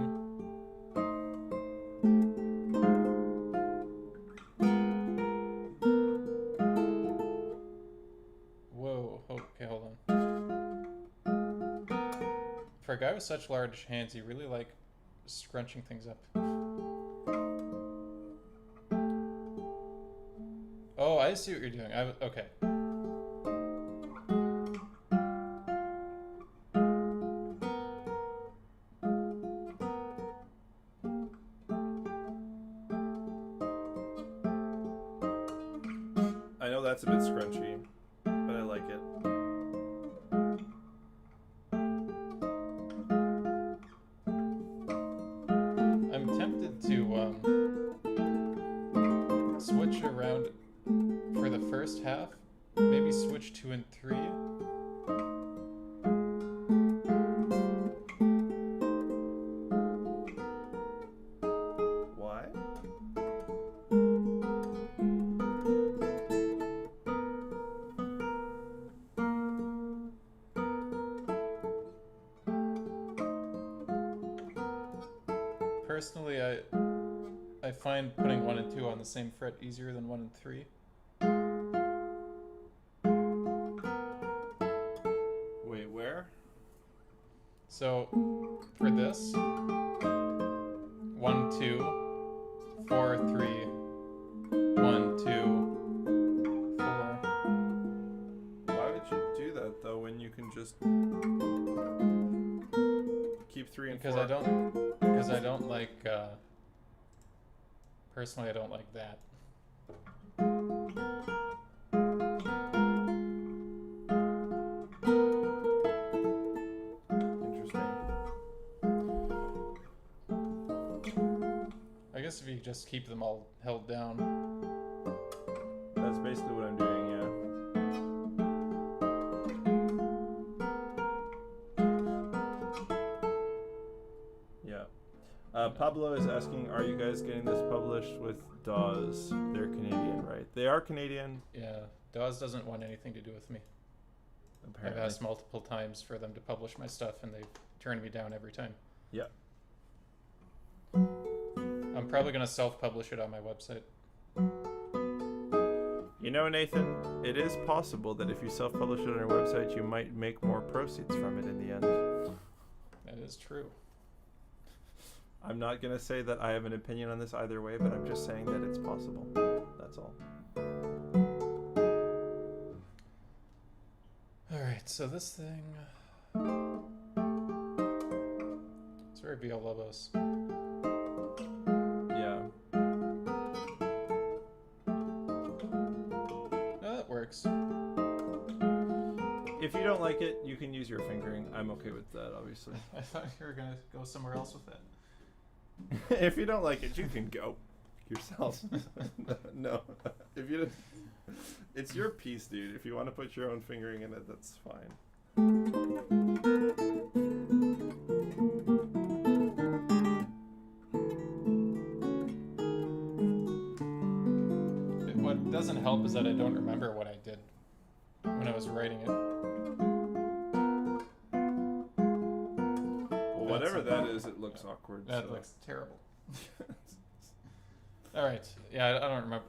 Whoa, okay, hold on. For a guy with such large hands, you really like scrunching things up. Oh, I see what you're doing. Okay. I know that's a bit scrunchy, but I like it. I'm tempted to switch around for the first half. Maybe switch 2 and 3. Why? Personally, I find putting 1 and 2 on the same fret easier than 1 and 3. Wait, where? So for this, 1, 2, 4, 3, 1, 2, 4. Why would you do that though when you can just keep 3 and 4? Because I don't like, personally I don't like that. I guess if you just keep them all held down. That's basically what I'm doing, yeah. Pablo is asking, are you guys getting this published with Dawes? They're Canadian, right? They are Canadian. Yeah, Dawes doesn't want anything to do with me. Apparently. I've asked multiple times for them to publish my stuff, and they've turned me down every time. Yeah. I'm probably going to self-publish it on my website. You know, Nathan, it is possible that if you self-publish it on your website, you might make more proceeds from it in the end. That is true. I'm not going to say that I have an opinion on this either way, but I'm just saying that it's possible. That's all. Alright, so this thing... It's very Villalobos. Yeah. No, that works. If you don't like it, you can use your fingering. I'm okay with that, obviously. I thought you were going to go somewhere else with that. If you don't like it, you can go yourself. No. If you don't, it's your piece, dude. If you want to put your own fingering in it, that's fine. What doesn't help is that I don't remember what I did when I was writing it. Well, whatever that is, it looks awkward. That looks terrible. All right. Yeah, I don't remember.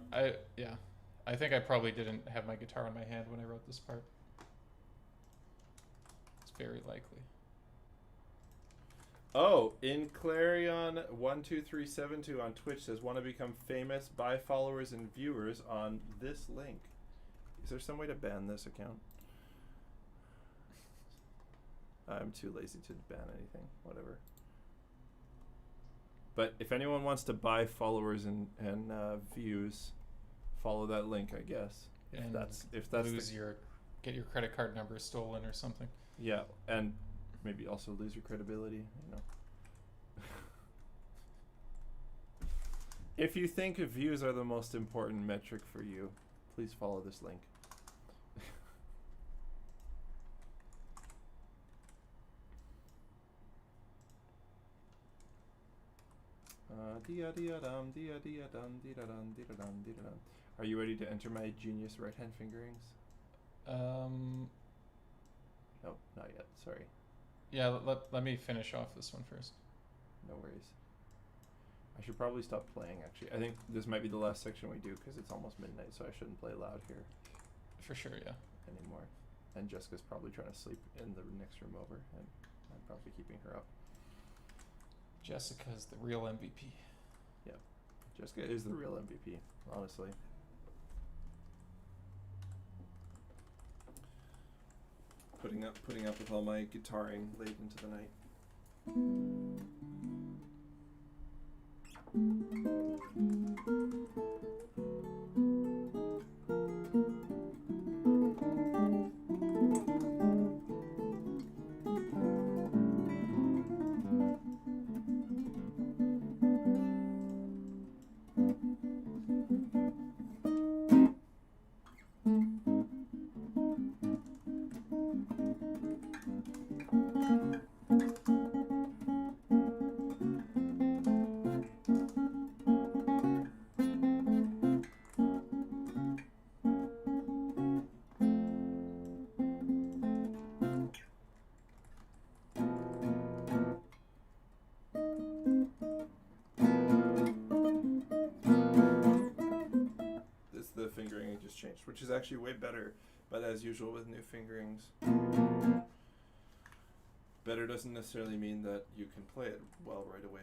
I think I probably didn't have my guitar in my hand when I wrote this part. It's very likely. Oh, in Clarion12372 on Twitch says, want to become famous, buy followers and viewers on this link. Is there some way to ban this account? I'm too lazy to ban anything. Whatever. But if anyone wants to buy followers and views, follow that link, I guess. If that's get your credit card number stolen or something. Yeah, and maybe also lose your credibility, you know. If you think views are the most important metric for you, please follow this link. Are you ready to enter my genius right-hand fingerings? No, not yet. Sorry. Yeah, let me finish off this one first. No worries. I should probably stop playing, actually. I think this might be the last section we do because it's almost midnight, so I shouldn't play loud here For sure, yeah. anymore. And Jessica's probably trying to sleep in the next room over, and I'm probably keeping her up. Jessica's the real MVP. Yeah. Jessica is the real MVP, honestly. Putting up with all my guitaring late into the night. The fingering I just changed, which is actually way better, but as usual with new fingerings, better doesn't necessarily mean that you can play it well right away.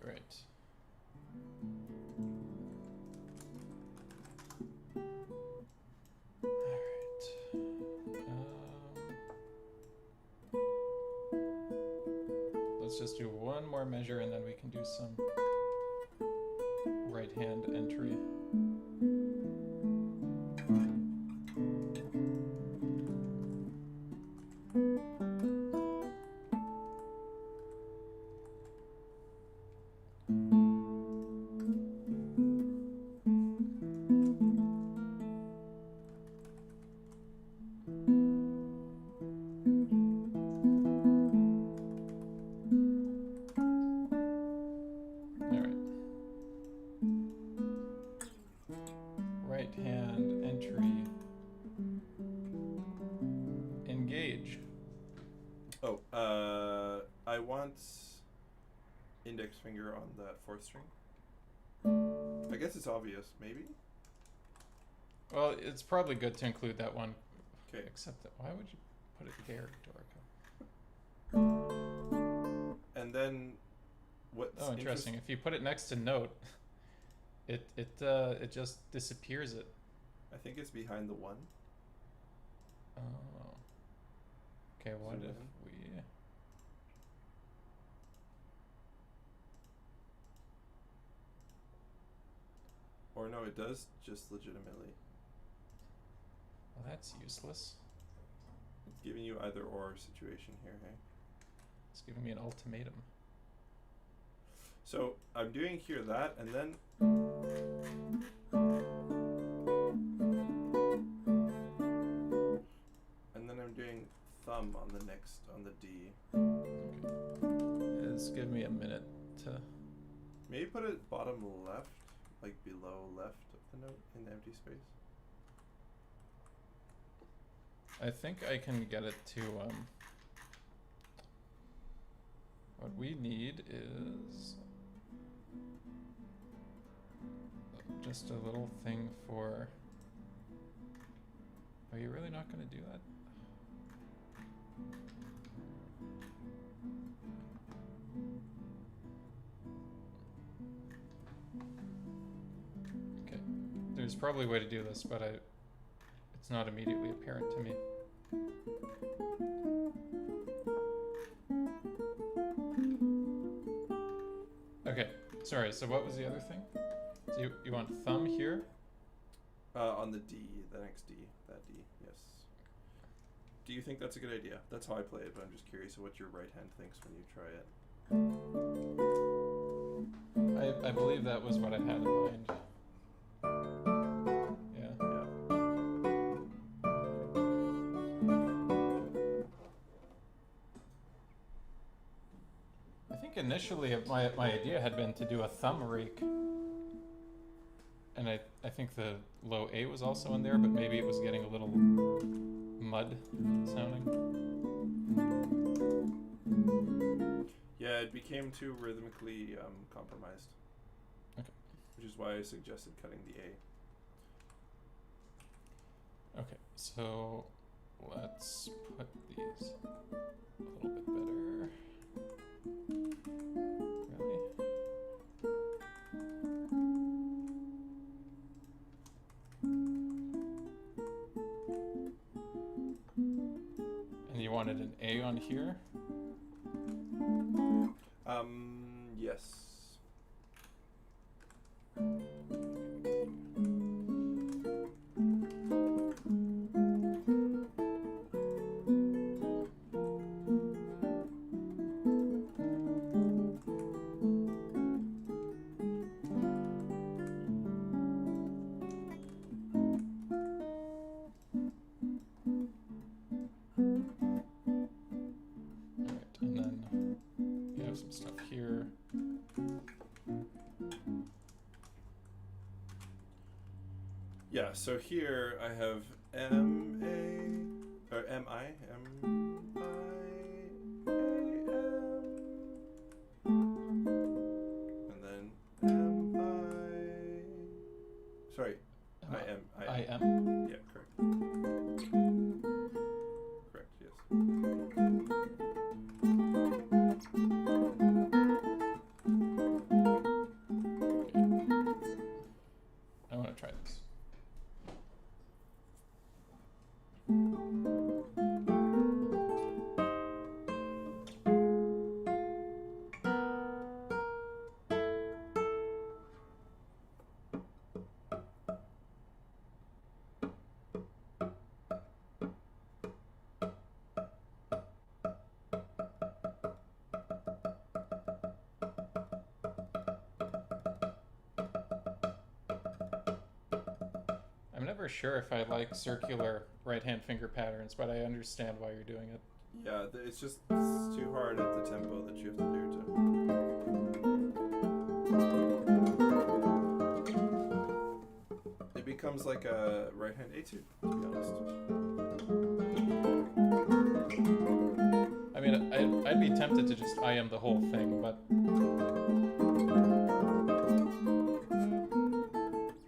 Right. Alright. Let's just do one more measure and then we can do some right hand entry. Index finger on that fourth string. I guess it's obvious, maybe? Well, it's probably good to include that one. Okay. Except that, why would you put it there, Dorico? And then, what's interesting. If you put it next to note, it just disappears it. I think it's behind the one. Oh. Okay, what if we... Or no, it does just legitimately. Well, that's useless. It's giving you either or situation here, hey? It's giving me an ultimatum. So I'm doing here that, and then I'm doing thumb on the next, on the D. Okay. Just give me a minute to... Maybe put it bottom left. Like below left of the note in the empty space. I think I can get it to, what we need is just a little thing for, are you really not going to do that? There's probably a way to do this, but it's not immediately apparent to me. Okay, sorry, so what was the other thing? So you want thumb here? On the D, the next D, that D, yes. Do you think that's a good idea? That's how I play it, but I'm just curious what your right hand thinks when you try it. I believe that was what I had in mind. Initially, my idea had been to do a thumb rake, and I think the low A was also in there, but maybe it was getting a little mud sounding. Yeah, it became too rhythmically compromised. Okay. Which is why I suggested cutting the A. Okay, so let's put these a little bit better. Really? And you wanted an A on here? Yes. Alright, and then you have some stuff here. Yeah, so here I have M-A, or M-I, M-I, A-M, and then M-I, sorry, I-M, I-M? yeah, correct. Correct, yes. I want to try this. I'm never sure if I like circular right-hand finger patterns, but I understand why you're doing it. Yeah, it's just it's too hard at the tempo that you have to do to. It becomes like a right-hand etude, to be honest. I mean, I'd be tempted to just I am the whole thing, but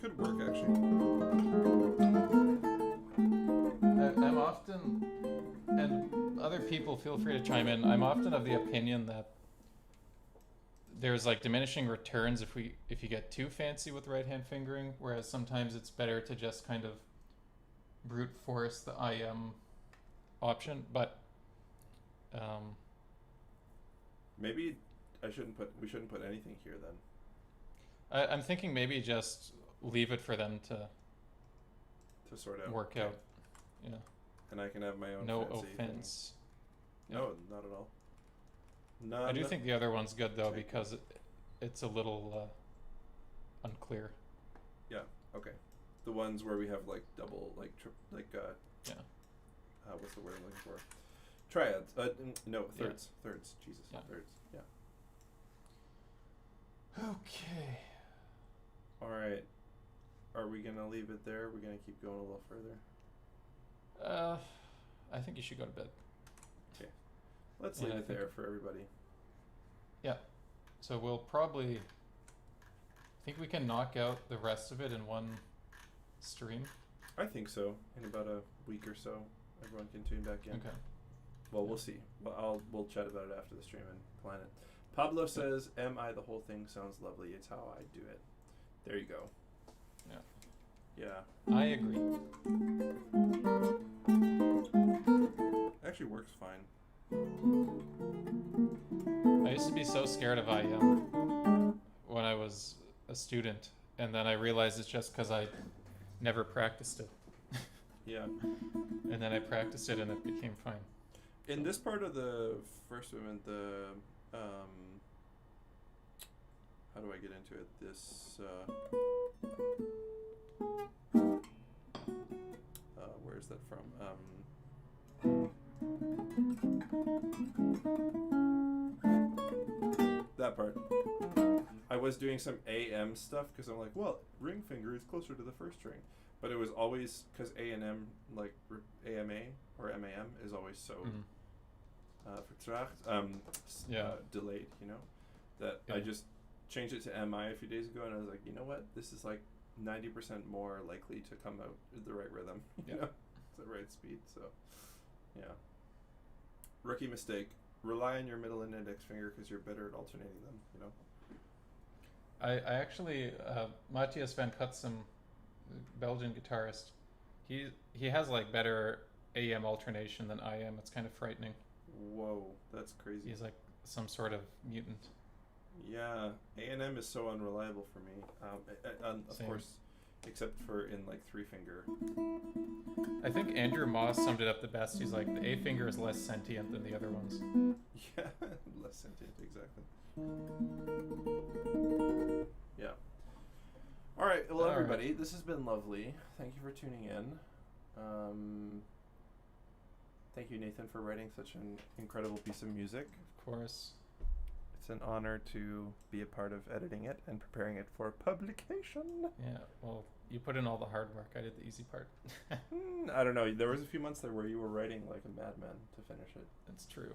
Could work, actually. I'm often, and other people feel free to chime in, I'm often of the opinion that there's like diminishing returns if you get too fancy with right-hand fingering, whereas sometimes it's better to just kind of brute force the I am option, but Maybe we shouldn't put anything here then, I'm thinking maybe just leave it for them to to sort out. work out. Yeah. And I can have my own No fancy offense. thing. No, not at all. No, I do think the other one's good though Take- because it's a little unclear. Yeah, okay. The ones where we have like double, like Yeah. what's the word I'm looking for? Triads. No, Yeah. thirds. Thirds. Jesus. Yeah. Thirds. Yeah. Okay. All right. Are we gonna leave it there? Or are we gonna keep going a little further? I think you should go to bed. Okay. Let's Yeah, leave I it think- there for everybody. Yeah. So we'll probably. I think we can knock out the rest of it in one stream. I think so. In about a week or so, everyone can tune back in. Okay. Well, we'll see. Well, we'll chat about it after the stream and plan it. Pablo says, "Am I the whole thing? Sounds lovely. It's how I do it." There you go. Yeah. Yeah. I agree. Actually works fine. I used to be so scared of IM when I was a student, and then I realized it's just because I never practiced it. Yeah. And then I practiced it and it became fine. In this part of the first movement, how do I get into it? This, where is that from? That part. I was doing some AM stuff because I'm like, well, ring finger is closer to the first string. But it was always, because A and M, like AMA or MAM is always so vertraagd, delayed, you know, that I Yeah. just changed it to MI a few days ago, and I was like, you know what, this is like 90% more likely to come out at the right rhythm, you Yeah. know, the right speed. So, yeah. Rookie mistake: rely on your middle and index finger because you're better at alternating them. You know. I actually Matthias van Cutsem, Belgian guitarist, he has like better AM alternation than I am. It's kind of frightening. Whoa, that's crazy. He's like some sort of mutant. Yeah, A&M is so unreliable for me. Of Same. course, except for in like three finger. I think Andrew Moss summed it up the best. He's like, the A finger is less sentient than the other ones. Yeah, less sentient, exactly. Yeah. All right, well, All right. everybody, this has been lovely. Thank you for tuning in. Thank you, Nathan, for writing such an incredible piece of music. Of course. It's an honor to be a part of editing it and preparing it for publication. Yeah, well, you put in all the hard work. I did the easy part. I don't know. There was a few months there where you were writing like a madman to finish it. That's true.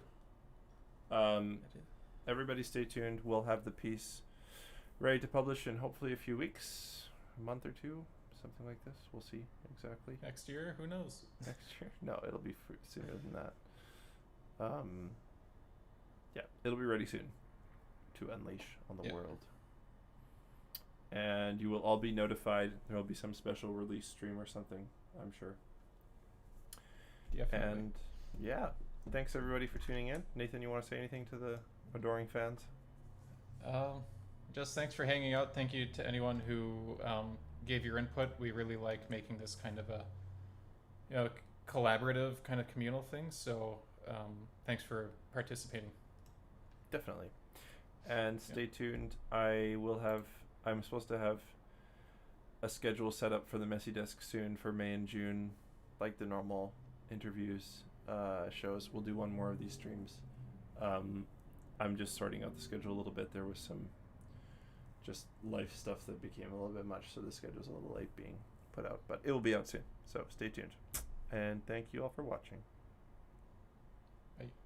I Um, did. Everybody stay tuned. We'll have the piece ready to publish in hopefully a few weeks, a month or two, something like this. We'll see exactly. Next year, who knows? Next year? No, it'll be sooner than that. Yeah, it'll be ready soon to unleash on the Yeah. world. And you will all be notified. There will be some special release stream or something, I'm sure. Definitely. And yeah, thanks everybody for tuning in. Nathan, you want to say anything to the adoring fans? Just thanks for hanging out. Thank you to anyone who gave your input. We really like making this kind of a, collaborative kind of communal thing. So thanks for participating. Definitely. And stay tuned. I'm supposed to have a schedule set up for the Messy Desk soon for May and June, like the normal interviews, shows. We'll do one more of these streams. I'm just sorting out the schedule a little bit. There was some just life stuff that became a little bit much, so the schedule's a little late being put out, but it will be out soon. So stay tuned. And thank you all for watching. Bye.